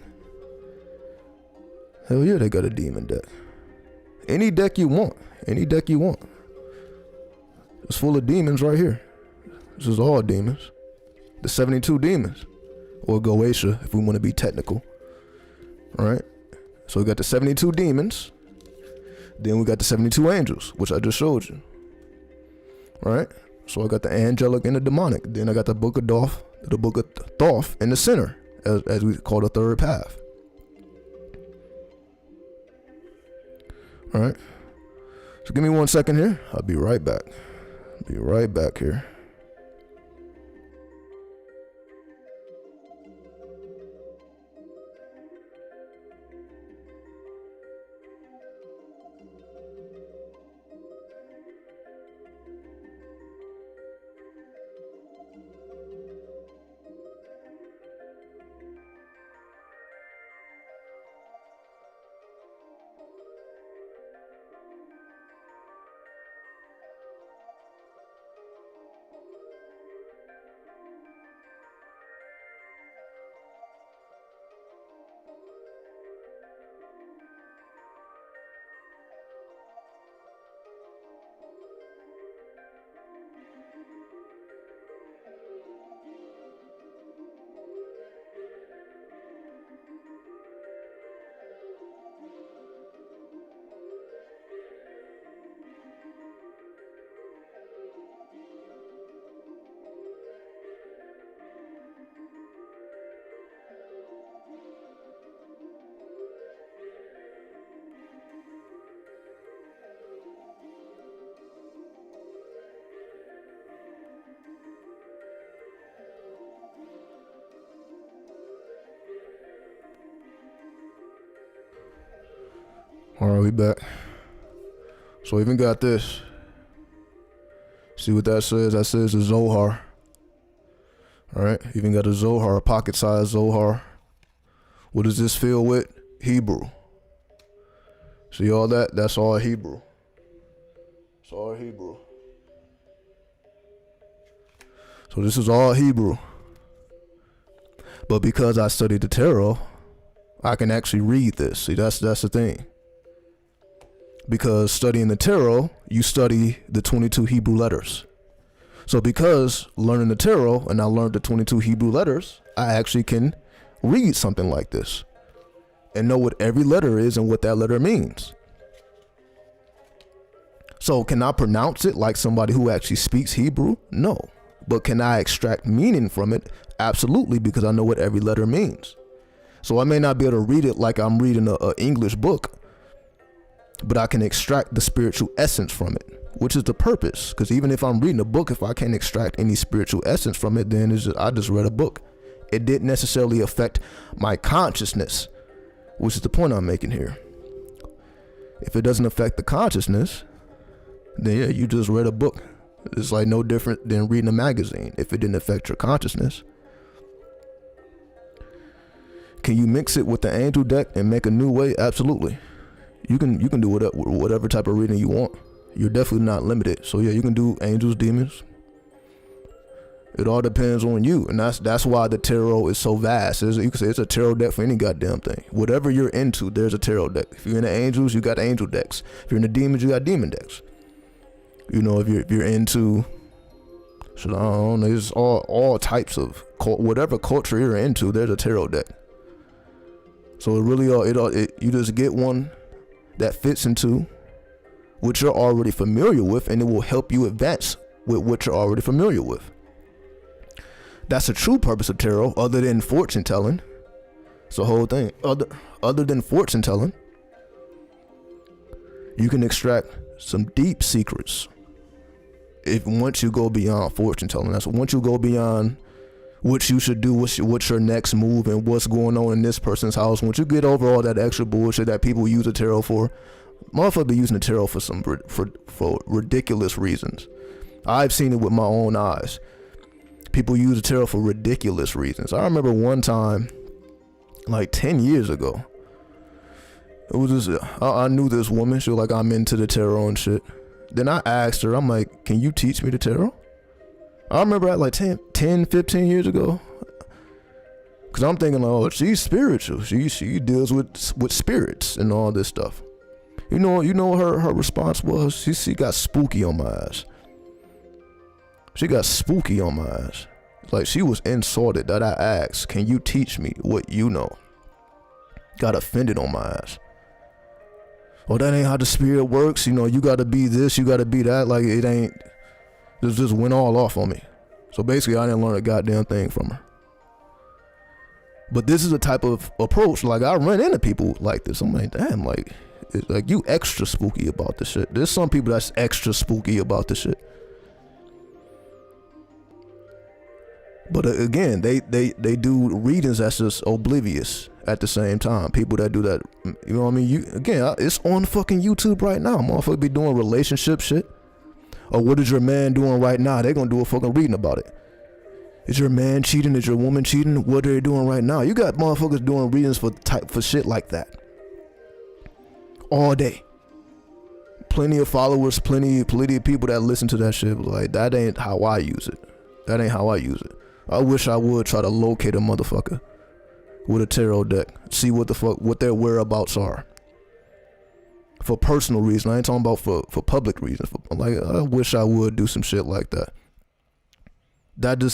Hell yeah, they got a demon deck. Any deck you want. It's full of demons right here. This is all demons. The 72 demons. Or Goetia, if we want to be technical. Alright? So we got the 72 demons. Then we got the 72 angels, which I just showed you. Alright? So I got the angelic and the demonic. Then I got the book of Thoth in the center, as we call the third path. Alright? So give me 1 second here. I'll be right back. Be right back here. All right, we back. So even got this. See what that says? That says the Zohar. All right, even got a Zohar, a pocket-sized Zohar. What does this fill with? Hebrew. See all that? That's all Hebrew. It's all Hebrew. So this is all Hebrew. But because I studied the tarot, I can actually read this. See, that's the thing. Because studying the tarot, you study the 22 Hebrew letters. So because learning the tarot and I learned the 22 Hebrew letters, I actually can read something like this and know what every letter is and what that letter means. So can I pronounce it like somebody who actually speaks Hebrew? No. But can I extract meaning from it? Absolutely, because I know what every letter means. So I may not be able to read it like I'm reading an English book, but I can extract the spiritual essence from it, which is the purpose. Because even if I'm reading a book, if I can't extract any spiritual essence from it, then I just read a book. It didn't necessarily affect my consciousness, which is the point I'm making here. If it doesn't affect the consciousness, then yeah, you just read a book. It's like no different than reading a magazine if it didn't affect your consciousness. Can you mix it with the angel deck and make a new way? Absolutely. You can do whatever type of reading you want. You're definitely not limited. So yeah, you can do angels, demons. It all depends on you, and that's why the tarot is so vast. You can say it's a tarot deck for any goddamn thing. Whatever you're into, there's a tarot deck. If you're into angels, you got angel decks. If you're into demons, you got demon decks. You know, if you're into, I don't know, there's all types of whatever culture you're into, there's a tarot deck. So it really you just get one that fits into what you're already familiar with, and it will help you advance with what you're already familiar with. That's the true purpose of tarot, other than fortune telling. It's the whole thing. Other than fortune telling, you can extract some deep secrets. Once you go beyond fortune telling, that's once you go beyond what you should do, what's your next move, and what's going on in this person's house. Once you get over all that extra bullshit that people use the tarot for, motherfuckers be using the tarot for ridiculous reasons. I've seen it with my own eyes. People use the tarot for ridiculous reasons. I remember one time, like 10 years ago, it was just, I knew this woman. She was like, I'm into the tarot and shit. Then I asked her, I'm like, can you teach me the tarot? I remember at like 10, 15 years ago. Cause I'm thinking, oh, she's spiritual. She deals with spirits and all this stuff. You know her response was, she got spooky on my ass. She got spooky on my ass. Like she was insulted that I asked, can you teach me what you know? Got offended on my ass. Oh, that ain't how the spirit works. You know, you gotta be this, you gotta be that. Like it ain't, just went all off on me. So basically I didn't learn a goddamn thing from her. But this is a type of approach, like I run into people like this. I'm like, damn, like you extra spooky about this shit. There's some people that's extra spooky about this shit. But again, they do readings that's just oblivious at the same time. People that do that, you know what I mean? It's on fucking YouTube right now. Motherfucker be doing relationship shit. Or what is your man doing right now? They gonna do a fucking reading about it. Is your man cheating? Is your woman cheating? What are they doing right now? You got motherfuckers doing readings for shit like that. All day. Plenty of followers, plenty of people that listen to that shit. Like, that ain't how I use it. That ain't how I use it. I wish I would try to locate a motherfucker with a tarot deck. See what their whereabouts are. For personal reasons. I ain't talking about for public reasons. I wish I would do some shit like that.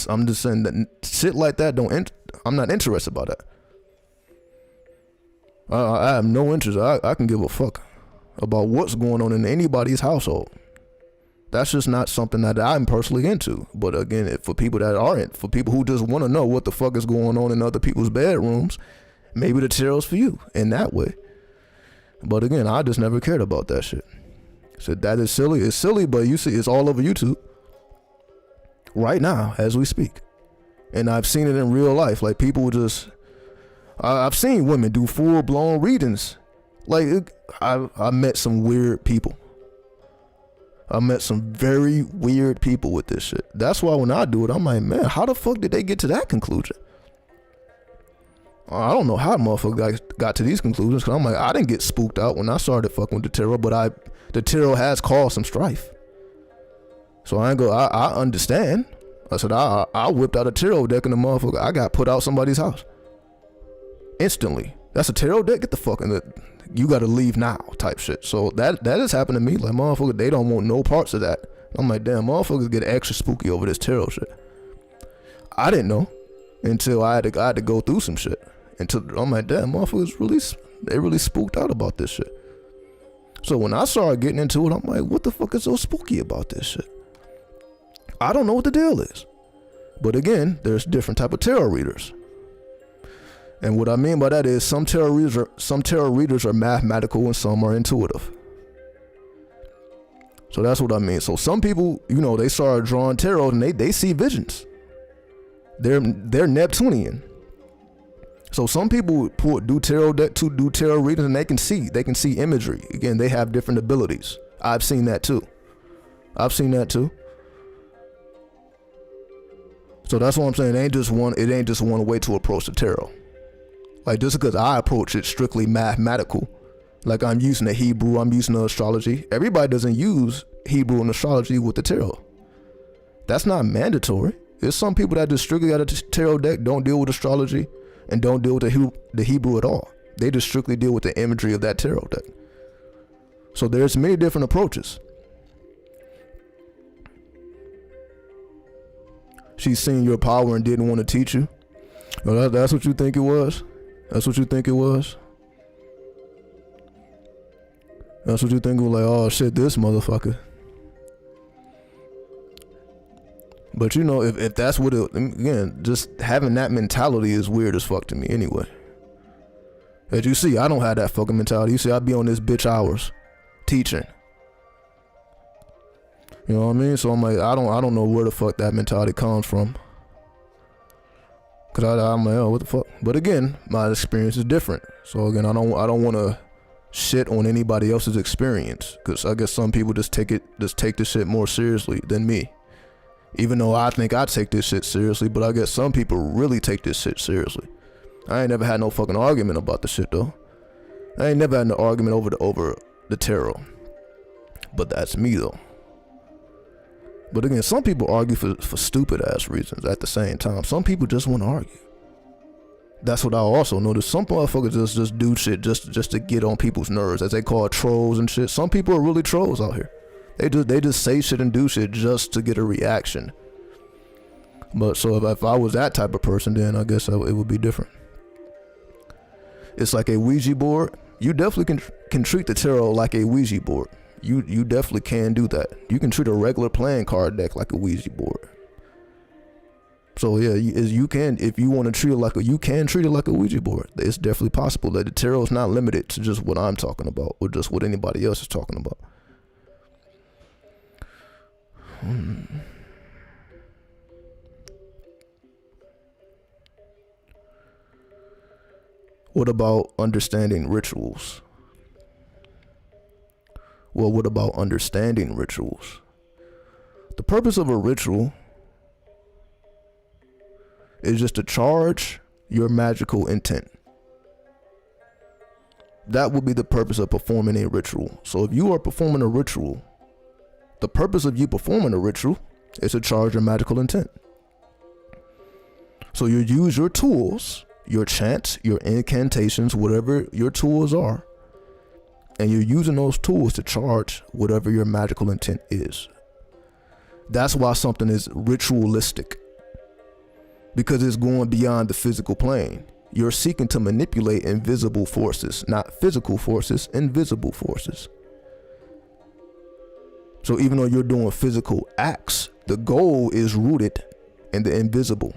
I'm just saying that shit like that I'm not interested about that. I have no interest. I can give a fuck about what's going on in anybody's household. That's just not something that I'm personally into. But again, for people that aren't, for people who just want to know what the fuck is going on in other people's bedrooms, maybe the tarot's for you in that way. But again, I just never cared about that shit. So that is silly. It's silly, but you see, it's all over YouTube right now as we speak. And I've seen it in real life. Like people just, I've seen women do full blown readings Like, I met some weird people. I met some very weird people with this shit. That's why when I do it, I'm like, man, how the fuck did they get to that conclusion? I don't know how motherfuckers got to these conclusions, because I'm like, I didn't get spooked out when I started fucking with the tarot, but the tarot has caused some strife. So I understand. I said, I whipped out a tarot deck and the motherfucker, I got put out somebody's house. Instantly. That's a tarot deck? Get the fuck in it. You gotta leave now type shit. So that has happened to me. Like, motherfucker, they don't want no parts of that. I'm like, damn, motherfuckers get extra spooky over this tarot shit. I didn't know until I had to go through some shit. Until I'm like, damn, motherfuckers really spooked out about this shit. So when I started getting into it, I'm like, what the fuck is so spooky about this shit? I don't know what the deal is. But again, there's different type of tarot readers. And what I mean by that is some tarot readers are mathematical and some are intuitive. So that's what I mean. So some people, they start drawing tarot and they see visions. They're Neptunian. So some people do tarot readings and they can see imagery. Again, they have different abilities. I've seen that too. So that's what I'm saying. It ain't just one way to approach the tarot. Like, just because I approach it strictly mathematical, like I'm using the Hebrew, I'm using the astrology. Everybody doesn't use Hebrew and astrology with the tarot. That's not mandatory. There's some people that just strictly got a tarot deck, don't deal with astrology, and don't deal with the Hebrew at all. They just strictly deal with the imagery of that tarot deck. So there's many different approaches. She's seen your power and didn't want to teach you. Well, that's what you think it was? That's what you think it was? That's what you think it was, like, oh shit, this motherfucker. But if that's what it, again, just having that mentality is weird as fuck to me anyway. As you see, I don't have that fucking mentality. You see, I be on this bitch hours teaching. You know what I mean? So I'm like, I don't know where the fuck that mentality comes from. Cause I'm like, oh, what the fuck? But again, my experience is different. So again, I don't want to shit on anybody else's experience, cause I guess some people just take this shit more seriously than me. Even though I think I take this shit seriously, but I guess some people really take this shit seriously. I ain't never had no fucking argument about the shit though. I ain't never had no argument over the tarot. But that's me though. But again, some people argue for stupid ass reasons at the same time. Some people just want to argue. That's what I also noticed. Some motherfuckers just do shit just to get on people's nerves, as they call it, trolls and shit. Some people are really trolls out here. They just say shit and do shit just to get a reaction. But so if I was that type of person, then I guess it would be different. It's like a Ouija board. You definitely can treat the tarot like a Ouija board. You definitely can do that. You can treat a regular playing card deck like a Ouija board. So yeah, you can, if you want to treat it like you can treat it like a Ouija board. It's definitely possible that the tarot is not limited to just what I'm talking about or just what anybody else is talking about. What about understanding rituals? Well, what about understanding rituals? The purpose of a ritual is just to charge your magical intent. That would be the purpose of performing a ritual. So if you are performing a ritual, the purpose of you performing a ritual is to charge your magical intent. So you use your tools, your chants, your incantations, whatever your tools are, and you're using those tools to charge whatever your magical intent is. That's why something is ritualistic, because it's going beyond the physical plane. You're seeking to manipulate invisible forces, not physical forces, invisible forces. So even though you're doing physical acts, the goal is rooted in the invisible,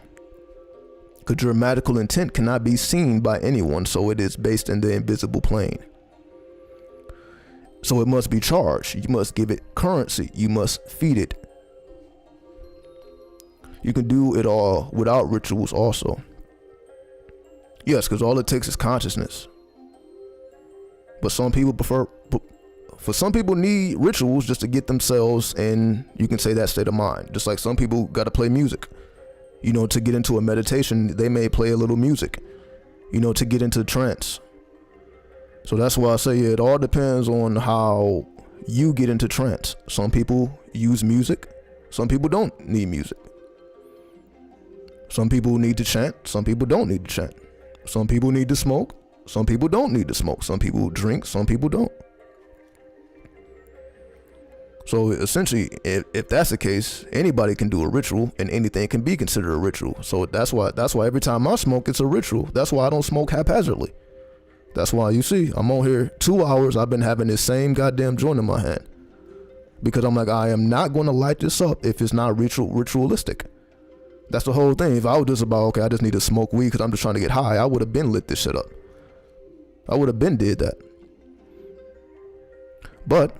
because your magical intent cannot be seen by anyone, so it is based in the invisible plane. So it must be charged. You must give it currency. You must feed it. You can do it all without rituals also. Yes, because all it takes is consciousness. But some people for some people need rituals just to get themselves in, you can say, that state of mind. Just like some people got to play music. You know, to get into a meditation, they may play a little music, you know, to get into trance. So that's why I say it all depends on how you get into trance. Some people use music. Some people don't need music. Some people need to chant. Some people don't need to chant. Some people need to smoke. Some people don't need to smoke. Some people drink. Some people don't. So essentially, if that's the case, anybody can do a ritual, and anything can be considered a ritual. So that's why every time I smoke, it's a ritual. That's why I don't smoke haphazardly. That's why you see I'm on here 2 hours. I've been having this same goddamn joint in my hand, because I'm like, I am not going to light this up if it's not ritualistic. That's the whole thing. If I was just about, okay, I just need to smoke weed because I'm just trying to get high, I would have been lit this shit up. I would have been did that. But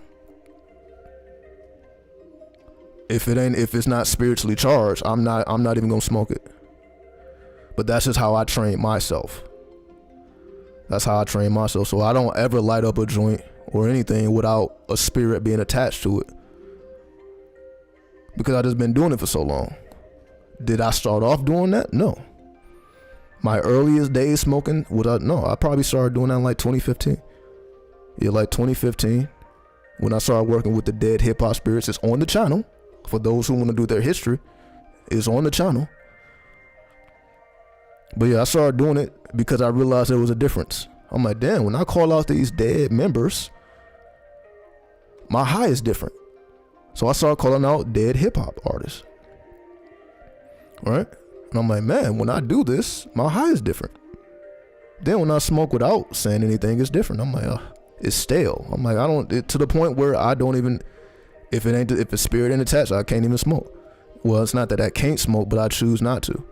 if it's not spiritually charged, I'm not even gonna smoke it. But that's just how I train myself. That's how I train myself. So I don't ever light up a joint or anything without a spirit being attached to it, because I just been doing it for so long. Did I start off doing that? No. My earliest days smoking, I probably started doing that in like 2015. Yeah, like 2015, when I started working with the Dead Hip Hop Spirits. It's on the channel. For those who want to do their history, it's on the channel. But yeah, I started doing it because I realized there was a difference. I'm like, damn, when I call out these dead members, my high is different. So I started calling out dead hip hop artists. Right? And I'm like, man, when I do this, my high is different. Then when I smoke without saying anything, it's different. I'm like, it's stale. I'm like, to the point where I don't even, if a spirit ain't attached, I can't even smoke. Well, it's not that I can't smoke, but I choose not to.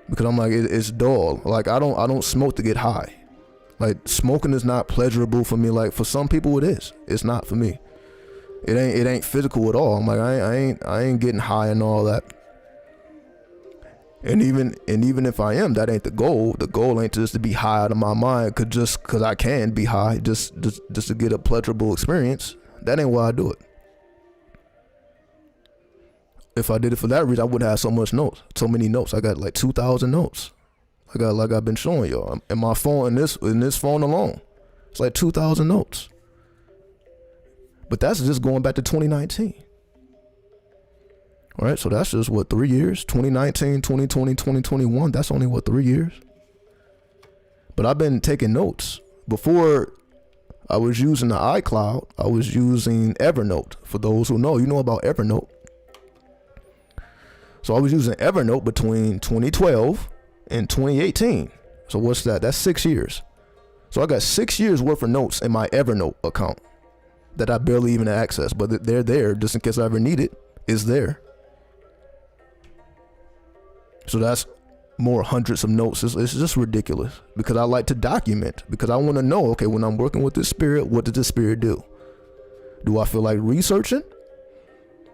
Because I'm like, it's dull. Like, I don't smoke to get high. Like, smoking is not pleasurable for me. Like, for some people it is. It's not for me. It ain't physical at all. I'm like, I ain't getting high and all that. And even if I am, that ain't the goal. The goal ain't just to be high out of my mind, cause I can be high, just to get a pleasurable experience. That ain't why I do it. If I did it for that reason, I wouldn't have so many notes. I got like 2,000 notes. Like I've been showing y'all. And my phone, in this phone alone, it's like 2,000 notes. But that's just going back to 2019. All right, so that's just 3 years? 2019, 2020, 2021. That's only 3 years? But I've been taking notes. Before I was using the iCloud, I was using Evernote. For those who know, you know about Evernote. So I was using Evernote between 2012 and 2018. So what's that? That's 6 years. So I got 6 years worth of notes in my Evernote account that I barely even access, but they're there just in case I ever need it. It's there. So that's more hundreds of notes. It's just ridiculous, because I like to document, because I want to know, okay, when I'm working with this spirit, what did this spirit do? Do I feel like researching?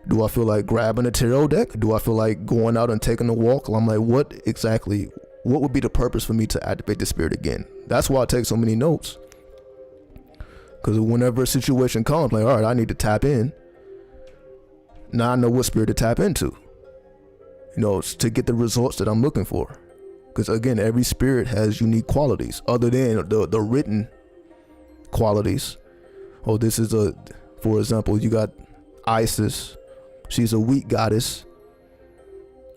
Do I feel like grabbing a tarot deck? Do I feel like going out and taking a walk? I'm like, what would be the purpose for me to activate the spirit again? That's why I take so many notes. Because whenever a situation comes, like, all right, I need to tap in. Now I know what spirit to tap into, to get the results that I'm looking for. Because again, every spirit has unique qualities other than the written qualities. Oh, for example, you got Isis. She's a weak goddess.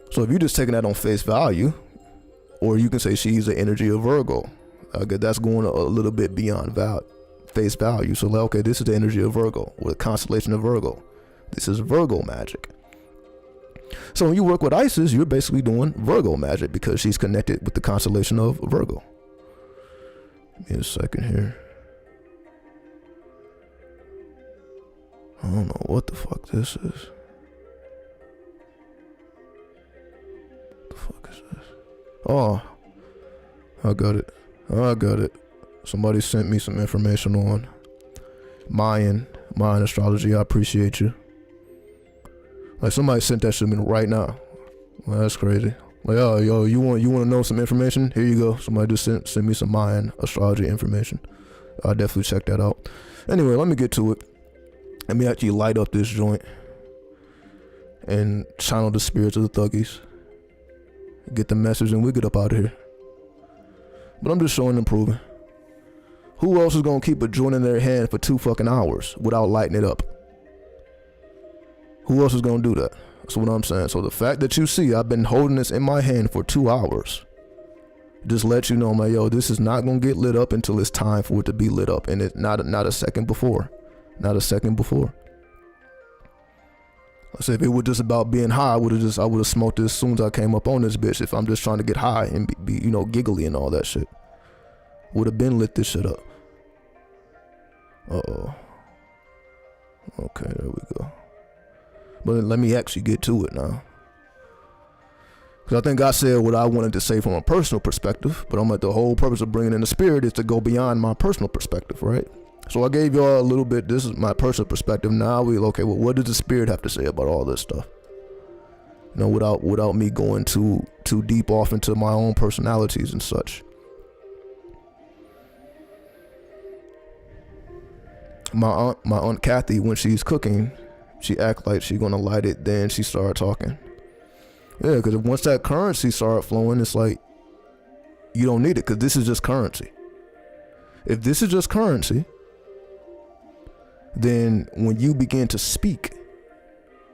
So if you're just taking that on face value, or you can say she's the energy of Virgo. Okay, that's going a little bit beyond face value. So like, okay, this is the energy of Virgo, or the constellation of Virgo. This is Virgo magic. So when you work with Isis, you're basically doing Virgo magic, because she's connected with the constellation of Virgo. Give me a second here. I don't know what the fuck this is. What the fuck is this? Oh, I got it. Somebody sent me some information on Mayan astrology. I appreciate you. Like, somebody sent that shit to me right now. Well, that's crazy. Like, oh, yo, you want to know some information? Here you go. Somebody just sent me some Mayan astrology information. I'll definitely check that out. Anyway, let me get to it. Let me actually light up this joint and channel the spirits of the thuggies. Get the message and we get up out of here. But I'm just showing and proving. Who else is gonna keep a joint in their hand for 2 fucking hours without lighting it up? Who else is gonna do that? That's what I'm saying. So the fact that you see I've been holding this in my hand for 2 hours just let you know, man, yo, this is not gonna get lit up until it's time for it to be lit up, and it's not a second before. Not a second before. I said if it was just about being high, I would have smoked it as soon as I came up on this bitch. If I'm just trying to get high and be you know, giggly and all that shit, would have been lit this shit up. Uh-oh. Okay, there we go. But let me actually get to it now. Because I think I said what I wanted to say from a personal perspective, but I'm like, the whole purpose of bringing in the spirit is to go beyond my personal perspective, right? So I gave y'all a little bit, this is my personal perspective. Now okay, well, what does the spirit have to say about all this stuff? You know, without me going too deep off into my own personalities and such. My aunt Kathy, when she's cooking, she act like she gonna light it, then she started talking. Yeah, because once that currency started flowing, it's like you don't need it, because this is just currency. If this is just currency, then when you begin to speak,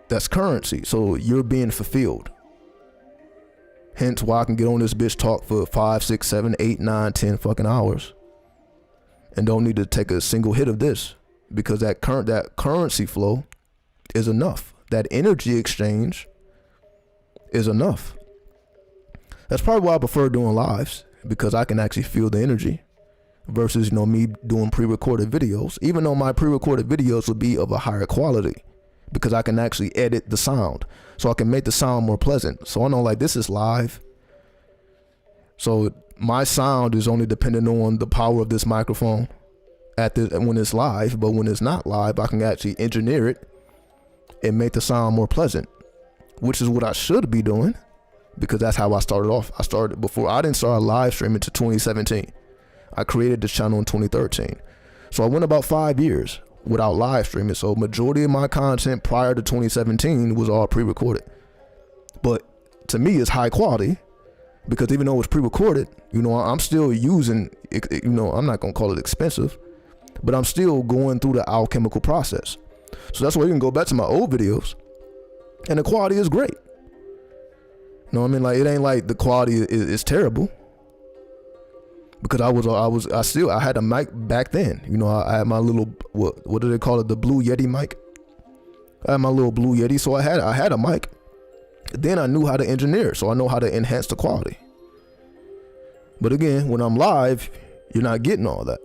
that's currency. So you're being fulfilled. Hence why I can get on this bitch talk for 5, 6, 7, 8, 9, 10 fucking hours and don't need to take a single hit of this, because that currency flow is enough. That energy exchange is enough. That's probably why I prefer doing lives, because I can actually feel the energy versus, you know, me doing pre-recorded videos, even though my pre-recorded videos would be of a higher quality, because I can actually edit the sound, so I can make the sound more pleasant. So I know, like, this is live, so my sound is only dependent on the power of this microphone when it's live. But when it's not live, I can actually engineer it and make the sound more pleasant, which is what I should be doing, because that's how I started off. I didn't start live streaming until 2017. I created this channel in 2013. So I went about 5 years without live streaming. So majority of my content prior to 2017 was all pre-recorded. But to me, it's high quality, because even though it's pre-recorded, you know, I'm still using, you know, I'm not gonna call it expensive, but I'm still going through the alchemical process. So that's why you can go back to my old videos and the quality is great. You know what I mean? Like, it ain't like the quality is terrible, because I had a mic back then. You know, I had my little, what do they call it? The Blue Yeti mic. I had my little Blue Yeti. So I had a mic. Then I knew how to engineer, so I know how to enhance the quality. But again, when I'm live, you're not getting all that.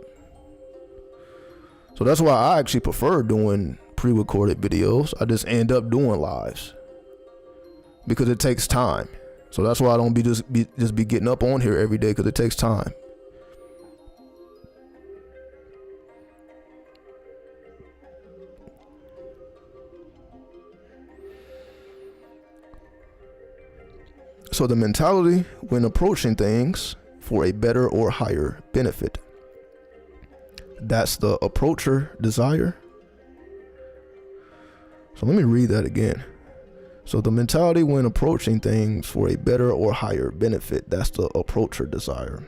So that's why I actually prefer doing pre-recorded videos. I just end up doing lives because it takes time. So that's why I don't just be getting up on here every day, because it takes time. So the mentality when approaching things for a better or higher benefit. That's the approacher desire. So let me read that again. So the mentality when approaching things for a better or higher benefit, that's the approacher desire.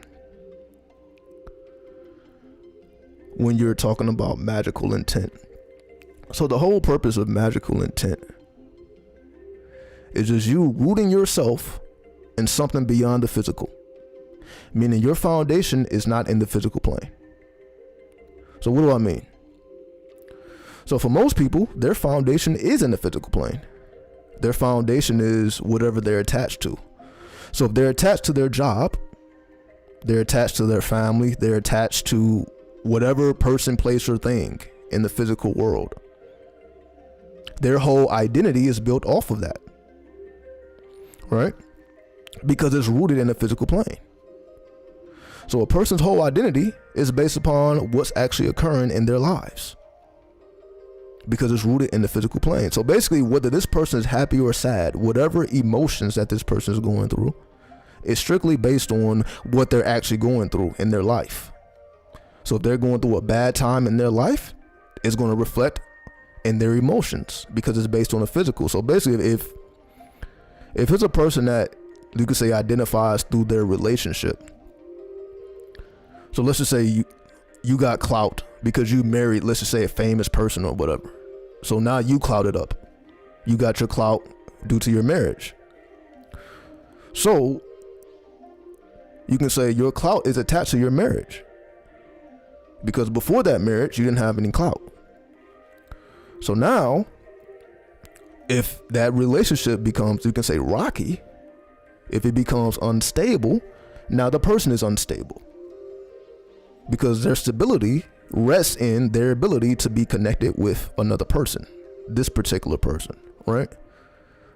When you're talking about magical intent. So the whole purpose of magical intent is just you rooting yourself in something beyond the physical, meaning your foundation is not in the physical plane. So what do I mean? So for most people, their foundation is in the physical plane. Their foundation is whatever they're attached to. So if they're attached to their job, they're attached to their family, they're attached to whatever person, place, or thing in the physical world. Their whole identity is built off of that, right? Because it's rooted in the physical plane. So a person's whole identity is based upon what's actually occurring in their lives, because it's rooted in the physical plane. So basically, whether this person is happy or sad, whatever emotions that this person is going through, is strictly based on what they're actually going through in their life. So if they're going through a bad time in their life, it's going to reflect in their emotions because it's based on the physical. So basically, if it's a person that you could say identifies through their relationship. So let's just say you got clout because you married, let's just say, a famous person or whatever. So now you clouted up. You got your clout due to your marriage. So you can say your clout is attached to your marriage. Because before that marriage, you didn't have any clout. So now, if that relationship becomes, you can say, rocky, if it becomes unstable, now the person is unstable. Because their stability rests in their ability to be connected with another person, this particular person, right?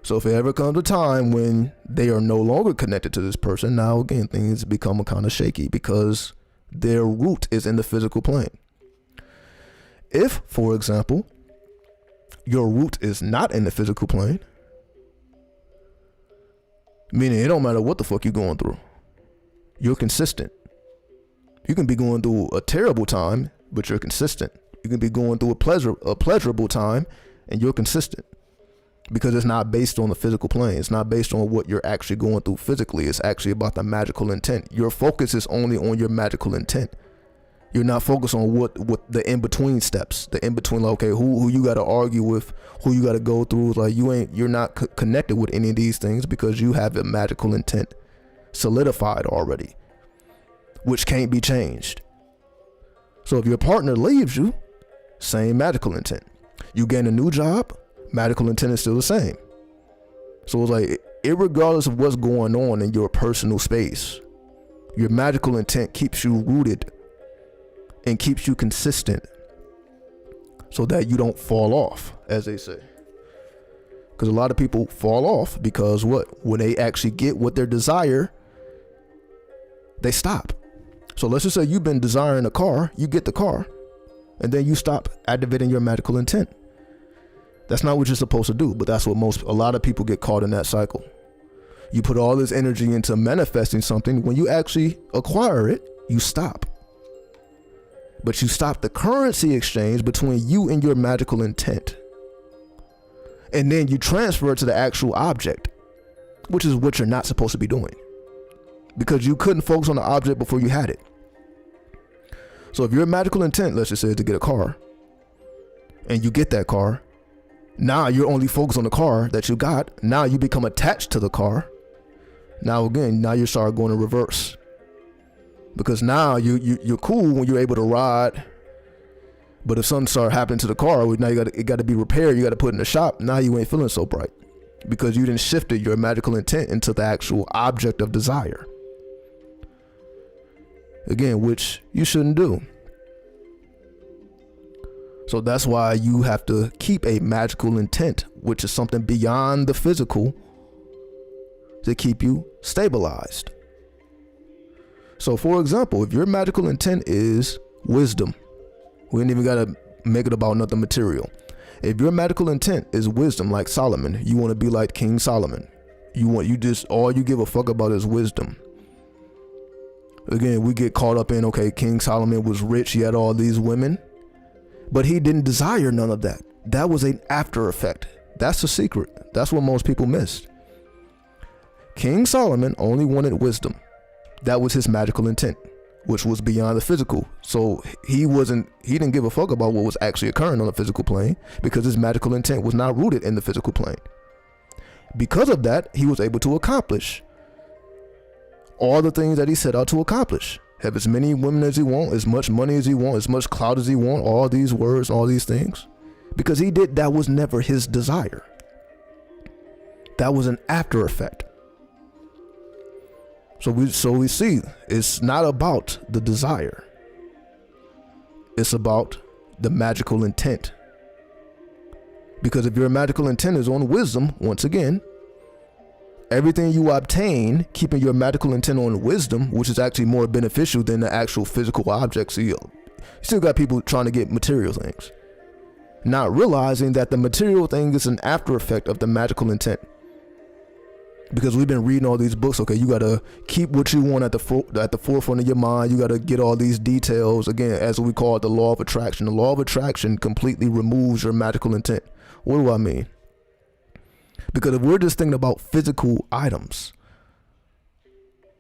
So if it ever comes a time when they are no longer connected to this person, now again, things become kind of shaky because their root is in the physical plane. If, for example, your root is not in the physical plane, meaning it don't matter what the fuck you're going through, you're consistent. You can be going through a terrible time, but you're consistent. You can be going through a pleasurable time, and you're consistent. Because it's not based on the physical plane. It's not based on what you're actually going through physically. It's actually about the magical intent. Your focus is only on your magical intent. You're not focused on what the in-between steps, the in-between, like, okay, who you got to argue with, who you got to go through. Like, you're not connected with any of these things because you have a magical intent solidified already, which can't be changed. So if your partner leaves you, same magical intent. You gain a new job, magical intent is still the same. So it's like, irregardless of what's going on in your personal space, your magical intent keeps you rooted and keeps you consistent so that you don't fall off, as they say. Because a lot of people fall off because when they actually get what they desire, they stop. So let's just say you've been desiring a car, you get the car, and then you stop activating your magical intent. That's not what you're supposed to do, but that's what a lot of people get caught in that cycle. You put all this energy into manifesting something. When you actually acquire it, you stop. But you stop the currency exchange between you and your magical intent. And then you transfer it to the actual object, which is what you're not supposed to be doing. Because you couldn't focus on the object before you had it. So if your magical intent, let's just say, is to get a car, and you get that car, now you're only focused on the car that you got. Now you become attached to the car. Now you start going in reverse. Because now you're cool when you're able to ride. But if something started happening to the car, now it got to be repaired. You got to put it in the shop. Now you ain't feeling so bright. Because you didn't shift your magical intent into the actual object of desire. Again, which you shouldn't do. So that's why you have to keep a magical intent, which is something beyond the physical, to keep you stabilized. So for example, if your magical intent is wisdom, we ain't even got to make it about nothing material. If your magical intent is wisdom, like Solomon, you want to be like King Solomon. All you give a fuck about is wisdom. Again, we get caught up in, okay, King Solomon was rich, he had all these women, but he didn't desire none of that. That was an after effect. That's the secret. That's what most people missed. King Solomon only wanted wisdom. That was his magical intent, which was beyond the physical. So he didn't give a fuck about what was actually occurring on the physical plane because his magical intent was not rooted in the physical plane. Because of that, he was able to accomplish all the things that he set out to accomplish. Have as many women as he want, as much money as he want, as much clout as he want, all these words, all these things. Because that was never his desire. That was an after effect. So we see it's not about the desire. It's about the magical intent. Because if your magical intent is on wisdom, once again, everything you obtain, keeping your magical intent on wisdom, which is actually more beneficial than the actual physical objects. You still got people trying to get material things, not realizing that the material thing is an after effect of the magical intent. Because we've been reading all these books. Okay, you gotta keep what you want at the forefront of your mind. You gotta get all these details. Again, as we call it, the law of attraction. The law of attraction completely removes your magical intent. What do I mean? Because if we're just thinking about physical items,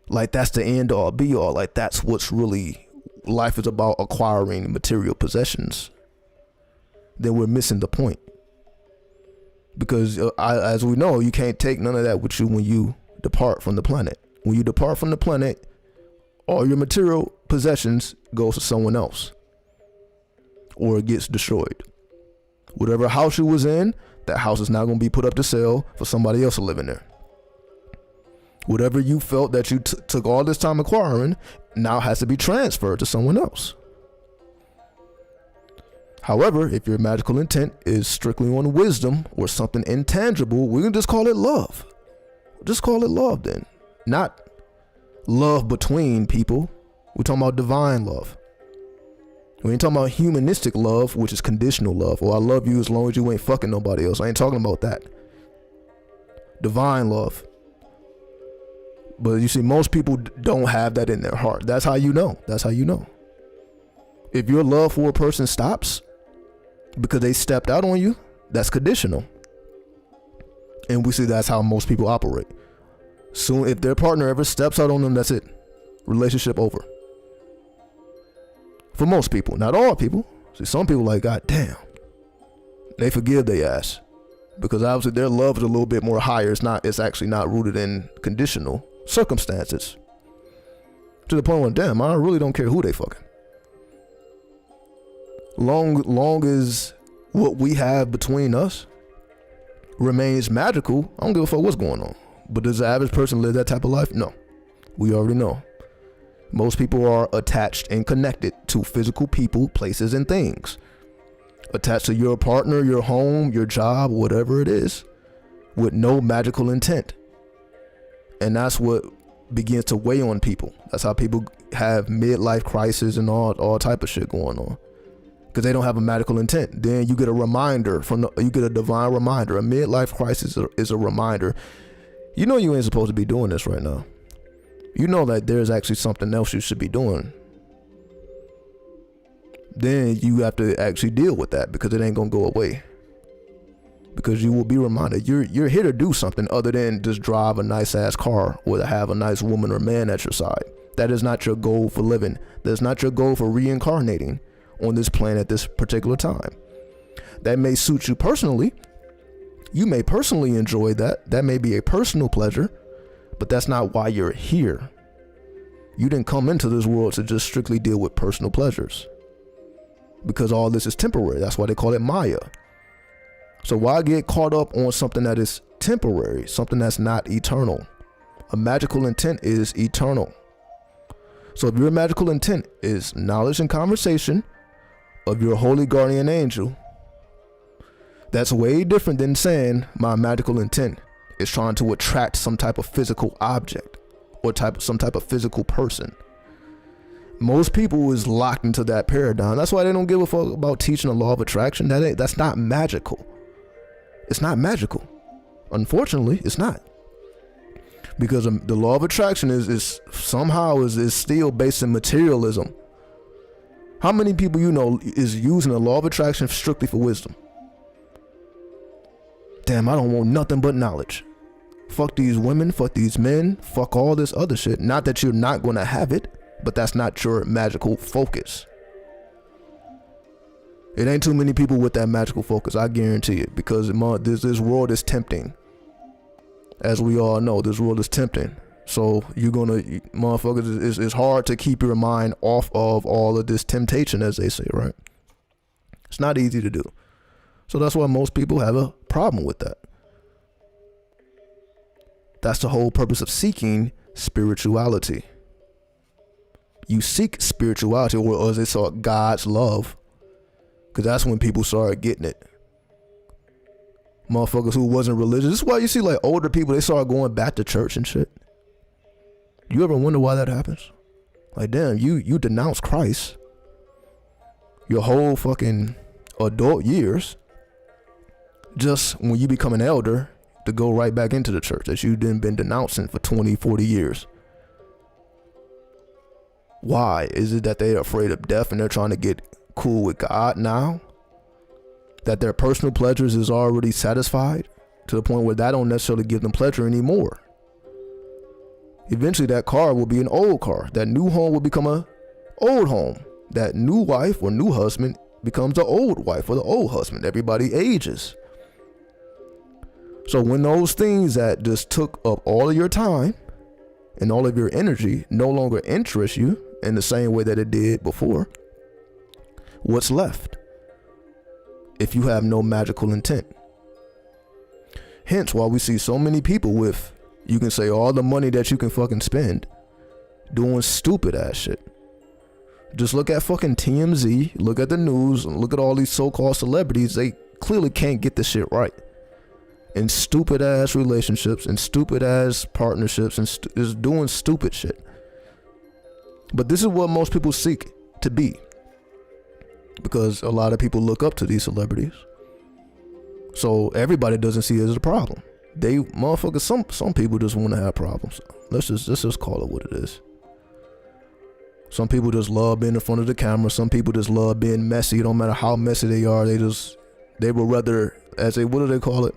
like that's the end all be all, like that's what's really life is about, acquiring material possessions, then we're missing the point. Because as we know, you can't take none of that with you when you depart from the planet. When you depart from the planet, all your material possessions goes to someone else, or it gets destroyed. Whatever house you was in, that house is now going to be put up to sale for somebody else to live in there. Whatever you felt that you took all this time acquiring now has to be transferred to someone else. However, if your magical intent is strictly on wisdom or something intangible, we can just call it love. Just call it love then. Not love between people. We're talking about divine love. We ain't talking about humanistic love, which is conditional love. Or I love you as long as you ain't fucking nobody else. I ain't talking about that. Divine love. But you see, most people don't have that in their heart. That's how you know. That's how you know. If your love for a person stops because they stepped out on you, that's conditional. And we see that's how most people operate. Soon, if their partner ever steps out on them, that's it. Relationship over. For most people, not all people. See, some people like, God damn, they forgive their ass, because obviously their love is a little bit more higher. It's actually not rooted in conditional circumstances. To the point where, damn, I really don't care who they fucking. Long as what we have between us remains magical, I don't give a fuck what's going on. But does the average person live that type of life? No. We already know. Most people are attached and connected to physical people, places, and things. Attached to your partner, your home, your job, whatever it is, with no magical intent. And that's what begins to weigh on people. That's how people have midlife crisis and all type of shit going on. Because they don't have a magical intent. Then you get a reminder you get a divine reminder. A midlife crisis is a reminder. You know you ain't supposed to be doing this right now. You know that there's actually something else you should be doing. Then you have to actually deal with that, because it ain't gonna go away. Because you will be reminded you're here to do something other than just drive a nice ass car or to have a nice woman or man at your side. That is not your goal for living. That's not your goal for reincarnating on this planet at this particular time. That may suit you personally. You may personally enjoy that. That may be a personal pleasure. But that's not why you're here. You didn't come into this world to just strictly deal with personal pleasures, because all this is temporary. That's why they call it Maya. So why get caught up on something that is temporary, something that's not eternal? A magical intent is eternal. So if your magical intent is knowledge and conversation of your holy guardian angel, that's way different than saying my magical intent is trying to attract some type of physical object or some type of physical person. Most people is locked into that paradigm. That's why they don't give a fuck about teaching the law of attraction. That's not magical. It's not magical. Unfortunately, it's not. Because the law of attraction is somehow still based in materialism. How many people you know is using the law of attraction strictly for wisdom? Damn, I don't want nothing but knowledge. Fuck these women, fuck these men, fuck all this other shit. Not that you're not going to have it, but that's not your magical focus. It ain't too many people with that magical focus, I guarantee it, because this world is tempting. As we all know, this world is tempting. So motherfuckers, it's hard to keep your mind off of all of this temptation, as they say, right? It's not easy to do. So that's why most people have a problem with that. That's the whole purpose of seeking spirituality. You seek spirituality, or as they saw God's love, because that's when people started getting it. Motherfuckers who wasn't religious. This is why you see like older people, they start going back to church and shit. You ever wonder why that happens? Like, damn, you denounce Christ your whole fucking adult years. Just when you become an elder, to go right back into the church that you've been denouncing for 20, 40 years. Why? Is it that they're afraid of death and they're trying to get cool with God now? That their personal pleasures is already satisfied to the point where that don't necessarily give them pleasure anymore? Eventually that car will be an old car. That new home will become a old home. That new wife or new husband becomes the old wife or the old husband. Everybody ages. So when those things that just took up all of your time and all of your energy no longer interest you in the same way that it did before, what's left if you have no magical intent? Hence why we see so many people with, you can say, all the money that you can fucking spend doing stupid ass shit. Just look at fucking TMZ, look at the news, and look at all these so-called celebrities. They clearly can't get this shit right. In stupid ass relationships and stupid ass partnerships and just doing stupid shit. But this is what most people seek to be, because a lot of people look up to these celebrities. So everybody doesn't see it as a problem. They motherfuckers, some people just want to have problems. Let's just call it what it is. Some people just love being in front of the camera. Some people just love being messy. It don't matter how messy they are. They would rather, what do they call it?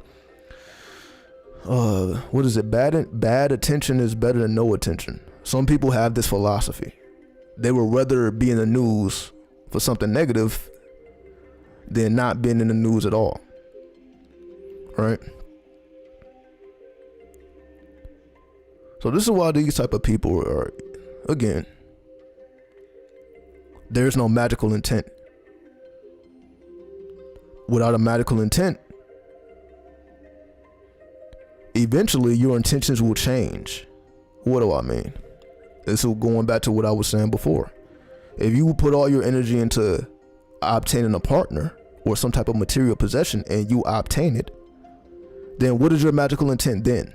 What is it? Bad attention is better than no attention. Some people have this philosophy. They would rather be in the news for something negative than not being in the news at all. Right? So this is why these type of people are, again, there's no magical intent. Without a magical intent, eventually your intentions will change. What do I mean? This is going back to what I was saying before. If you put all your energy into obtaining a partner or some type of material possession and you obtain it, then what is your magical intent then?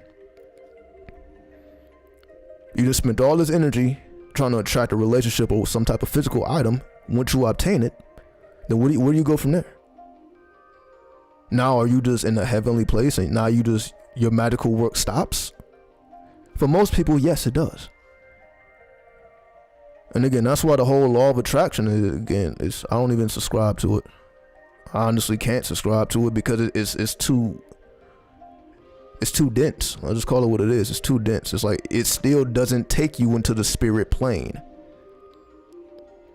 You just spent all this energy trying to attract a relationship or some type of physical item. Once you obtain it, then where do you go from there? Now are you just in a heavenly place and now your magical work stops? For most people, yes, it does. And again, that's why the whole law of attraction is I don't even subscribe to it. I honestly can't subscribe to it because it's too dense. I'll just call it what it is. It's too dense. It's like it still doesn't take you into the spirit plane.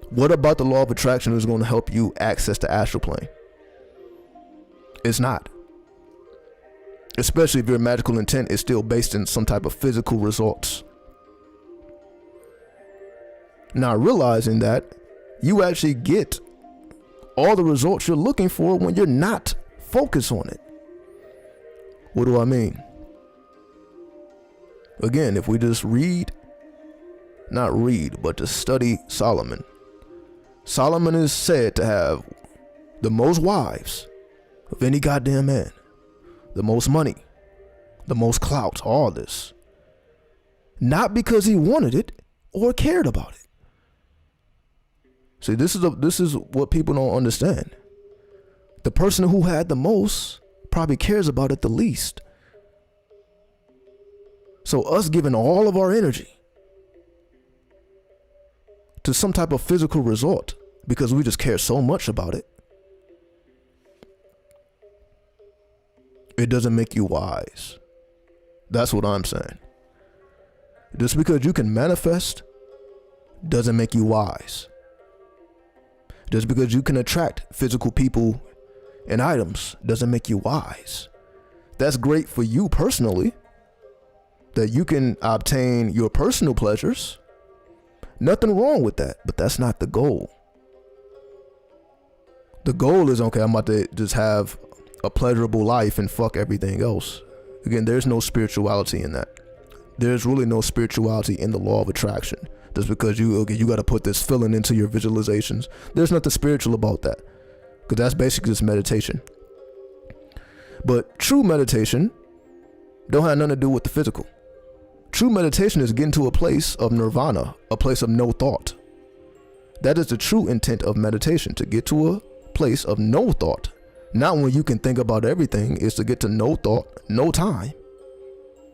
What about the law of attraction is going to help you access the astral plane? It's not. Especially if your magical intent is still based in some type of physical results. Now realizing that you actually get all the results you're looking for when you're not focused on it. What do I mean? Again, if we just just study Solomon. Solomon is said to have the most wives of any goddamn man, the most money, the most clout, all this. Not because he wanted it or cared about it. See, this is what people don't understand. The person who had the most probably cares about it the least. So us giving all of our energy to some type of physical result because we just care so much about it, it doesn't make you wise. That's what I'm saying. Just because you can manifest doesn't make you wise. Just because you can attract physical people and items doesn't make you wise. That's great for you personally, that you can obtain your personal pleasures. Nothing wrong with that, but that's not the goal. The goal is, okay, I'm about to just have a pleasurable life and fuck everything else. Again, there's no spirituality in that. There's really no spirituality in the law of attraction. Just because you got to put this feeling into your visualizations. There's nothing spiritual about that, because that's basically just meditation. But true meditation don't have nothing to do with the physical. True meditation is getting to a place of nirvana, a place of no thought. That is the true intent of meditation, to get to a place of no thought, Not when you can think about everything. It's to get to no thought, no time,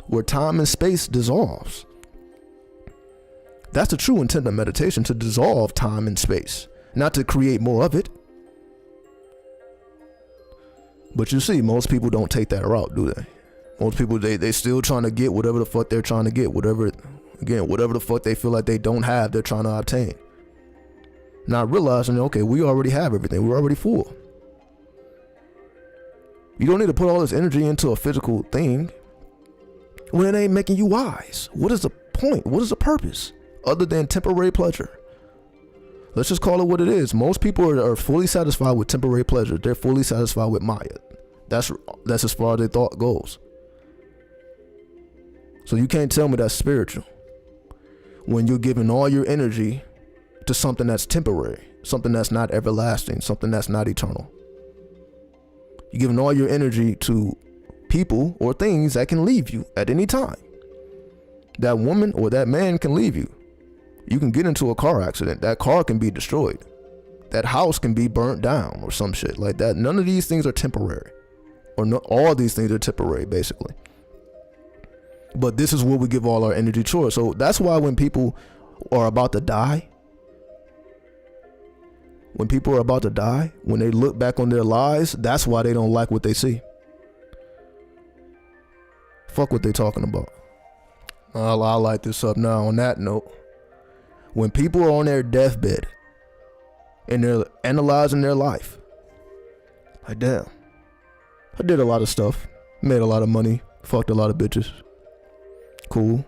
where time and space dissolves. That's the true intent of meditation, to dissolve time and space, not to create more of it. But you see, most people don't take that route, do they? Most people, they still trying to get whatever the fuck they're trying to get, whatever the fuck they feel like they don't have, they're trying to obtain. Not realizing, okay, we already have everything. We're already full. You don't need to put all this energy into a physical thing when it ain't making you wise. What is the point? What is the purpose other than temporary pleasure? Let's just call it what it is. Most people are fully satisfied with temporary pleasure. They're fully satisfied with Maya. That's as far as their thought goes. So you can't tell me that's spiritual when you're giving all your energy to something that's temporary, something that's not everlasting, something that's not eternal. You're giving all your energy to people or things that can leave you at any time. That woman or that man can leave you. You can get into a car accident. That car can be destroyed. That house can be burnt down or some shit like that. None of these things are temporary. Or no, all these things are temporary, basically. But this is where we give all our energy towards. So that's why when people are about to die, when they look back on their lives, that's why they don't like what they see. Fuck what they talking about. I'll light this up now. On that note, when people are on their deathbed and they're analyzing their life, like, damn, I did a lot of stuff, made a lot of money, fucked a lot of bitches, cool.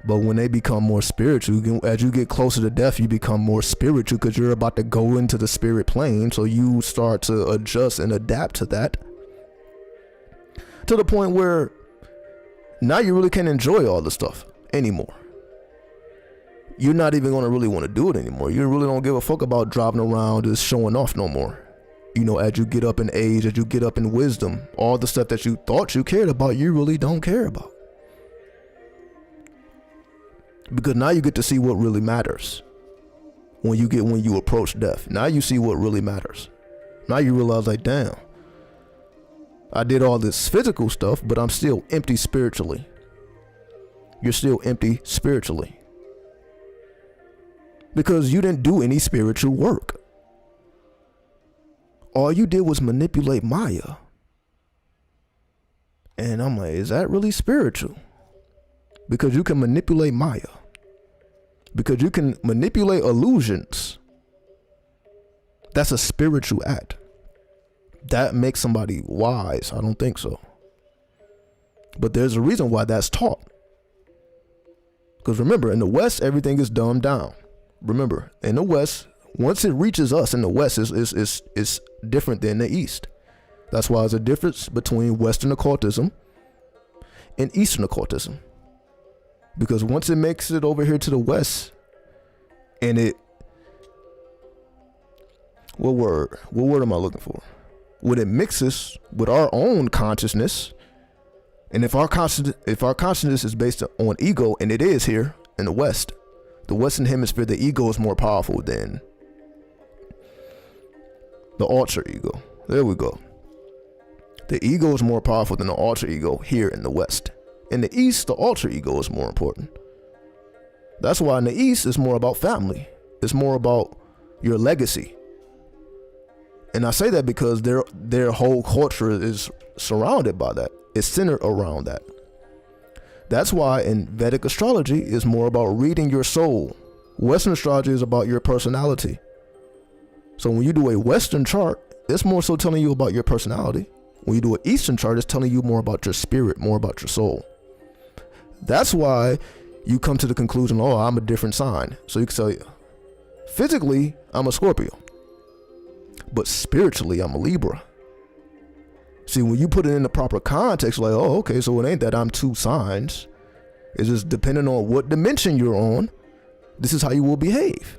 But when they become more spiritual, as you get closer to death, you become more spiritual because you're about to go into the spirit plane. So you start to adjust and adapt to that, to the point where now you really can't enjoy all the stuff anymore. You're not even going to really want to do it anymore. You really don't give a fuck about driving around just showing off no more. You know, as you get up in age, as you get up in wisdom, all the stuff that you thought you cared about, you really don't care about. Because now you get to see what really matters. When you approach death, now you see what really matters. Now you realize, like, damn, I did all this physical stuff, but I'm still empty spiritually. You're still empty spiritually. Because you didn't do any spiritual work. All you did was manipulate Maya. And I'm like, is that really spiritual? Because you can manipulate Maya. Because you can manipulate illusions. That's a spiritual act. That makes somebody wise? I don't think so. But there's a reason why that's taught. Because remember, in the West, everything is dumbed down. Remember, in the West, once it reaches us in the West, it's different than the East. That's why there's a difference between Western occultism and Eastern occultism. Because once it makes it over here to the West, and what word am I looking for? When it mixes with our own consciousness, and if our consciousness is based on ego, and it is here in the West, the Western hemisphere, the ego is more powerful than the alter ego. There we go. The ego is more powerful than the alter ego here in the West. In the East, the alter ego is more important. That's why in the East, it's more about family. It's more about your legacy. And I say that because their whole culture is surrounded by that. It's centered around that. That's why in Vedic astrology is more about reading your soul. Western astrology is about your personality. So when you do a Western chart, it's more so telling you about your personality. When you do an Eastern chart, it's telling you more about your spirit, more about your soul. That's why you come to the conclusion, oh, I'm a different sign. So you can say, physically, I'm a Scorpio. But spiritually, I'm a Libra. See, when you put it in the proper context, like, oh, okay, so it ain't that I'm two signs. It's just depending on what dimension you're on, this is how you will behave.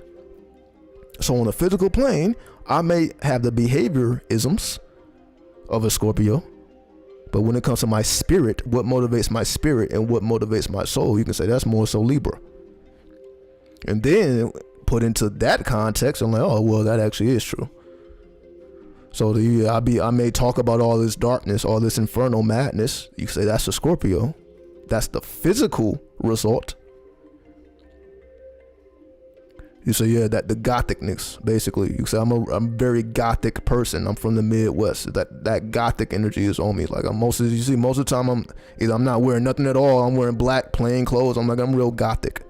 So on a physical plane, I may have the behaviorisms of a Scorpio, but when it comes to my spirit, what motivates my spirit and what motivates my soul, you can say that's more so Libra. And then put into that context, I'm like, oh, well, that actually is true. So I may talk about all this darkness, all this infernal madness. You say that's a Scorpio. That's the physical result. You say, yeah, that the gothicness, basically. You say, I'm a very gothic person. I'm from the Midwest. That gothic energy is on me. Like most of the time, I'm not wearing nothing at all. I'm wearing black plain clothes. I'm real gothic.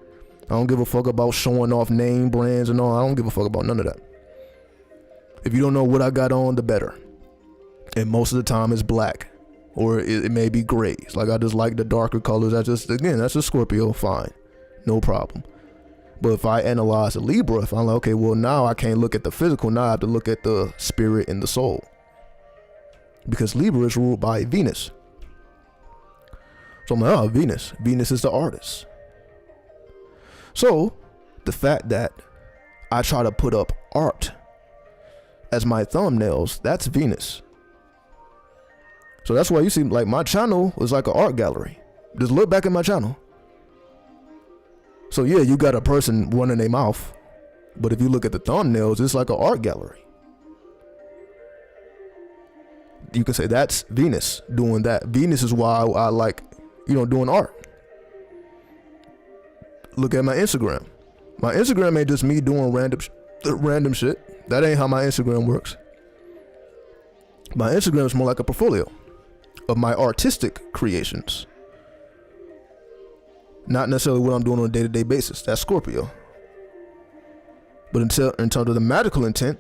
I don't give a fuck about showing off name brands and all. I don't give a fuck about none of that. If you don't know what I got on, the better. And most of the time it's black, or it may be gray. It's like I just like the darker colors. That's a Scorpio. Fine, no problem. But if I analyze a Libra, if I'm like, okay, well, now I can't look at the physical. Now I have to look at the spirit and the soul. Because Libra is ruled by Venus. So I'm like, oh, Venus. Venus is the artist. So the fact that I try to put up art as my thumbnails, that's Venus. So that's why you see, like, my channel is like an art gallery. Just look back at my channel. So yeah, you got a person running their mouth, but if you look at the thumbnails, it's like an art gallery. You can say that's Venus doing that. Venus is why I like, doing art. Look at my Instagram. My Instagram ain't just me doing random shit. That ain't how my Instagram works. My Instagram is more like a portfolio of my artistic creations. Not necessarily what I'm doing on a day-to-day basis. That's Scorpio. But in terms of the magical intent,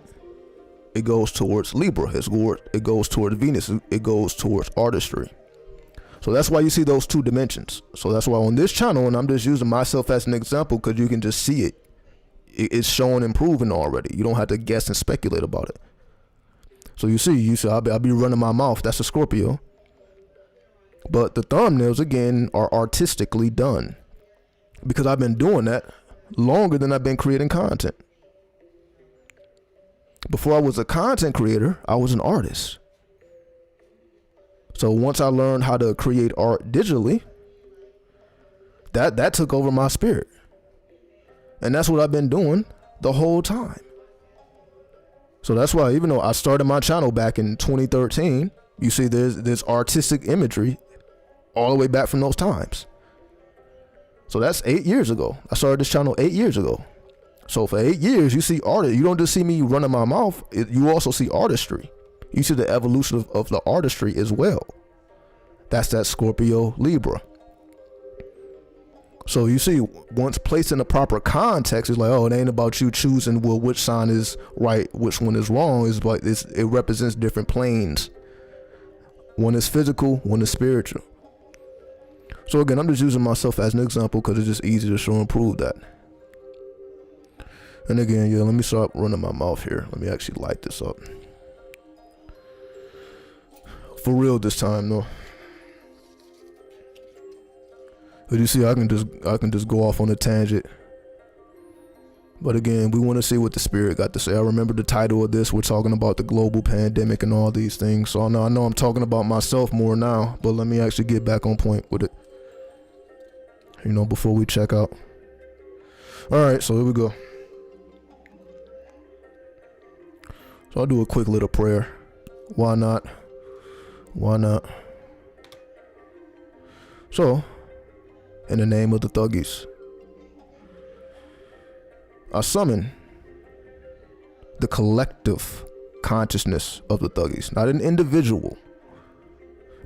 it goes towards Libra. It goes towards Venus. It goes towards artistry. So that's why you see those two dimensions. So that's why on this channel, and I'm just using myself as an example because you can just see it. It's showing improving already. You don't have to guess and speculate about it. So you see, I'll be running my mouth. That's a Scorpio. But the thumbnails, again, are artistically done. Because I've been doing that longer than I've been creating content. Before I was a content creator, I was an artist. So once I learned how to create art digitally, that took over my spirit. And that's what I've been doing the whole time. So that's why, even though I started my channel back in 2013, you see there's artistic imagery all the way back from those times. So that's 8 years ago. I started this channel 8 years ago. So for 8 years, you see art. You don't just see me running my mouth. You also see artistry. You see the evolution of the artistry as well. That's that Scorpio Libra. So you see, once placed in the proper context, it's like, oh, it ain't about you choosing which sign is right, which one is wrong. It represents different planes. One is physical, one is spiritual. So again, I'm just using myself as an example because it's just easy to show and prove that. And again, let me start running my mouth here. Let me actually light this up. For real this time, though. But you see, I can just go off on a tangent. But again, we want to see what the spirit got to say. I remember the title of this. We're talking about the global pandemic and all these things. So I know I'm talking about myself more now, but let me actually get back on point with it. Before we check out. All right, so here we go. So I'll do a quick little prayer. Why not? Why not? So, in the name of the thuggies, I summon the collective consciousness of the thuggies, not an individual,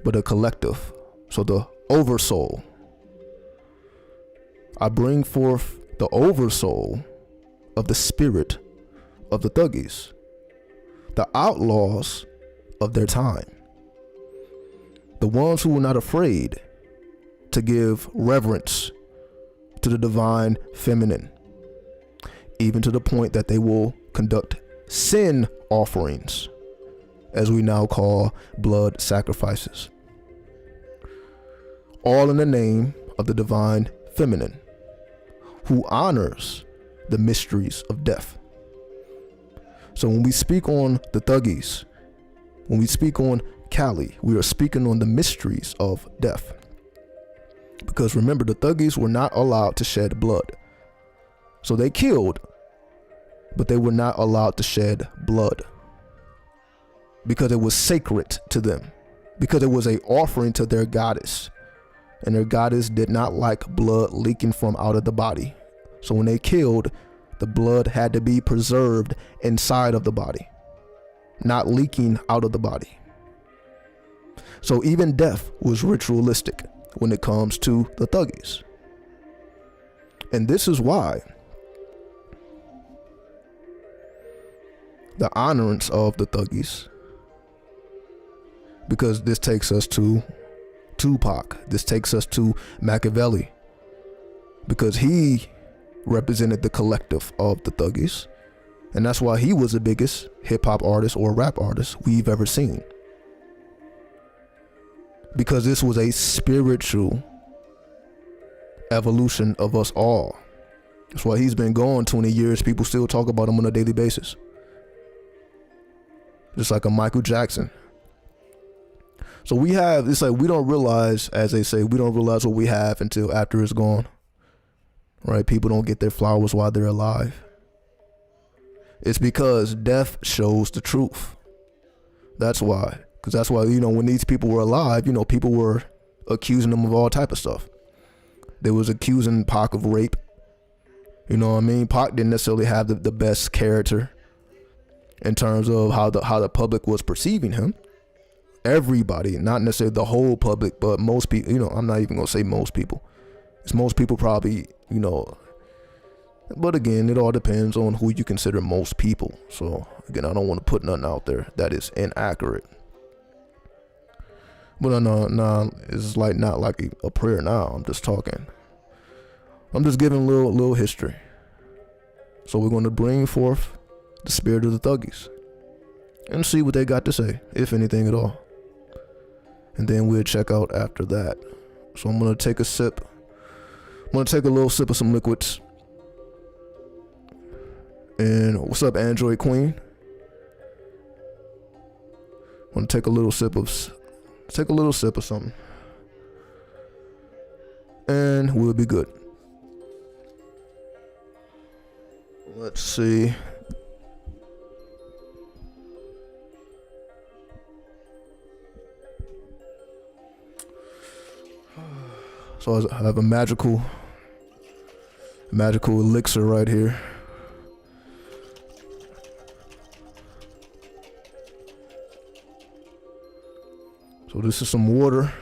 but a collective. So the oversoul. I bring forth the oversoul of the spirit of the thuggies, the outlaws of their time, the ones who were not afraid to give reverence to the divine feminine, even to the point that they will conduct sin offerings, as we now call blood sacrifices, all in the name of the divine feminine, who honors the mysteries of death. So when we speak on the thuggies, when we speak on Cali, we are speaking on the mysteries of death. Because remember, the thuggies were not allowed to shed blood. So they killed, but they were not allowed to shed blood. because it was sacred to them, because it was a offering to their goddess, and their goddess did not like blood leaking from out of the body. So when they killed, the blood had to be preserved inside of the body, not leaking out of the body. So even death was ritualistic when it comes to the thuggies. And this is why the honorance of the thuggies, because this takes us to Tupac, this takes us to Machiavelli, because he represented the collective of the thuggies, and that's why he was the biggest hip-hop artist or rap artist we've ever seen, because this was a spiritual evolution of us all. That's why he's been gone 20 years. People still talk about him on a daily basis, just like a Michael Jackson. So we have, it's like we don't realize, as they say, we don't realize what we have until after it's gone, right? People don't get their flowers while they're alive. It's because death shows the truth. That's why. Because that's why, when these people were alive, people were accusing them of all type of stuff. They was accusing Pac of rape. You know what I mean? Pac didn't necessarily have the best character in terms of how the public was perceiving him. Everybody, not necessarily the whole public, but most people, I'm not even gonna say most people. It's most people probably, but again, it all depends on who you consider most people. So again, I don't want to put nothing out there that is inaccurate. But no, it's like not like a prayer now. I'm just talking. I'm just giving a little history. So we're going to bring forth the spirit of the thuggies and see what they got to say, if anything at all. And then we'll check out after that. So I'm going to take a sip. I'm going to take a little sip of some liquids. And what's up, Android Queen? I'm going to take a little sip of something. And we'll be good. Let's see. So I have a magical elixir right here. So this is some water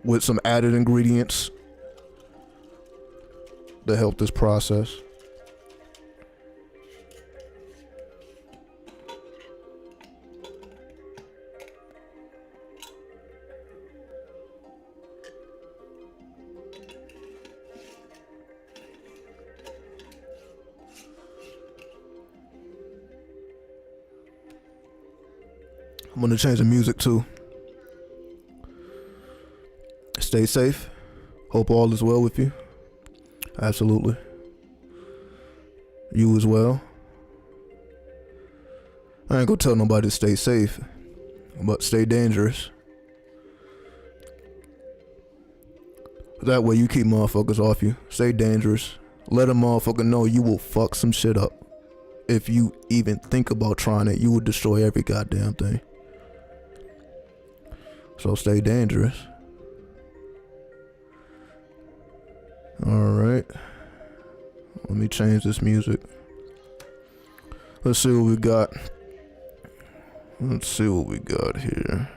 with some added ingredients to help this process. I'm gonna change the music too. Stay safe. Hope all is well with you. Absolutely. You as well. I ain't gonna tell nobody to stay safe, but stay dangerous. That way you keep motherfuckers off you. Stay dangerous. Let a motherfucker know you will fuck some shit up. If you even think about trying it, you will destroy every goddamn thing. So stay dangerous. Alright. Let me change this music. Let's see what we got. Let's see what we got here.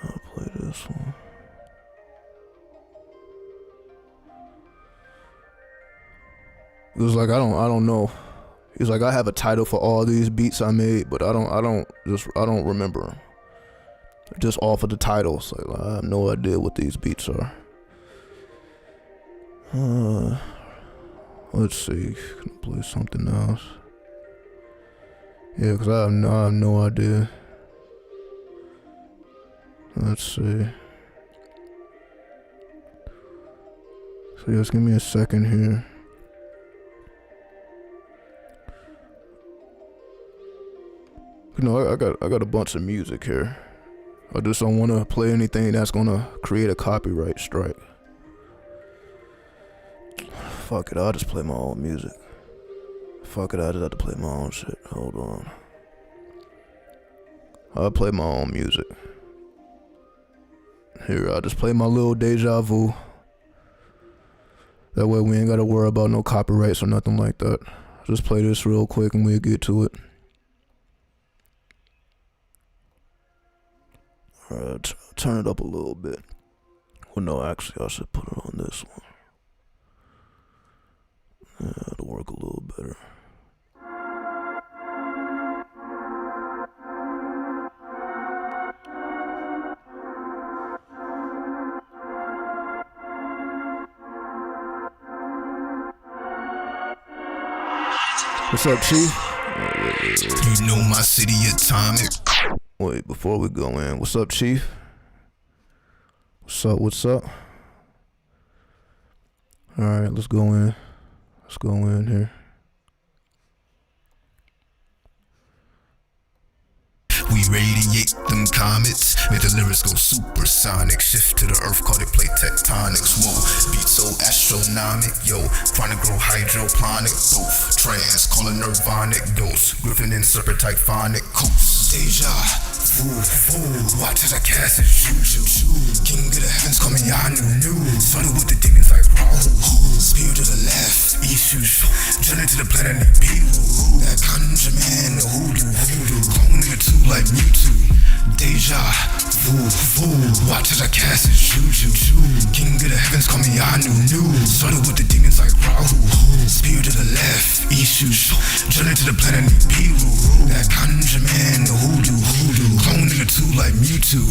I'll play this one. It was like I don't know. It's like I have a title for all these beats I made, but I don't remember them. Just off of the titles, like I have no idea what these beats are. Let's see. Can I play something else? Yeah, cause I have no idea. Let's see. So just give me a second here. I got a bunch of music here. I just don't want to play anything that's gonna create a copyright strike. Fuck it, I'll just play my own music. Fuck it, I just have to play my own shit. Hold on. I'll play my own music. Here, I'll just play my little deja vu. That way we ain't gotta worry about no copyrights or nothing like that. Just play this real quick and we'll get to it. Alright, turn it up a little bit. Well, no, actually, I should put it on this one. Yeah, it'll work a little better. What's up, Chief? You know my city atomic. Wait, before we go in, what's up, Chief? What's up? Alright, let's go in. Let's go in here. We radiate them comets, make the lyrics go supersonic. Shift to the earth, call it plate tectonics. Whoa, beat so astronomic, yo. Trying to grow hydroponic, both trans, call it nirvanic dose. Griffin and serpent typhonic coast. Deja vu, watch as I cast it, juju. King of the heavens, call me Anu. Started with the demons like Rahu. Spirit to the left, issues. Journey to the planet Nibiru. That conjure man, the hoodoo. Clone nigga two like Mewtwo. Deja vu, watch as I cast it, juju. King of the heavens, call me Anu. Started with the demons like Rahu. Spirit to the left, issues. Journey to the planet Nibiru. That conjure man, the hoodoo. Clone nigga two like Mewtwo.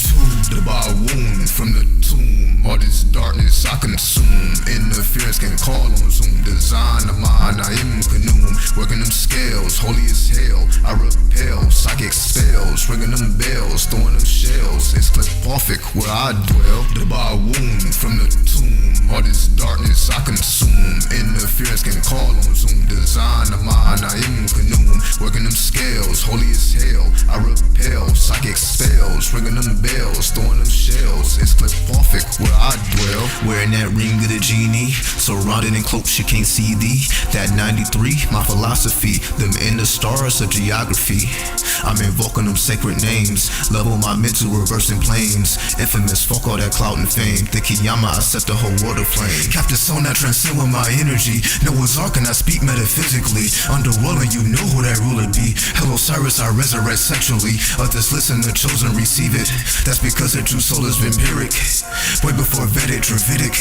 The bar wound from the tomb. All this darkness I consume. Interference can call on Zoom. Design of mine, I am Canoom. Working them scales, holy as hell. I repel psychic spells, ringing them bells, throwing them shells. It's clipophic where I dwell. The bar wound from the tomb. All this darkness I consume. Interference can call on Zoom. Design of mine, I am Canoom. Working them scales, holy as hell. I repel psychic spells, ringing them bells, throwing them shells. It's clipophic where I dwell. Wearing that ring of the genie, surrounded in cloaks you can't see thee. That 93, my philosophy, them in the stars of geography. I'm invoking them sacred names, level my mental reversing planes. Infamous, fuck all that clout and fame. The Kiyama, I set the whole world aflame. Captain soul, I transcend with my energy. Noah's Ark and I speak metaphysically. Underworld, you know who that ruler be. Hello Cyrus, I resurrect sexually. Others listen, the chosen receive it. That's because their true soul is vampiric. Way before Vedic, Dravidic.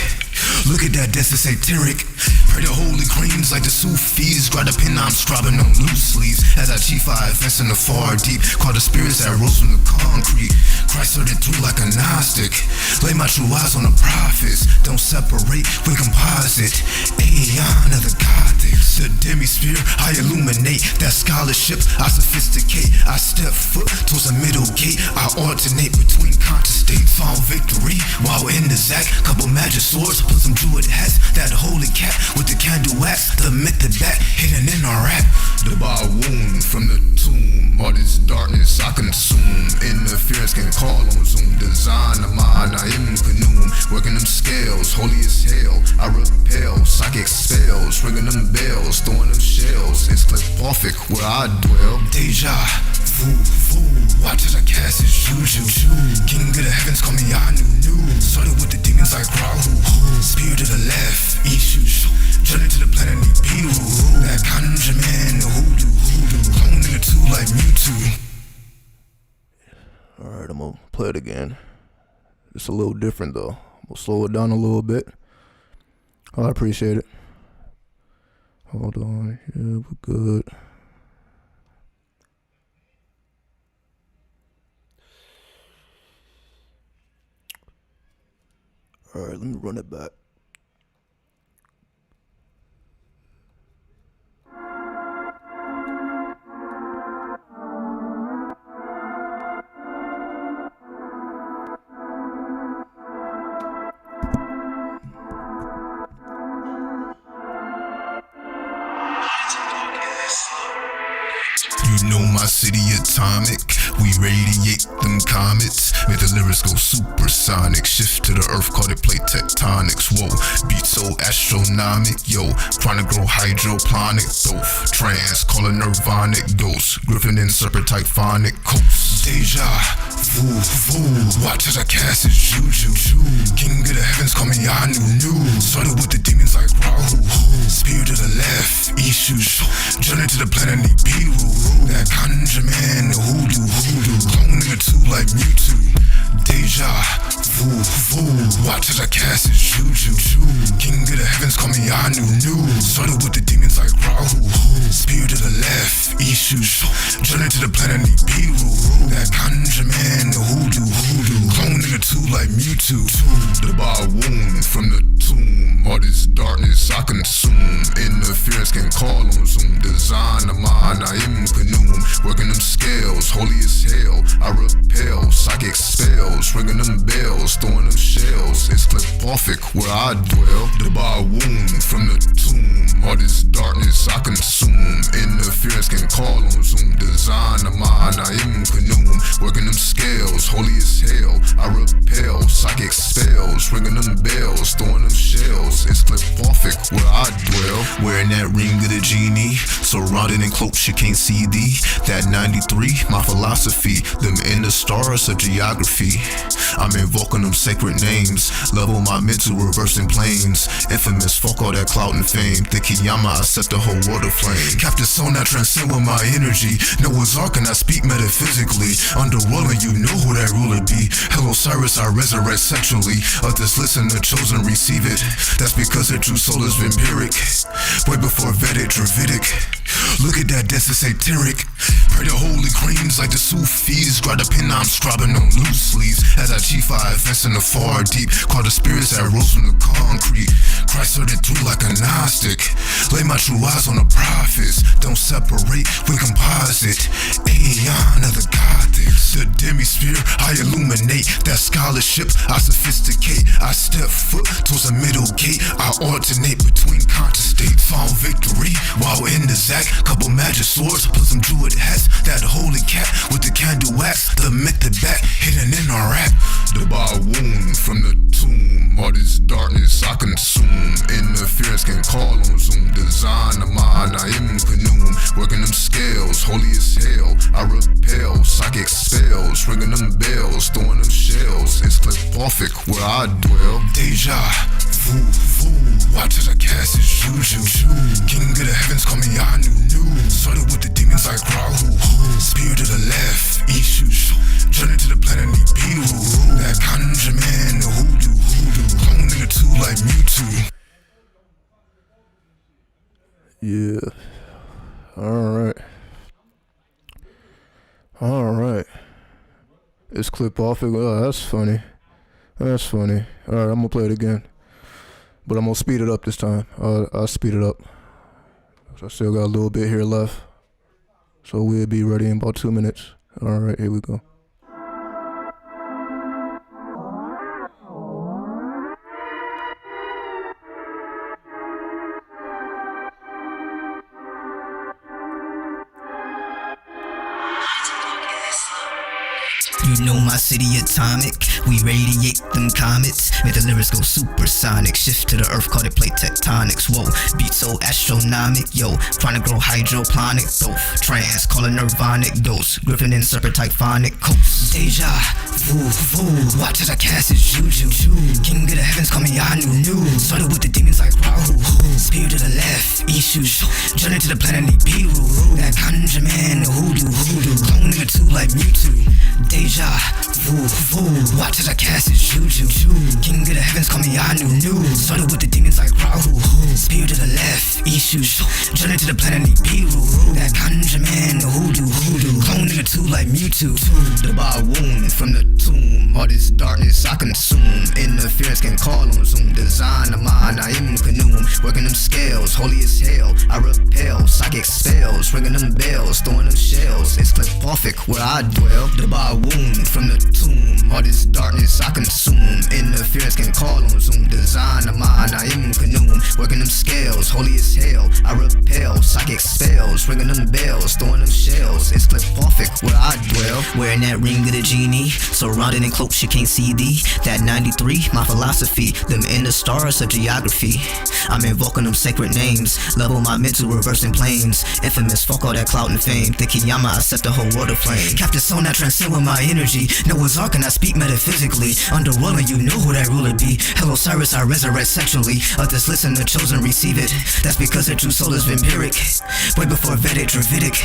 Look at that, that's a satiric. Pray to holy creams like the Sufis. Grab the pen, I'm scribing on loose sleeves. As I chief, I advance in the far deep. Call the spirits that rose from the concrete. Christ heard it through like a Gnostic. Lay my true eyes on the prophets. Don't separate, we composite. Aeon of the Gothics. The demisphere, I illuminate. That scholarship, I sophisticate. I step foot towards the middle gate. I alternate between conscious states. Found victory while in the Zack. Couple magic swords, put some druid hats. That holy cat with the candle wax. The myth of that hidden in our rap. The bar wound from the tomb. All this darkness I consume. Interference can call on Zoom. Design of mine, I am Canoom. Working them scales, holy as hell. I repel psychic spells, ringing them bells, throwing them shells. It's clipophic where I dwell. Deja vu, watch as I cast it, juju. King of the heavens, call me Anu. Started with the demons like Rahu. Spirit to the left, issues. Journey to the planet Nibiru. That conjure man, the hoodoo. Clone nigga two like Mewtwo. Alright, I'm gonna play it again. It's a little different though. We'll slow it down a little bit. I appreciate it. Hold on, yeah, we're good. Alright, let me run it back. You know my city atomic. We radiate them comets. Make the lyrics go supersonic. Shift to the earth, call it plate tectonics. Whoa, beat so astronomic. Yo, chronic grow hydroponic. Both trans, call it nirvanic. Dose, griffin and serpent type phonic. Coast, deja vu, vu. Watch as I cast his juju. King of the heavens, call me Anu. Started with the demons like Rahu. Spear to the left, Ishu. Journey to the planet Nibiru. That conjure man, hoodoo. Clone nigga two like Mewtwo. Deja vu, vu. Watch as I cast his juju. King of the heavens, call me Anu. Started with the demons like Rahu. Spear to the left, Ishu. Journey to the planet Nibiru. That conjure man, hoodoo. Clone nigga two like Mewtwo. The bar wound from the tomb. All this darkness I consume. Interference can call on Zoom. Design of mine, I am Canoom. Working them scales, holy as hell. I repel, psychic spells. Ringing them bells, throwing them shells. It's clipophic where I dwell. The bar wound from the tomb. All this darkness I consume. Interference can call on Zoom. Design of mine, I am Canoom. Working them scales, holy as hell. I repel, psychic spells. Ringing them bells, throwing them shells. It's clipophic where I dwell. Wearing that ring of the genie, surrounded in cloaks you can't see thee. That 93, my philosophy. Them in the stars of geography. I'm invoking them sacred names. Level my mental, reversing planes. Infamous, fuck all that clout and fame. The Kiyama, I set the whole world aflame. Captain soul, I transcend with my energy. Noah's Ark and I speak metaphysically. Underworld, you know who that ruler be. Hello Cyrus, I resurrect sexually. Others listen, the chosen receive it. That's because their true soul is vampiric. Way before Vedic, Dravidic. Look at that, that's a satiric. Pray to holy creams like the Sufis. Grab the pen, I'm scribing on loose sleeves. As I chief, I advance in the far deep. Call the spirits that rose from the concrete. Christ heard it through like a Gnostic. Lay my true eyes on the prophets. Don't separate, we composite. Aeon of the Gothics. The demisphere, I illuminate. That scholarship, I sophisticate. I step foot towards the middle gate. I alternate between conscious states. Found victory while in the Zack. Couple magic swords, plus some druid hats. That holy cat with the candle wax. The myth, the back, hidden in our rap. The bar wound from the tomb. All this darkness I consume. Interference can call on Zoom. Design of mine, I am Canoom. Working them scales, holy as hell. I repel, psychic spells. Ringing them bells, throwing them shells. It's clipophic where I dwell. Deja vu, vu. Watch as I cast his juju. King of the heavens, call me Anu. Started with the demons like Rahu. Spear to the left, Ishu. Journey to the planet Nibiru. That conjure man, hoodoo. Clone nigga two like Mewtwo. Yeah. Alright. It's clipophic. Oh, that's funny. Alright, I'm gonna play it again. But I'm gonna speed it up this time. I'll speed it up. So I still got a little bit here left. So we'll be ready in about 2 minutes. Alright, here we go. You know my city atomic. We radiate them comets. Make the lyrics go supersonic. Shift to the earth, call it plate tectonics. Whoa, beat so astronomic. Yo, chronic grow hydroponic. Both trans, call it nirvanic. Dose, griffin and serpent type phonic. Coast, deja vu, vu. Watch as I cast his juju. King of the heavens, call me Anu. Started with the demons like Rahu. Spear to the left, Ishu. Journey to the planet Nibiru. That conjure man, hoodoo. Clone nigga two like Mewtwo. Deja vu, vu. Watch as I cast his juju. King of the heavens, call me Anu. Started with the demons like Rahu. Spear to the left, Ishu. Journey to the planet Nibiru. That conjure man, hoodoo. Clone nigga two like Mewtwo. The bar wound from the tomb. All this darkness I consume. Interference can call on Zoom. Design of mine, I am Canoom. Working them scales, holy as hell. I repel, psychic spells. Ringing them bells, throwing them shells. It's clip perfect where I dwell. The bar wound from the tomb, all this darkness I consume. Interference can call on Zoom. Design of mine, I am canoe. Working them scales, holy as hell. I repel, psychic spells, ringing them bells, throwing them shells. It's clip perfect where I dwell. Wearing that ring of the genie, surrounded in cloaks you can't see thee. That 93, my philosophy, them inner stars of geography. I'm invoking them sacred names, level my mental, reversing planes. Infamous, fuck all that clout and fame. The Kiyama, I set the whole world aflame. Captive soul, I transcend with my energy. Noah's Ark and I speak metaphysically. Underworld, you know who that ruler be. Hello Cyrus, I resurrect sexually. Others listen, the chosen receive it. That's because the true soul is vampiric. Way before Vedic, Dravidic.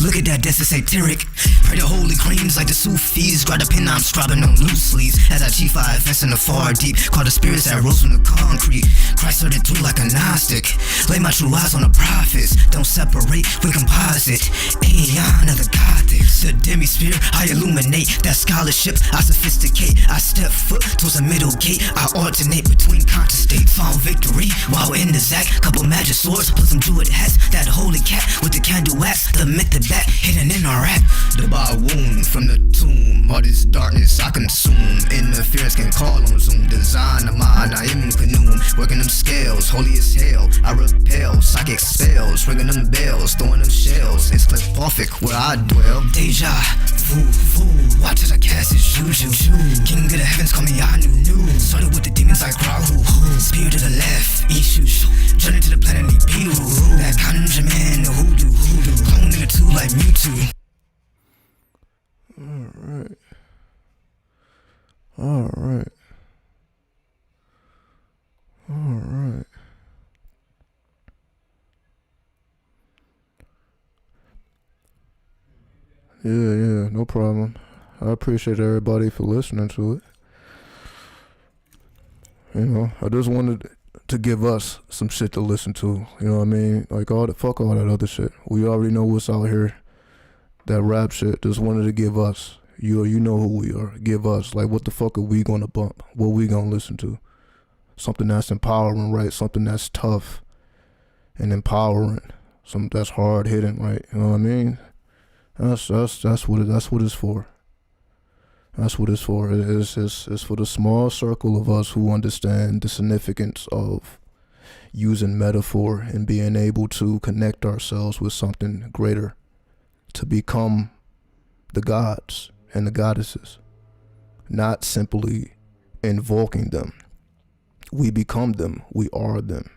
Look at that, that's a satiric. Pray to holy creams like the Sufis. Grab the pen, I'm scribing on loose sleeves. As I chief I advance in the far deep. Call the spirits that rose from the concrete. Christ heard it through like a Gnostic. Lay my true eyes on the prophets. Don't separate, we composite. Aeon of the Gothics. The demisphere, I illuminate. That scholarship, I sophisticate. I step foot towards the middle gate. I alternate between conscious states. Found victory while in the Zack. Couple magic swords, plus some druid hats. That holy cat with the candle wax. The myth of that hidden in our rap. The bar wound from the tomb. All this darkness I consume. Interference can call on Zoom. Design of mine, I am canoe. Working them scales, holy as hell. I repel, psychic spells, ringing them bells, throwing them shells. It's clip perfect where I dwell. Deja vu, vu. Watch as I cast this juju. King of the heavens, call me Anu. Started with the demons like Rahu. Spear to the left, Ishu. Journey to the planet Nibiru. That conjure man, the hoodoo. Clone nigga two like Mewtwo. Alright. Alright. Alright. Yeah, no problem. I appreciate everybody for listening to it. You know, I just wanted to give us some shit to listen to. You know what I mean? Like fuck all that other shit. We already know what's out here. That rap shit. Just wanted to give us. You know who we are. Give us. Like, what the fuck are we gonna bump? What we gonna listen to? Something that's empowering, right? Something that's tough and empowering. Something that's hard hitting, right? You know what I mean? That's what it's for. That's what it's for. It's for the small circle of us who understand the significance of using metaphor and being able to connect ourselves with something greater, to become the gods and the goddesses, not simply invoking them. We become them. We are them.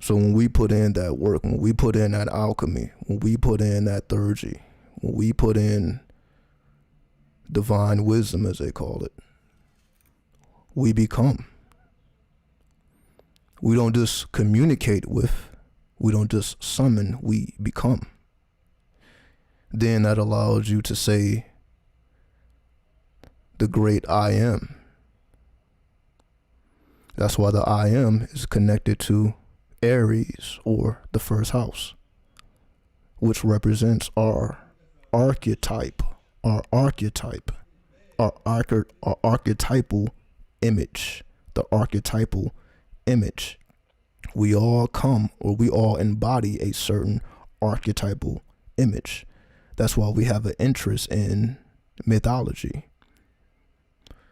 So when we put in that work, when we put in that alchemy, when we put in that thuggie, when we put in divine wisdom, as they call it, we become. We don't just communicate with, we don't just summon, we become. Then that allows you to say the great I am. That's why the I am is connected to Aries, or the first house, which represents our archetype, our archetypal image, the archetypal image. We all come, or we all embody a certain archetypal image. That's why we have an interest in mythology.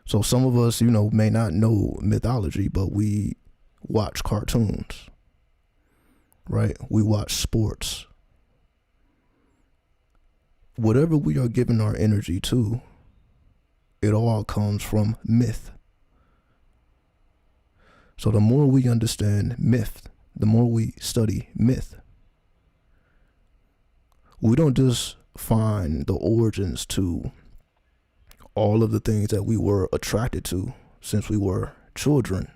So some of us, may not know mythology, but we watch cartoons, right? We watch sports. Whatever we are giving our energy to, it all comes from myth. So the more we understand myth, the more we study myth, we don't just find the origins to all of the things that we were attracted to since we were children.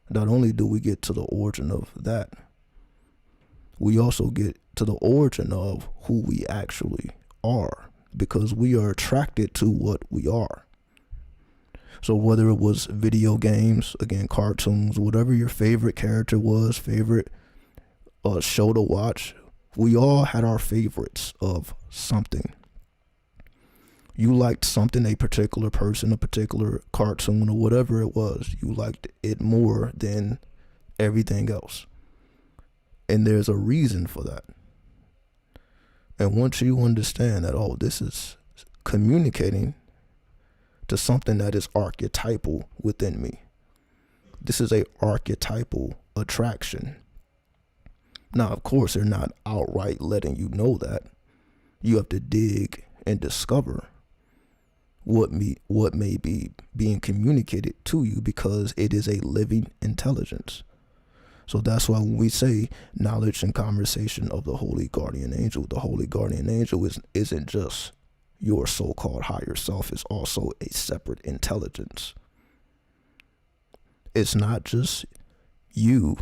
Not only do we get to the origin of that, we also get to the origin of who we actually are, because we are attracted to what we are. So whether it was video games, again, cartoons, whatever your favorite character was, favorite show to watch, we all had our favorites of something. You liked something, a particular person, a particular cartoon, or whatever it was. You liked it more than everything else. And there's a reason for that. And once you understand that, oh, this is communicating to something that is archetypal within me. This is a archetypal attraction. Now, of course, they're not outright letting you know that. You have to dig and discover what may be being communicated to you, because it is a living intelligence. So that's why when we say knowledge and conversation of the holy guardian angel, the holy guardian angel isn't just your so-called higher self. It's also a separate intelligence. It's not just you.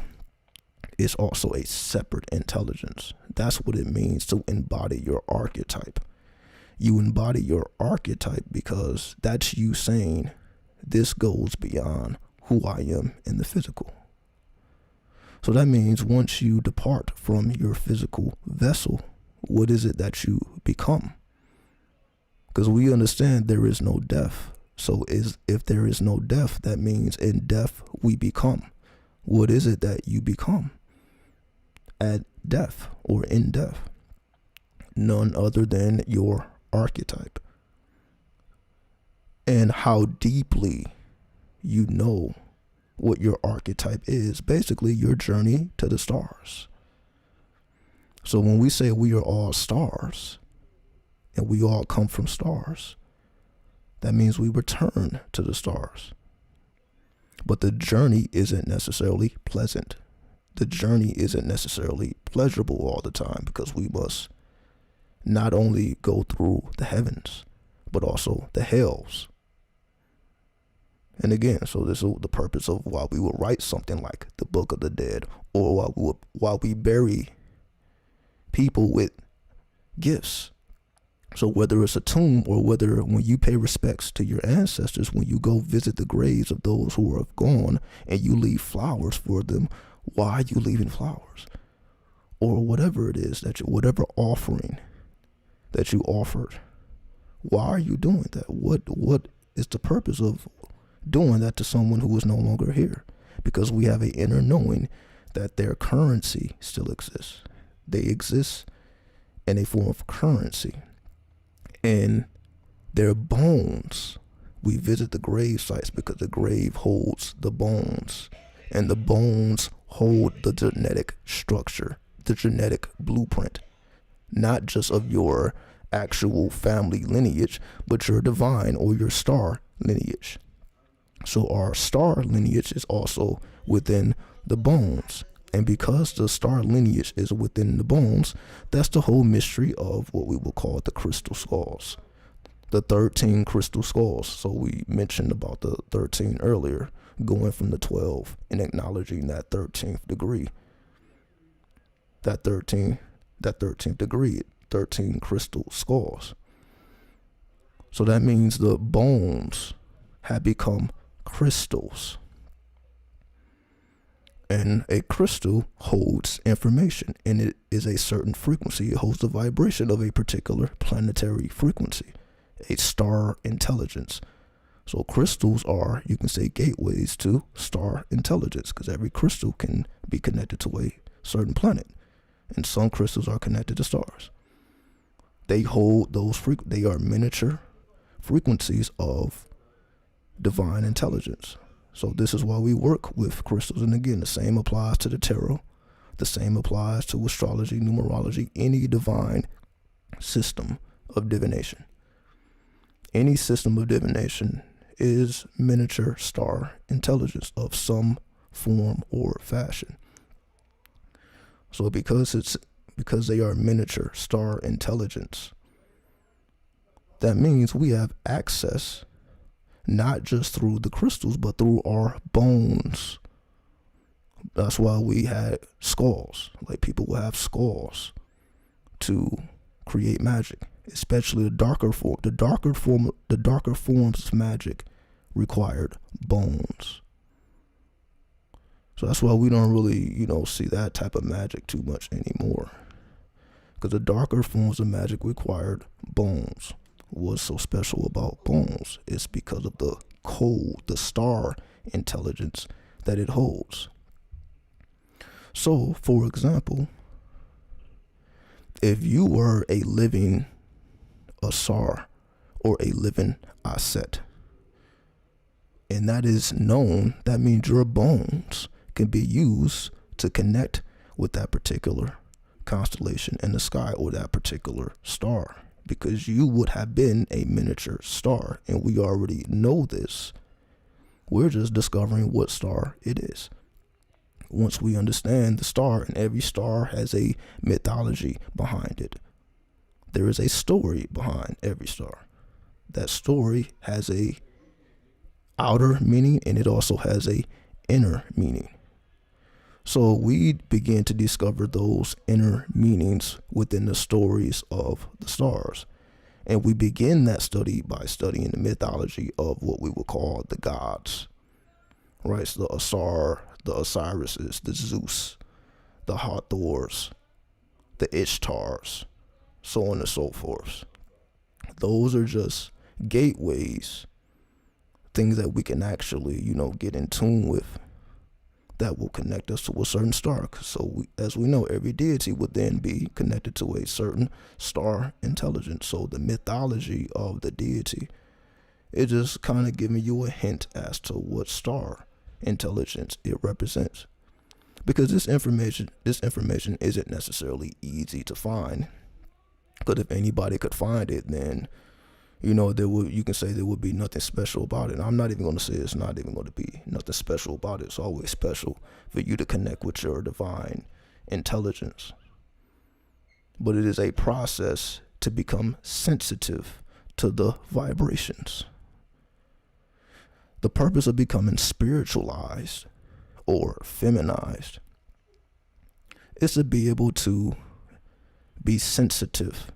It's also a separate intelligence. That's what it means to embody your archetype. You embody your archetype because that's you saying, this goes beyond who I am in the physical. So that means once you depart from your physical vessel, what is it that you become? Because we understand there is no death. So if there is no death, that means in death we become. What is it that you become at death or in death? None other than your archetype. And how deeply you know what your archetype is, basically your journey to the stars. So when we say we are all stars and we all come from stars, that means we return to the stars. But the journey isn't necessarily pleasant. The journey isn't necessarily pleasurable all the time, because we must not only go through the heavens, but also the hells. And again, so this is the purpose of why we will write something like the Book of the Dead, or while we bury people with gifts. So whether it's a tomb, or whether when you pay respects to your ancestors, when you go visit the graves of those who are gone and you leave flowers for them, why are you leaving flowers? Or whatever it is whatever offering that you offered, why are you doing that? What is the purpose of doing that to someone who is no longer here? Because we have an inner knowing that their currency still exists. They exist in a form of currency. And their bones, we visit the grave sites because the grave holds the bones, and the bones hold the genetic structure, the genetic blueprint, not just of your actual family lineage, but your divine or your star lineage. So our star lineage is also within the bones. And because the star lineage is within the bones, that's the whole mystery of what we will call the crystal skulls. The 13 crystal skulls. So we mentioned about the 13 earlier, going from the 12 and acknowledging that 13th degree. That 13th degree, 13 crystal skulls. So that means the bones have become crystals. And a crystal holds information, and it is a certain frequency. It holds the vibration of a particular planetary frequency, a star intelligence. So crystals are, you can say, gateways to star intelligence, because every crystal can be connected to a certain planet, and some crystals are connected to stars. They hold those they are miniature frequencies of divine intelligence. So this is why we work with crystals. And again, the same applies to the tarot. The same applies to astrology, numerology, any divine system of divination. Any system of divination is miniature star intelligence of some form or fashion. So because they are miniature star intelligence, that means we have access not just through the crystals, but through our bones. That's why we had skulls. Like, people will have skulls to create magic, especially the darker forms of magic required bones. So that's why we don't really, see that type of magic too much anymore, because the darker forms of magic required bones. What's so special about bones is because of the code, the star intelligence that it holds. So, for example, If you were a living asar or a living aset, and that is known, that means your bones can be used to connect with that particular constellation in the sky or that particular star, because you would have been a miniature star, and we already know this. We're just discovering what star it is. Once we understand the star, and every star has a mythology behind it. There is a story behind every star. That story has a outer meaning, and it also has a inner meaning. So we begin to discover those inner meanings within the stories of the stars. And we begin that study by studying the mythology of what we would call the gods. Right? So the Asar, the Osirises, the Zeus, the Hathors, the Ishtars, so on and so forth. Those are just gateways, things that we can actually, get in tune with, that will connect us to a certain star. So as we know, every deity would then be connected to a certain star intelligence. So the mythology of the deity, it just kind of giving you a hint as to what star intelligence it represents. Because this information isn't necessarily easy to find. Because if anybody could find it, then you can say there would be nothing special about it. I'm not even going to say it's not even going to be nothing special about it. It's always special for you to connect with your divine intelligence. But it is a process to become sensitive to the vibrations. The purpose of becoming spiritualized or feminized is to be able to be sensitive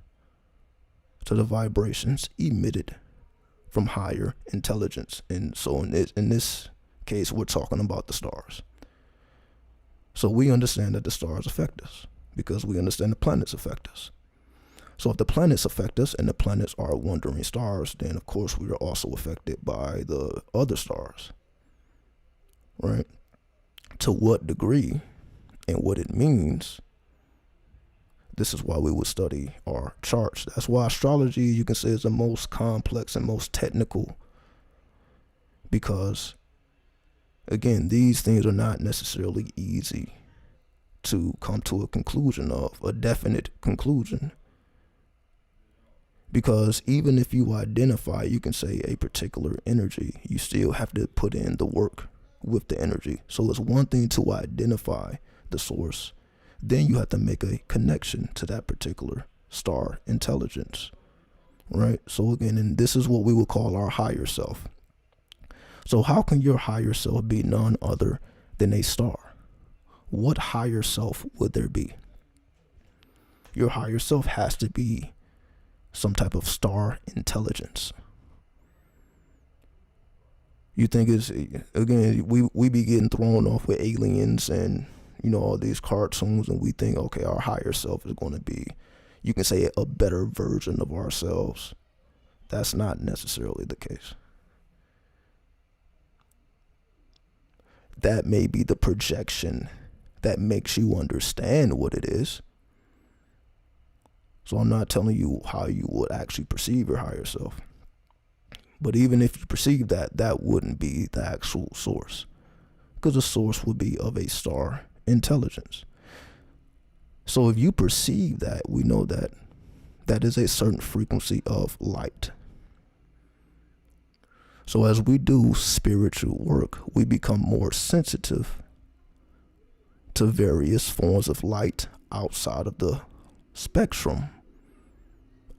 to the vibrations emitted from higher intelligence. And so in this case, we're talking about the stars. So we understand that the stars affect us because we understand the planets affect us. So if the planets affect us and the planets are wandering stars, then of course we are also affected by the other stars, right? To what degree and what it means, this is why we would study our charts. That's why astrology, you can say, is the most complex and most technical, because again, these things are not necessarily easy to come to a conclusion of, a definite conclusion. Because even if you identify, you can say, a particular energy, you still have to put in the work with the energy. So it's one thing to identify the source. Then you have to make a connection to that particular star intelligence, right? So again, and this is what we would call our higher self. So how can your higher self be none other than a star? What higher self would there be? Your higher self has to be some type of star intelligence. You think it's, again, we be getting thrown off with aliens and all these cartoons, and we think, okay, our higher self is going to be, you can say, a better version of ourselves. That's not necessarily the case. That may be the projection that makes you understand what it is. So I'm not telling you how you would actually perceive your higher self. But even if you perceive that, that wouldn't be the actual source, because the source would be of a star intelligence. So if you perceive that, we know that that is a certain frequency of light. So as we do spiritual work, we become more sensitive to various forms of light outside of the spectrum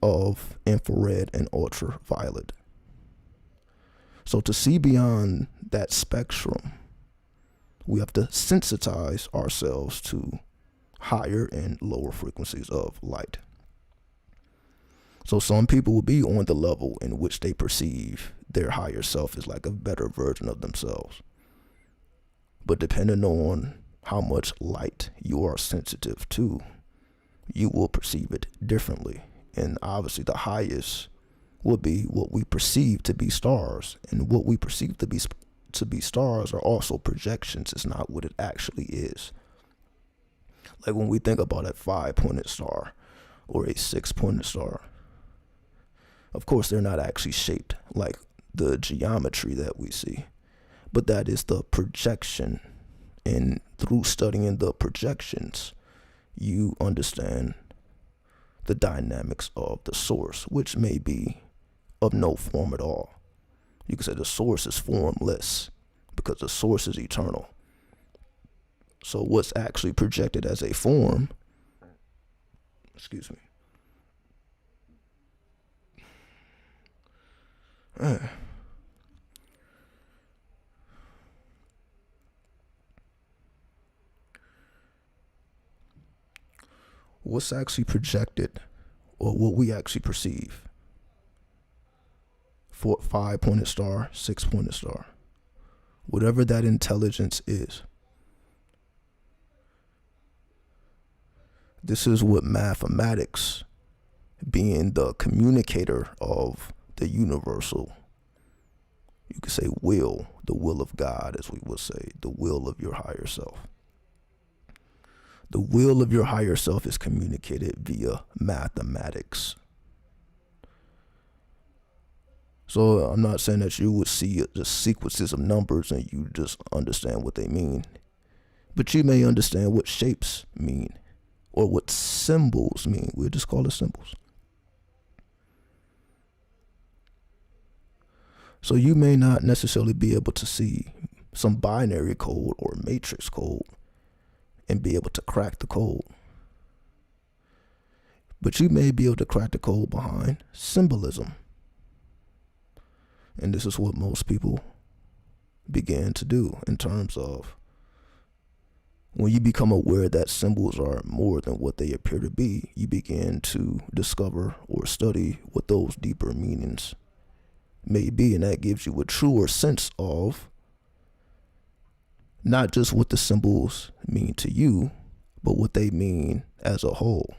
of infrared and ultraviolet. So to see beyond that spectrum, we have to sensitize ourselves to higher and lower frequencies of light. So some people will be on the level in which they perceive their higher self is like a better version of themselves. But depending on how much light you are sensitive to, you will perceive it differently. And obviously the highest would be what we perceive to be stars, and what we perceive to be stars are also projections. It's not what it actually is. Like when we think about a 5-pointed star, or a 6-pointed star. Of course, they're not actually shaped like the geometry that we see, but that is the projection. And through studying the projections, you understand the dynamics of the source, which may be of no form at all. You can say the source is formless because the source is eternal. So what's actually projected as a form, excuse me, what's actually projected, or what we actually perceive, for 5-pointed star, 6-pointed star, whatever that intelligence is. This is what mathematics, being the communicator of the universal, you could say will, the will of God, as we would say, the will of your higher self. The will of your higher self is communicated via mathematics. So I'm not saying that you would see the sequences of numbers and you just understand what they mean, but you may understand what shapes mean or what symbols mean. We'll just call it symbols. So you may not necessarily be able to see some binary code or matrix code and be able to crack the code, but you may be able to crack the code behind symbolism. And this is what most people begin to do in terms of when you become aware that symbols are more than what they appear to be, you begin to discover or study what those deeper meanings may be. And that gives you a truer sense of not just what the symbols mean to you, but what they mean as a whole.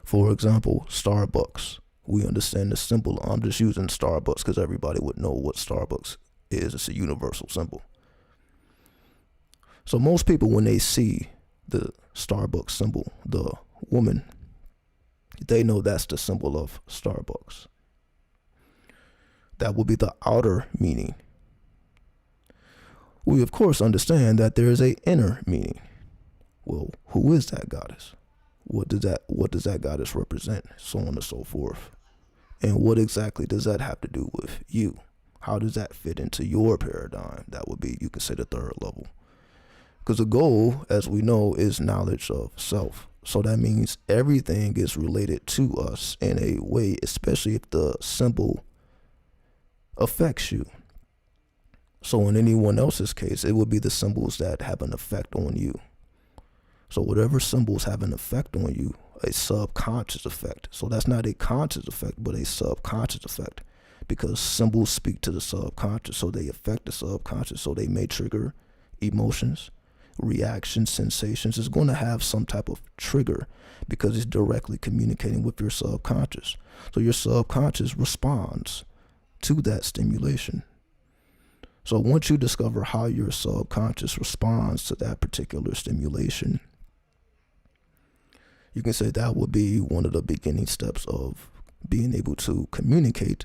For example, Starbucks. We understand the symbol. I'm just using Starbucks because everybody would know what Starbucks is. It's a universal symbol. So most people, when they see the Starbucks symbol, the woman, they know that's the symbol of Starbucks. That will be the outer meaning. We of course understand that there is an inner meaning. Well, who is that goddess? What does that goddess represent? So on and so forth. And what exactly does that have to do with you? How does that fit into your paradigm? That would be, you could say, the third level. Because the goal, as we know, is knowledge of self. So that means everything is related to us in a way, especially if the symbol affects you. So in anyone else's case, it would be the symbols that have an effect on you. So whatever symbols have an effect on you, a subconscious effect. So that's not a conscious effect, but a subconscious effect, because symbols speak to the subconscious, so they affect the subconscious. So they may trigger emotions, reactions, sensations. It's going to have some type of trigger because it's directly communicating with your subconscious. So your subconscious responds to that stimulation. So once you discover how your subconscious responds to that particular stimulation, you can say that would be one of the beginning steps of being able to communicate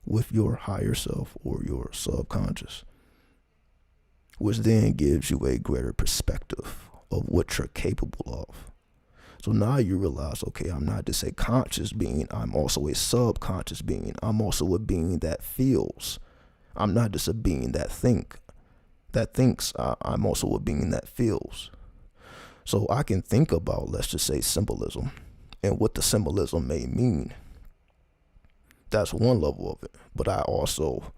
with your higher self or your subconscious, which then gives you a greater perspective of what you're capable of. So now you realize, okay, I'm not just a conscious being, I'm also a subconscious being. I'm also a being that feels. I'm not just a being that thinks. I'm also a being that feels. So I can think about, let's just say, symbolism and what the symbolism may mean. That's one level of it. But I also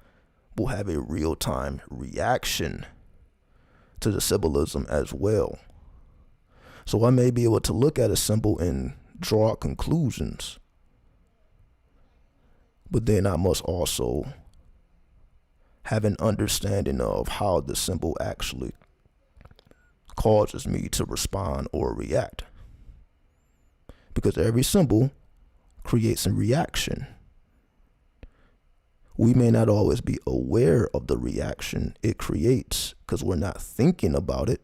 will have a real-time reaction to the symbolism as well. So I may be able to look at a symbol and draw conclusions, but then I must also have an understanding of how the symbol actually causes me to respond or react. Because every symbol creates a reaction. We may not always be aware of the reaction it creates because we're not thinking about it,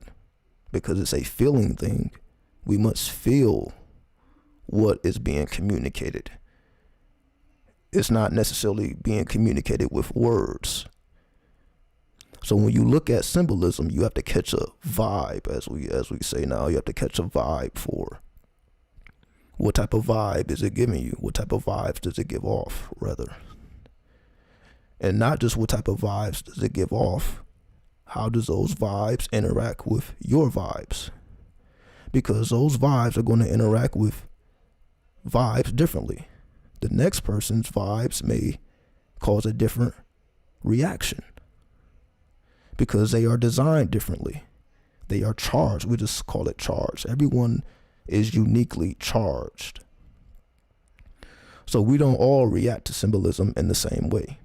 because it's a feeling thing. We must feel what is being communicated. It's not necessarily being communicated with words. So when you look at symbolism, you have to catch a vibe, as we say now. You have to catch a vibe for what type of vibe is it giving you? What type of vibes does it give off, rather? And not just what type of vibes does it give off, how does those vibes interact with your vibes? Because those vibes are going to interact with vibes differently. The next person's vibes may cause a different reaction because they are designed differently. They are charged. We just call it charged. Everyone is uniquely charged. So we don't all react to symbolism in the same way,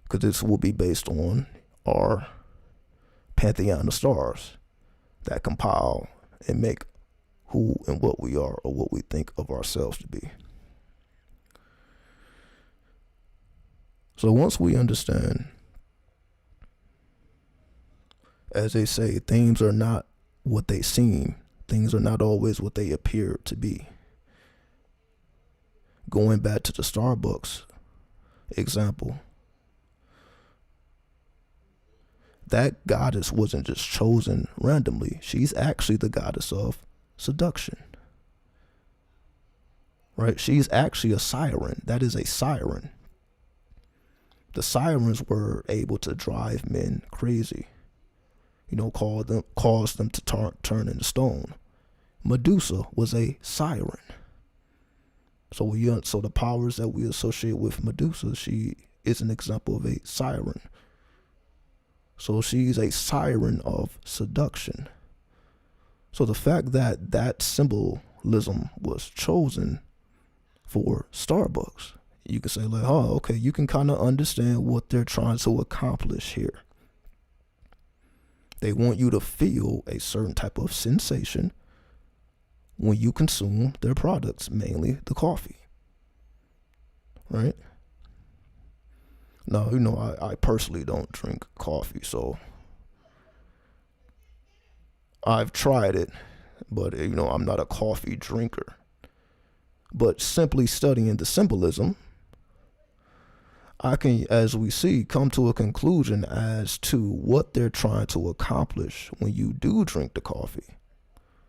because this will be based on our pantheon of stars that compile and make who and what we are, or what we think of ourselves to be. So once we understand, as they say, things are not what they seem. Things are not always what they appear to be. Going back to the Starbucks example, that goddess wasn't just chosen randomly. She's actually the goddess of seduction. Right? She's actually a siren. That is a siren. The sirens were able to drive men crazy. Cause them to turn into stone. Medusa was a siren. So the powers that we associate with Medusa, she is an example of a siren. So she's a siren of seduction. So the fact that that symbolism was chosen for Starbucks, you can say like, oh, okay, you can kind of understand what they're trying to accomplish here. They want you to feel a certain type of sensation when you consume their products, mainly the coffee. Right? Now, I personally don't drink coffee, so I've tried it, but I'm not a coffee drinker. But simply studying the symbolism, I can, as we see, come to a conclusion as to what they're trying to accomplish when you do drink the coffee.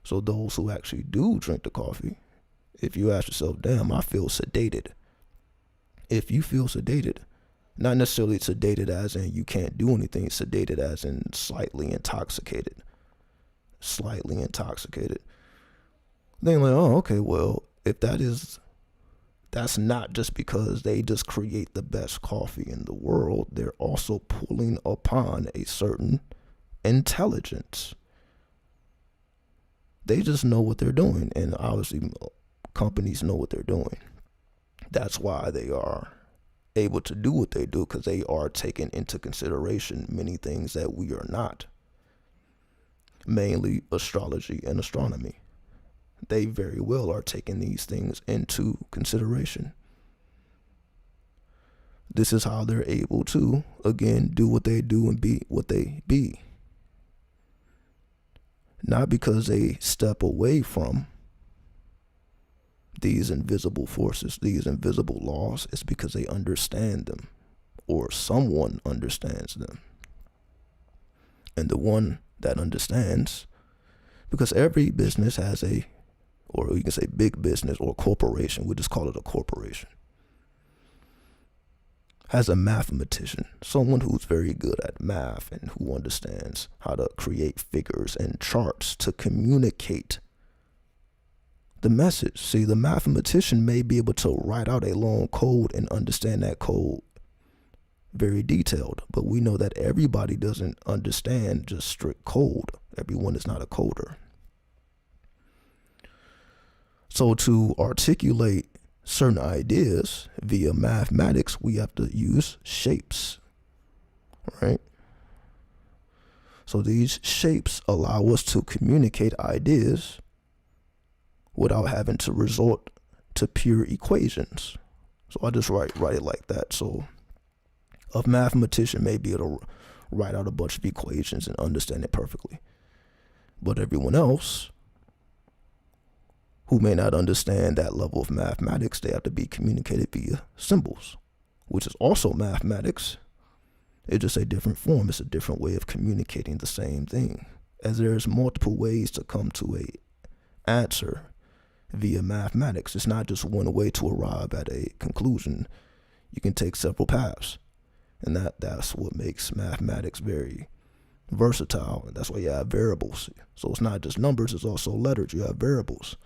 So those who actually do drink the coffee, if you ask yourself, damn, I feel sedated. If you feel sedated, not necessarily sedated as in you can't do anything, sedated as in slightly intoxicated. Then like, oh, okay, well, if that's not just because they just create the best coffee in the world. They're also pulling upon a certain intelligence. They just know what they're doing, and obviously companies know what they're doing. That's why they are able to do what they do, because they are taking into consideration many things that we are not. Mainly astrology and astronomy. They very well are taking these things into consideration. This is how they're able to, again, do what they do and be what they be. Not because they step away from these invisible forces, these invisible laws. It's because they understand them, or someone understands them. And the one that understands, because every business has or you can say big business or corporation, we just call it a corporation, has a mathematician, someone who's very good at math and who understands how to create figures and charts to communicate the message. See, the mathematician may be able to write out a long code and understand that code very detailed, but we know that everybody doesn't understand just strict code. Everyone is not a coder. So to articulate certain ideas via mathematics, we have to use shapes, right? So these shapes allow us to communicate ideas without having to resort to pure equations. So I just write it like that. So a mathematician may be able to write out a bunch of equations and understand it perfectly. But everyone else who may not understand that level of mathematics, they have to be communicated via symbols, which is also mathematics. It's just a different form. It's a different way of communicating the same thing, as there's multiple ways to come to a answer via mathematics. It's not just one way to arrive at a conclusion. You can take several paths, and that's what makes mathematics very versatile. And that's why you have variables. So it's not just numbers, it's also letters. You have variables,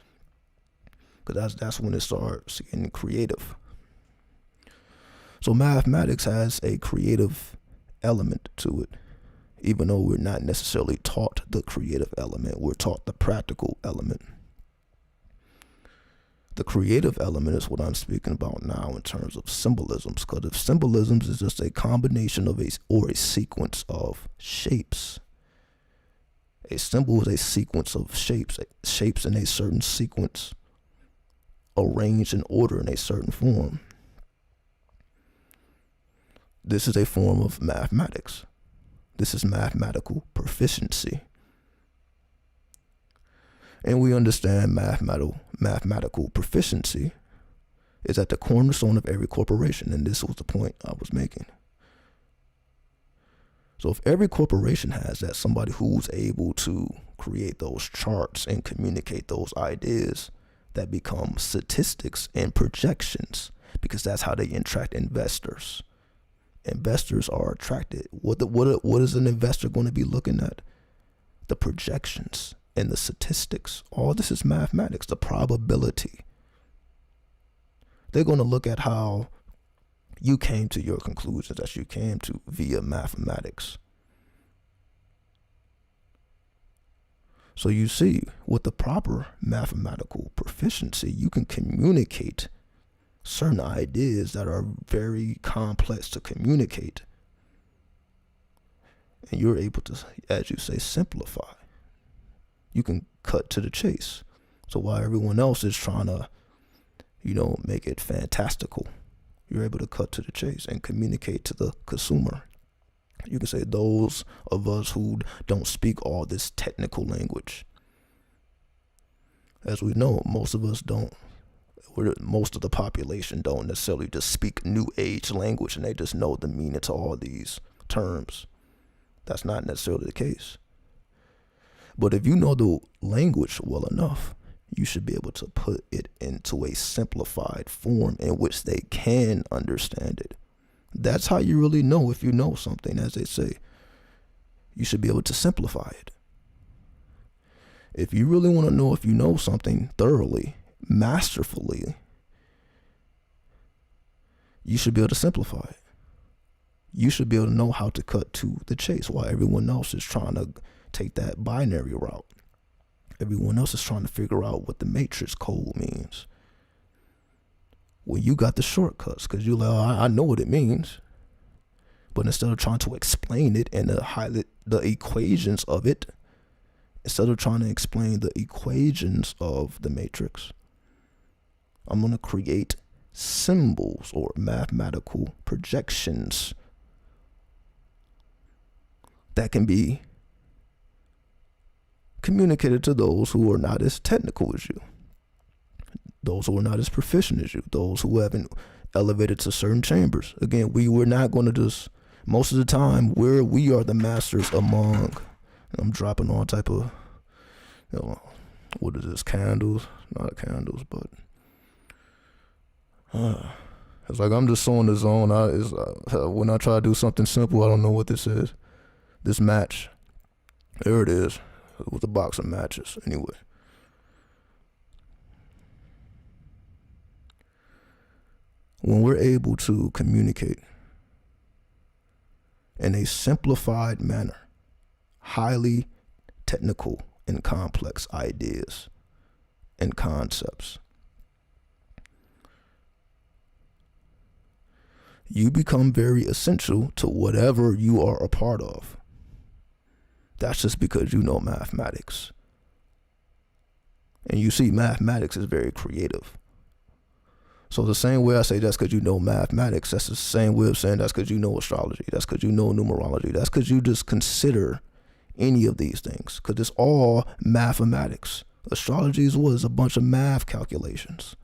because that's when it starts getting creative. So mathematics has a creative element to it, even though we're not necessarily taught the creative element. We're taught the practical element. The creative element is what I'm speaking about now in terms of symbolisms, because if symbolisms is just a combination of a sequence of shapes. A symbol is a sequence of shapes in a certain sequence, arranged in order in a certain form. This is a form of mathematics. This is mathematical proficiency. And we understand mathematical proficiency is at the cornerstone of every corporation. And this was the point I was making. So if every corporation has that, somebody who's able to create those charts and communicate those ideas that become statistics and projections, because that's how they attract investors. Investors are attracted. What is an investor going to be looking at? The projections and the statistics. All this is mathematics, the probability. They're going to look at how you came to your conclusions that you came to via mathematics. So you see, with the proper mathematical proficiency, you can communicate certain ideas that are very complex to communicate. And you're able to, as you say, simplify. You can cut to the chase. So while everyone else is trying to, make it fantastical, you're able to cut to the chase and communicate to the consumer. You can say those of us who don't speak all this technical language. As we know, most of us don't. Most of the population don't necessarily just speak new age language and they just know the meaning to all these terms. That's not necessarily the case. But if you know the language well enough, you should be able to put it into a simplified form in which they can understand it. That's how you really know if you know something, as they say. You should be able to simplify it. If you really want to know if you know something thoroughly, masterfully, you should be able to simplify it. You should be able to know how to cut to the chase while everyone else is trying to take that binary route. Everyone else is trying to figure out what the matrix code means. Well, you got the shortcuts because you're like, oh, I know what it means. But instead of trying to explain it and highlight the equations of it, instead of trying to explain the equations of the matrix, I'm going to create symbols or mathematical projections that can be communicated to those who are not as technical as you, those who are not as proficient as you, those who haven't elevated to certain chambers. Again, we're not going to just, most of the time, we are the masters among, I'm dropping all type of, what is this, candles? Not candles, but it's like I'm just so in the zone. When I try to do something simple, I don't know what this is. This match, there it is. With a box of matches, anyway. When we're able to communicate in a simplified manner, highly technical and complex ideas and concepts, you become very essential to whatever you are a part of. That's just because you know mathematics. And you see, mathematics is very creative. So the same way I say that's because you know mathematics, that's the same way of saying that's because you know astrology, that's because you know numerology, that's because you just consider any of these things, because it's all mathematics. Astrology is what? Is a bunch of math calculations.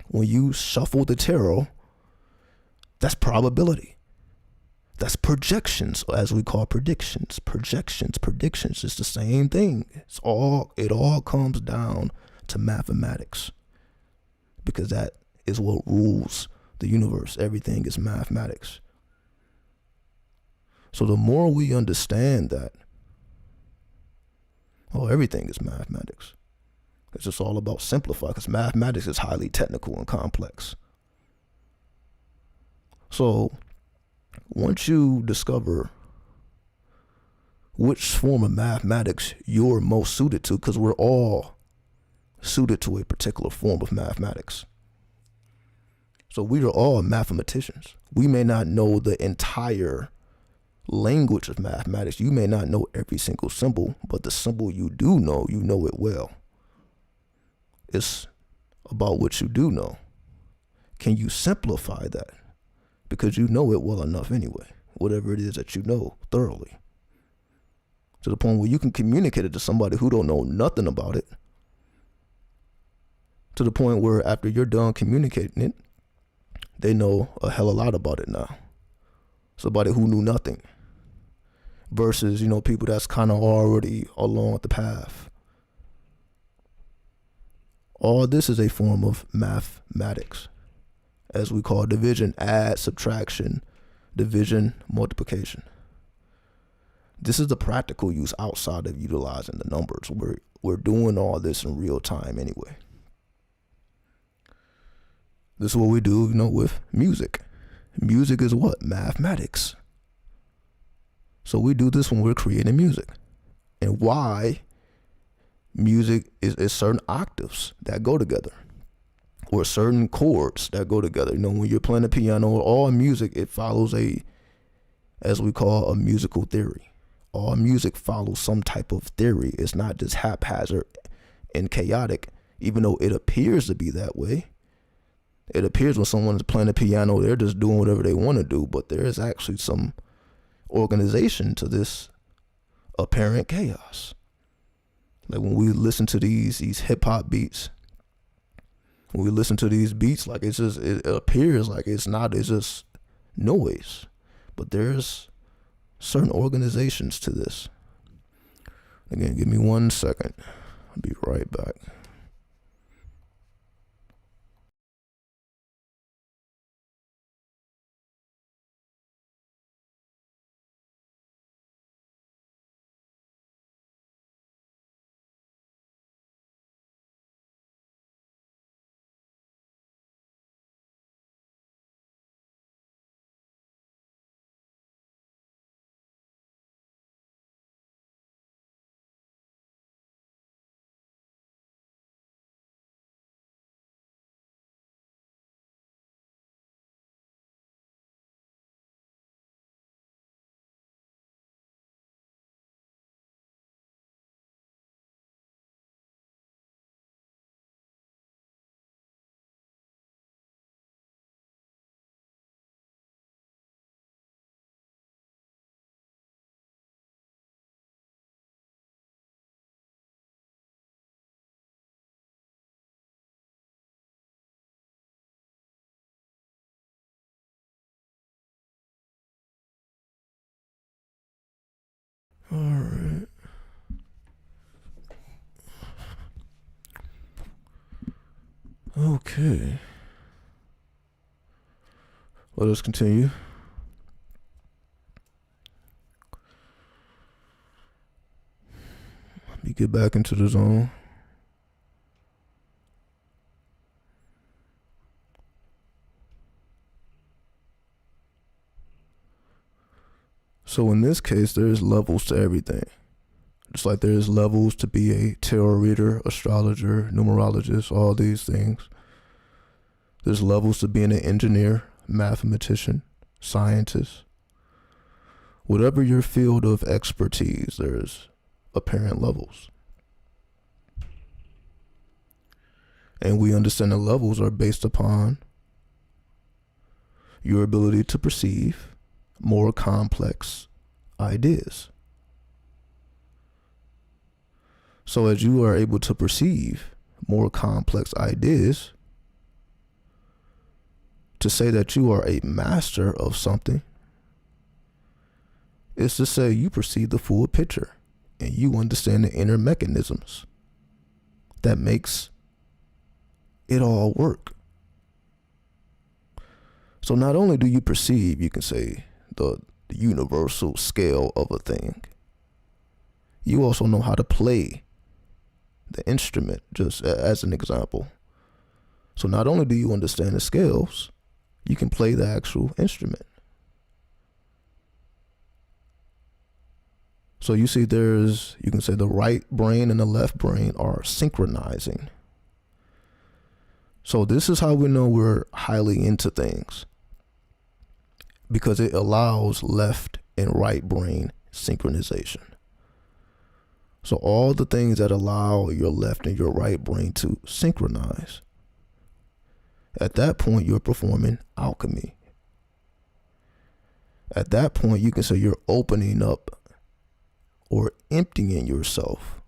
When you shuffle the tarot, that's probability. That's projections, as we call predictions. Predictions. It's the same thing. It all comes down to mathematics, because that is what rules the universe. Everything is mathematics. So the more we understand that, everything is mathematics. It's just all about simplifying, because mathematics is highly technical and complex. So once you discover which form of mathematics you're most suited to, because we're all suited to a particular form of mathematics. So we are all mathematicians. We may not know the entire language of mathematics. You may not know every single symbol, but the symbol you do know, you know it well. It's about what you do know. Can you simplify that? Because you know it well enough anyway, whatever it is that you know thoroughly, to the point where you can communicate it to somebody who don't know nothing about it, to the point where after you're done communicating it, they know a hell of a lot about it now. Somebody who knew nothing versus, people that's kind of already along the path. All this is a form of mathematics, as we call division, add, subtraction, division, multiplication. This is the practical use outside of utilizing the numbers. We're doing all this in real time anyway. This is what we do, with music. Music is what? Mathematics. So we do this when we're creating music. And why music is certain octaves that go together, or certain chords that go together. When you're playing the piano, all music, it follows as we call a musical theory. All music follows some type of theory. It's not just haphazard and chaotic, even though it appears to be that way. It appears when someone's playing the piano, they're just doing whatever they want to do, but there is actually some organization to this apparent chaos. Like when we listen to these hip hop beats, when we listen to these beats, like it appears like it's just noise, but there's certain organizations to this. Again, give me 1 second. I'll be right back. All right. Okay. Let us continue. Let me get back into the zone. So in this case, there's levels to everything. Just like there's levels to be a tarot reader, astrologer, numerologist, all these things. There's levels to being an engineer, mathematician, scientist. Whatever your field of expertise, there's apparent levels. And we understand the levels are based upon your ability to perceive more complex ideas. So as you are able to perceive more complex ideas, to say that you are a master of something is to say you perceive the full picture and you understand the inner mechanisms that makes it all work. So not only do you perceive, you can say, the universal scale of a thing, you also know how to play the instrument, just as an example. So not only do you understand the scales, you can play the actual instrument. So you see you can say the right brain and the left brain are synchronizing. So this is how we know we're highly into things, because it allows left and right brain synchronization. So all the things that allow your left and your right brain to synchronize, at that point you're performing alchemy. At that point you can say you're opening up or emptying yourself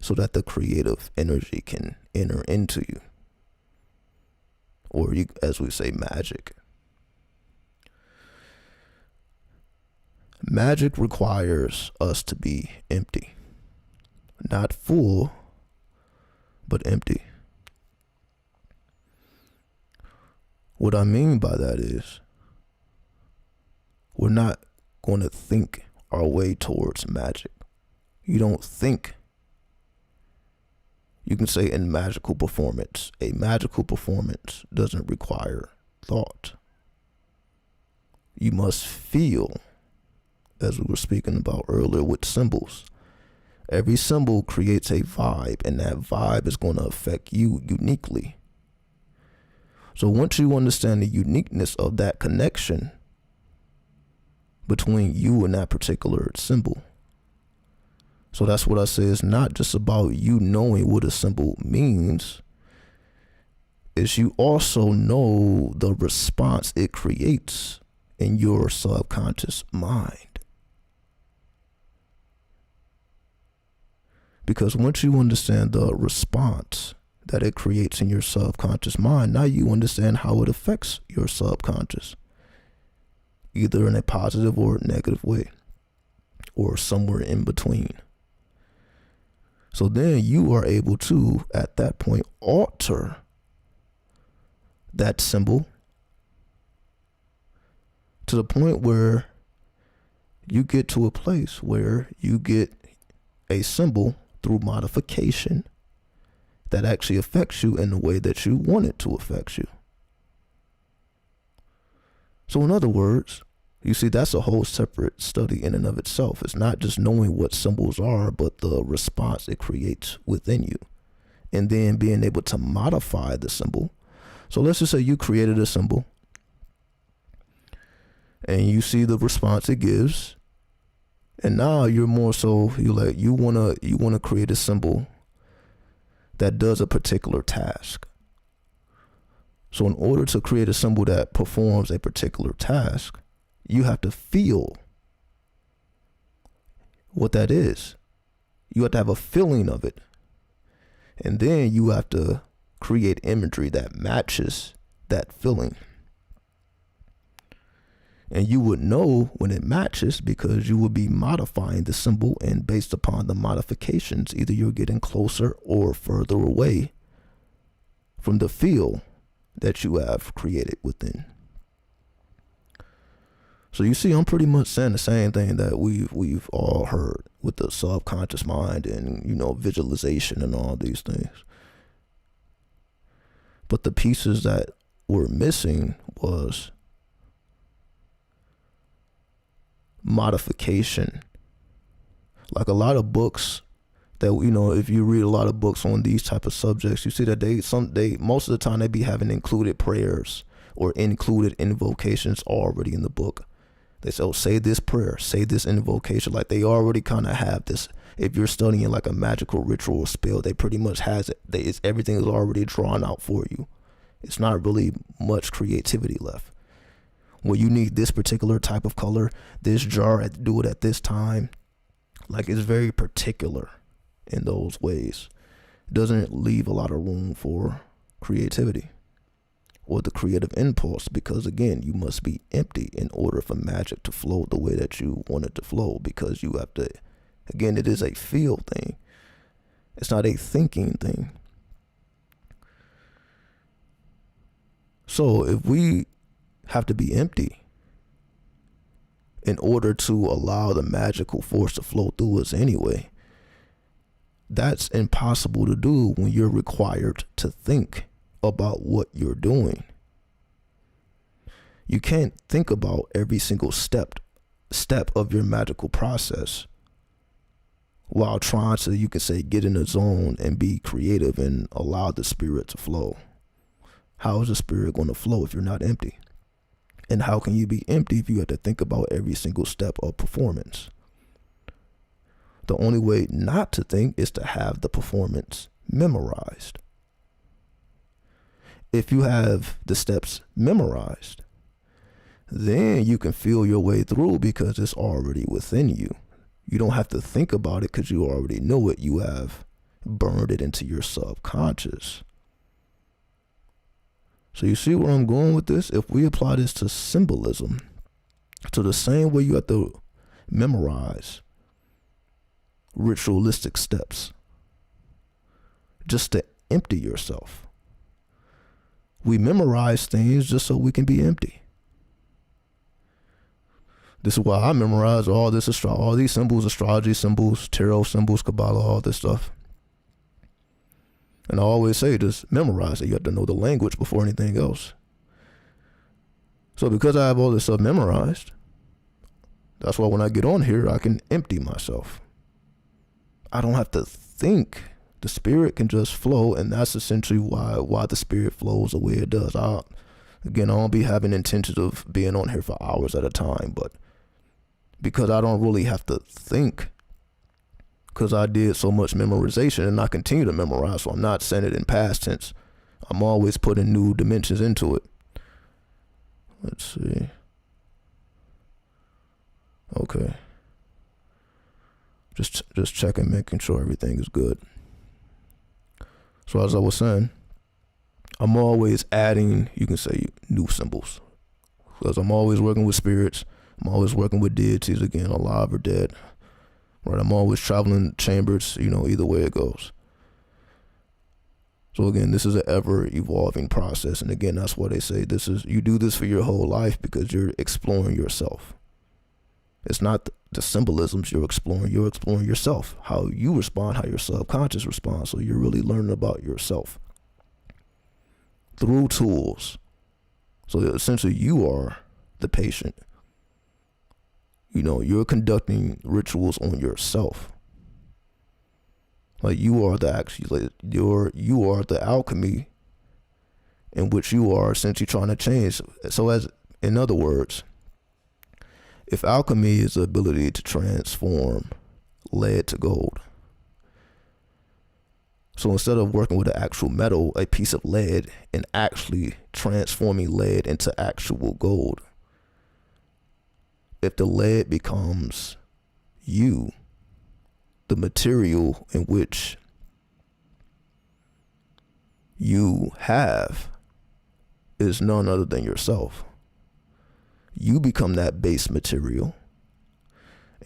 so that the creative energy can enter into you. Or you, as we say, magic. Magic requires us to be empty. Not full, but empty. What I mean by that is, we're not going to think our way towards magic. You don't think. You can say in magical performance, a magical performance doesn't require thought. You must feel, as we were speaking about earlier with symbols. Every symbol creates a vibe, and that vibe is going to affect you uniquely. So once you understand the uniqueness of that connection between you and that particular symbol, so that's what I say, it's not just about you knowing what a symbol means, is you also know the response it creates in your subconscious mind. Because once you understand the response that it creates in your subconscious mind, now you understand how it affects your subconscious, either in a positive or negative way, or somewhere in between. So then you are able to, at that point, alter that symbol to the point where you get to a place where you get a symbol through modification that actually affects you in the way that you want it to affect you. So in other words, you see, that's a whole separate study in and of itself. It's not just knowing what symbols are, but the response it creates within you, and then being able to modify the symbol. So let's just say you created a symbol and you see the response it gives, and now you're more so, you wanna create a symbol that does a particular task. So in order to create a symbol that performs a particular task, you have to feel what that is. You have to have a feeling of it. And then you have to create imagery that matches that feeling. And you would know when it matches because you would be modifying the symbol, and based upon the modifications, either you're getting closer or further away from the feel that you have created within. So you see, I'm pretty much saying the same thing that we've all heard with the subconscious mind and, visualization and all these things. But the pieces that were missing was modification. Like a lot of books that, if you read a lot of books on these type of subjects, you see that most of the time they be having included prayers or included invocations already in the book. They say, say this prayer, say this invocation. Like they already kind of have this. If you're studying like a magical ritual or spell, they pretty much has it. Everything is already drawn out for you. It's not really much creativity left. Well, you need this particular type of color, this jar, do it at this time. Like it's very particular in those ways. It doesn't leave a lot of room for creativity or the creative impulse, because again, you must be empty in order for magic to flow the way that you want it to flow, because you have to, again, it is a feel thing. It's not a thinking thing. So if we have to be empty in order to allow the magical force to flow through us anyway, that's impossible to do when you're required to think about what you're doing. You can't think about every single step of your magical process while trying to, you can say, get in a zone and be creative and allow the spirit to flow. How is the spirit going to flow if you're not empty? And how can you be empty if you have to think about every single step of performance? The only way not to think is to have the performance memorized. If you have the steps memorized, then you can feel your way through because it's already within you. You don't have to think about it because you already know it. You have burned it into your subconscious. So you see where I'm going with this? If we apply this to symbolism, to the same way you have to memorize ritualistic steps just to empty yourself. We memorize things just so we can be empty. This is why I memorize all these symbols, astrology symbols, tarot symbols, Kabbalah, all this stuff. And I always say, just memorize it. You have to know the language before anything else. So because I have all this stuff memorized, that's why when I get on here, I can empty myself. I don't have to think. The spirit can just flow, and that's essentially why the spirit flows the way it does. I don't be having intentions of being on here for hours at a time, but because I don't really have to think, because I did so much memorization and I continue to memorize, so I'm not saying it in past tense. I'm always putting new dimensions into it. Let's see. Okay. Just checking, making sure everything is good. So as I was saying, I'm always adding, you can say, new symbols, because I'm always working with spirits. I'm always working with deities, again, alive or dead. Right? I'm always traveling chambers, either way it goes. So again, this is an ever evolving process. And again, that's why they say you do this for your whole life, because you're exploring yourself. It's not the symbolisms you're exploring yourself, how you respond, how your subconscious responds. So you're really learning about yourself through tools. So essentially you are the patient. You're conducting rituals on yourself. Like you are you are the alchemy in which you are essentially trying to change. So in other words, if alchemy is the ability to transform lead to gold, so instead of working with an actual metal, a piece of lead, and actually transforming lead into actual gold, if the lead becomes you, the material in which you have is none other than yourself. You become that base material,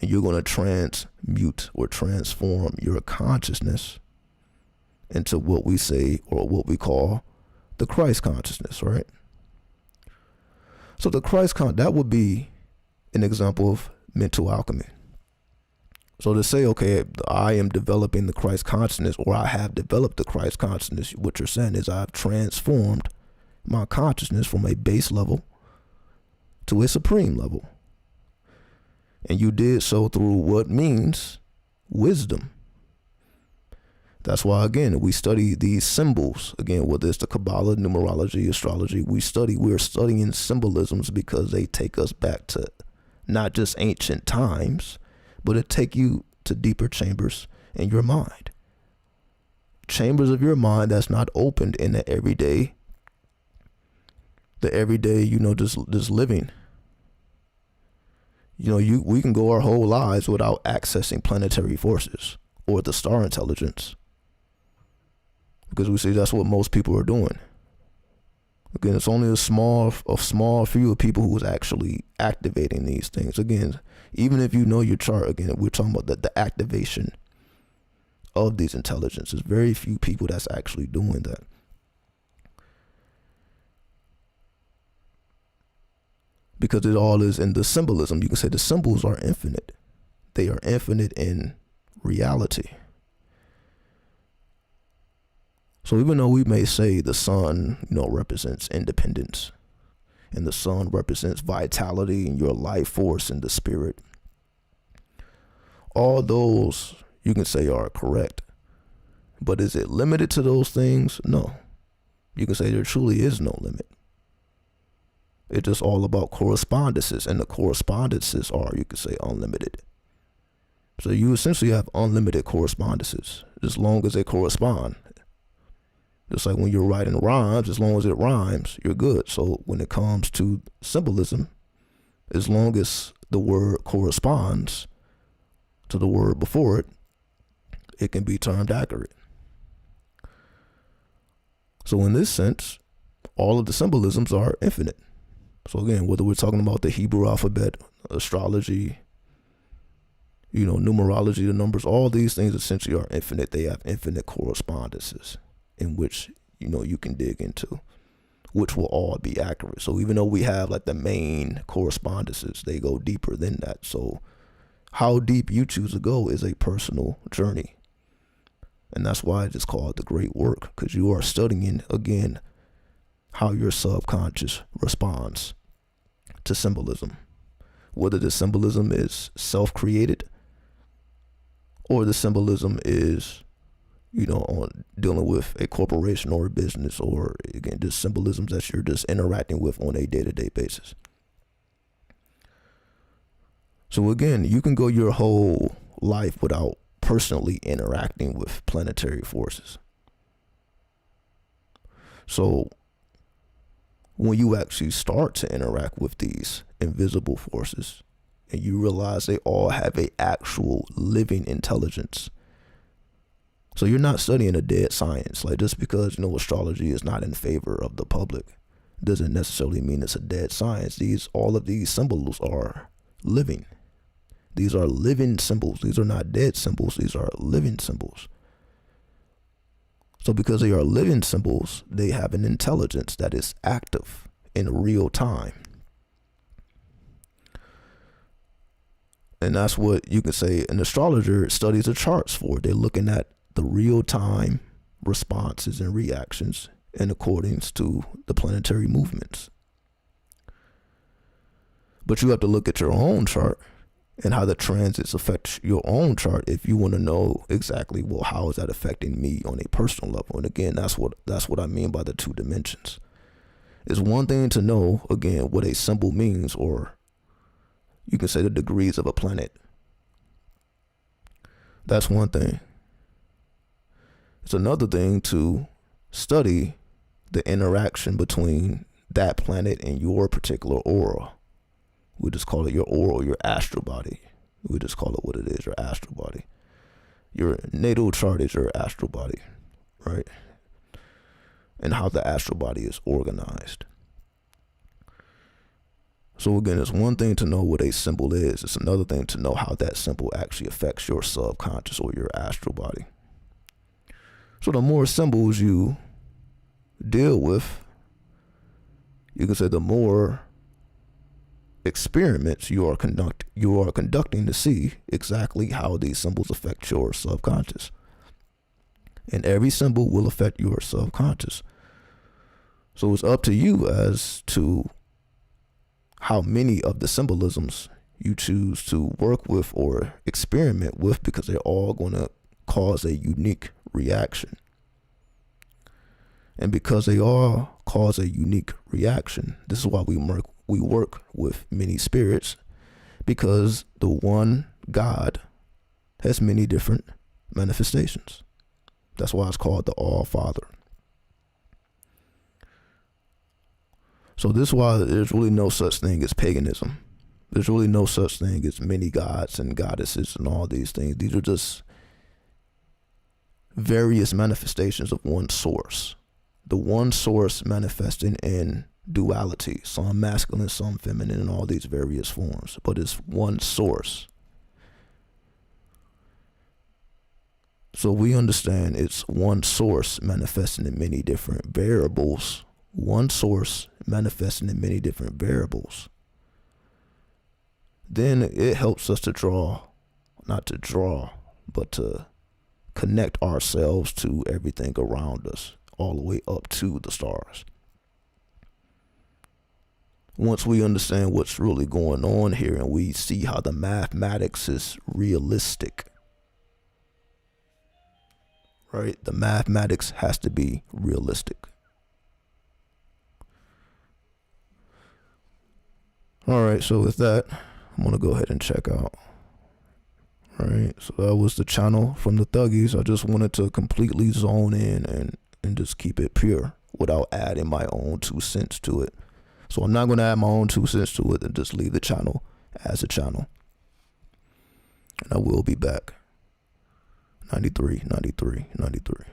and you're going to transmute or transform your consciousness into what we say, or what we call, the Christ consciousness, right? So the Christ that would be an example of mental alchemy. So to say, okay, I am developing the Christ consciousness, or I have developed the Christ consciousness, what you're saying is I've transformed my consciousness from a base level to a supreme level. And you did so through what means wisdom. That's why, again, we study these symbols. Again, whether it's the Kabbalah, numerology, astrology, we're studying symbolisms because they take us back to not just ancient times, but it take you to deeper chambers in your mind. Chambers of your mind that's not opened in the everyday, just living. We can go our whole lives without accessing planetary forces or the star intelligence, because we see that's what most people are doing. Again, it's only a small few of people who is actually activating these things. Again, even if you know your chart, again, we're talking about the activation of these intelligences. Very few people that's actually doing that. Because it all is in the symbolism. You can say the symbols are infinite. They are infinite in reality. So even though we may say the sun, represents independence, and the sun represents vitality and your life force and the spirit, all those you can say are correct. But is it limited to those things? No. You can say there truly is no limit. It's just all about correspondences, and the correspondences are, you could say, unlimited. So you essentially have unlimited correspondences as long as they correspond. Just like when you're writing rhymes, as long as it rhymes, you're good. So when it comes to symbolism, as long as the word corresponds to the word before it, it can be termed accurate. So in this sense, all of the symbolisms are infinite. So again, whether we're talking about the Hebrew alphabet, astrology, numerology, the numbers, all these things essentially are infinite. They have infinite correspondences in which, you can dig into, which will all be accurate. So even though we have like the main correspondences, they go deeper than that. So how deep you choose to go is a personal journey. And that's why it's called the great work, because you are studying, again, how your subconscious responds to symbolism. Whether the symbolism is self-created or the symbolism is, on dealing with a corporation or a business, or again, just symbolisms that you're just interacting with on a day-to-day basis. So again, you can go your whole life without personally interacting with planetary forces. So when you actually start to interact with these invisible forces and you realize they all have a actual living intelligence. So you're not studying a dead science. Like, just because, astrology is not in favor of the public doesn't necessarily mean it's a dead science. All of these symbols are living. These are living symbols. These are not dead symbols. These are living symbols. So because they are living symbols, they have an intelligence that is active in real time. And that's what you can say an astrologer studies the charts for. They're looking at the real time responses and reactions in accordance to the planetary movements. But you have to look at your own chart and how the transits affect your own chart if you want to know exactly, well, how is that affecting me on a personal level? And again, that's what I mean by the two dimensions. It's one thing to know, again, what a symbol means, or you can say the degrees of a planet. That's one thing. It's another thing to study the interaction between that planet and your particular aura. We just call it your aura or your astral body. We just call it what it is, your astral body. Your natal chart is your astral body, right? And how the astral body is organized. So again, it's one thing to know what a symbol is. It's another thing to know how that symbol actually affects your subconscious or your astral body. So the more symbols you deal with, you can say the more experiments you are conducting to see exactly how these symbols affect your subconscious. And every symbol will affect your subconscious. So it's up to you as to how many of the symbolisms you choose to work with or experiment with, because they're all going to cause a unique reaction. And because they all cause a unique reaction, this is why we work with many spirits, because the one God has many different manifestations. That's why it's called the All-Father. So this is why there's really no such thing as paganism. There's really no such thing as many gods and goddesses and all these things. These are just various manifestations of one source. The one source manifesting in duality, some masculine, some feminine, in all these various forms, but it's one source. So we understand it's one source manifesting in many different variables. One source manifesting in many different variables. Then it helps us to but to connect ourselves to everything around us, all the way up to the stars. Once we understand what's really going on here and we see how the mathematics is realistic, right? The mathematics has to be realistic. All right, so with that, I'm going to go ahead and check out. All right, so that was the channel from the Thuggies. I just wanted to completely zone in and just keep it pure without adding my own 2 cents to it. So I'm not going to add my own 2 cents to it and just leave the channel as a channel. And I will be back. 93, 93, 93.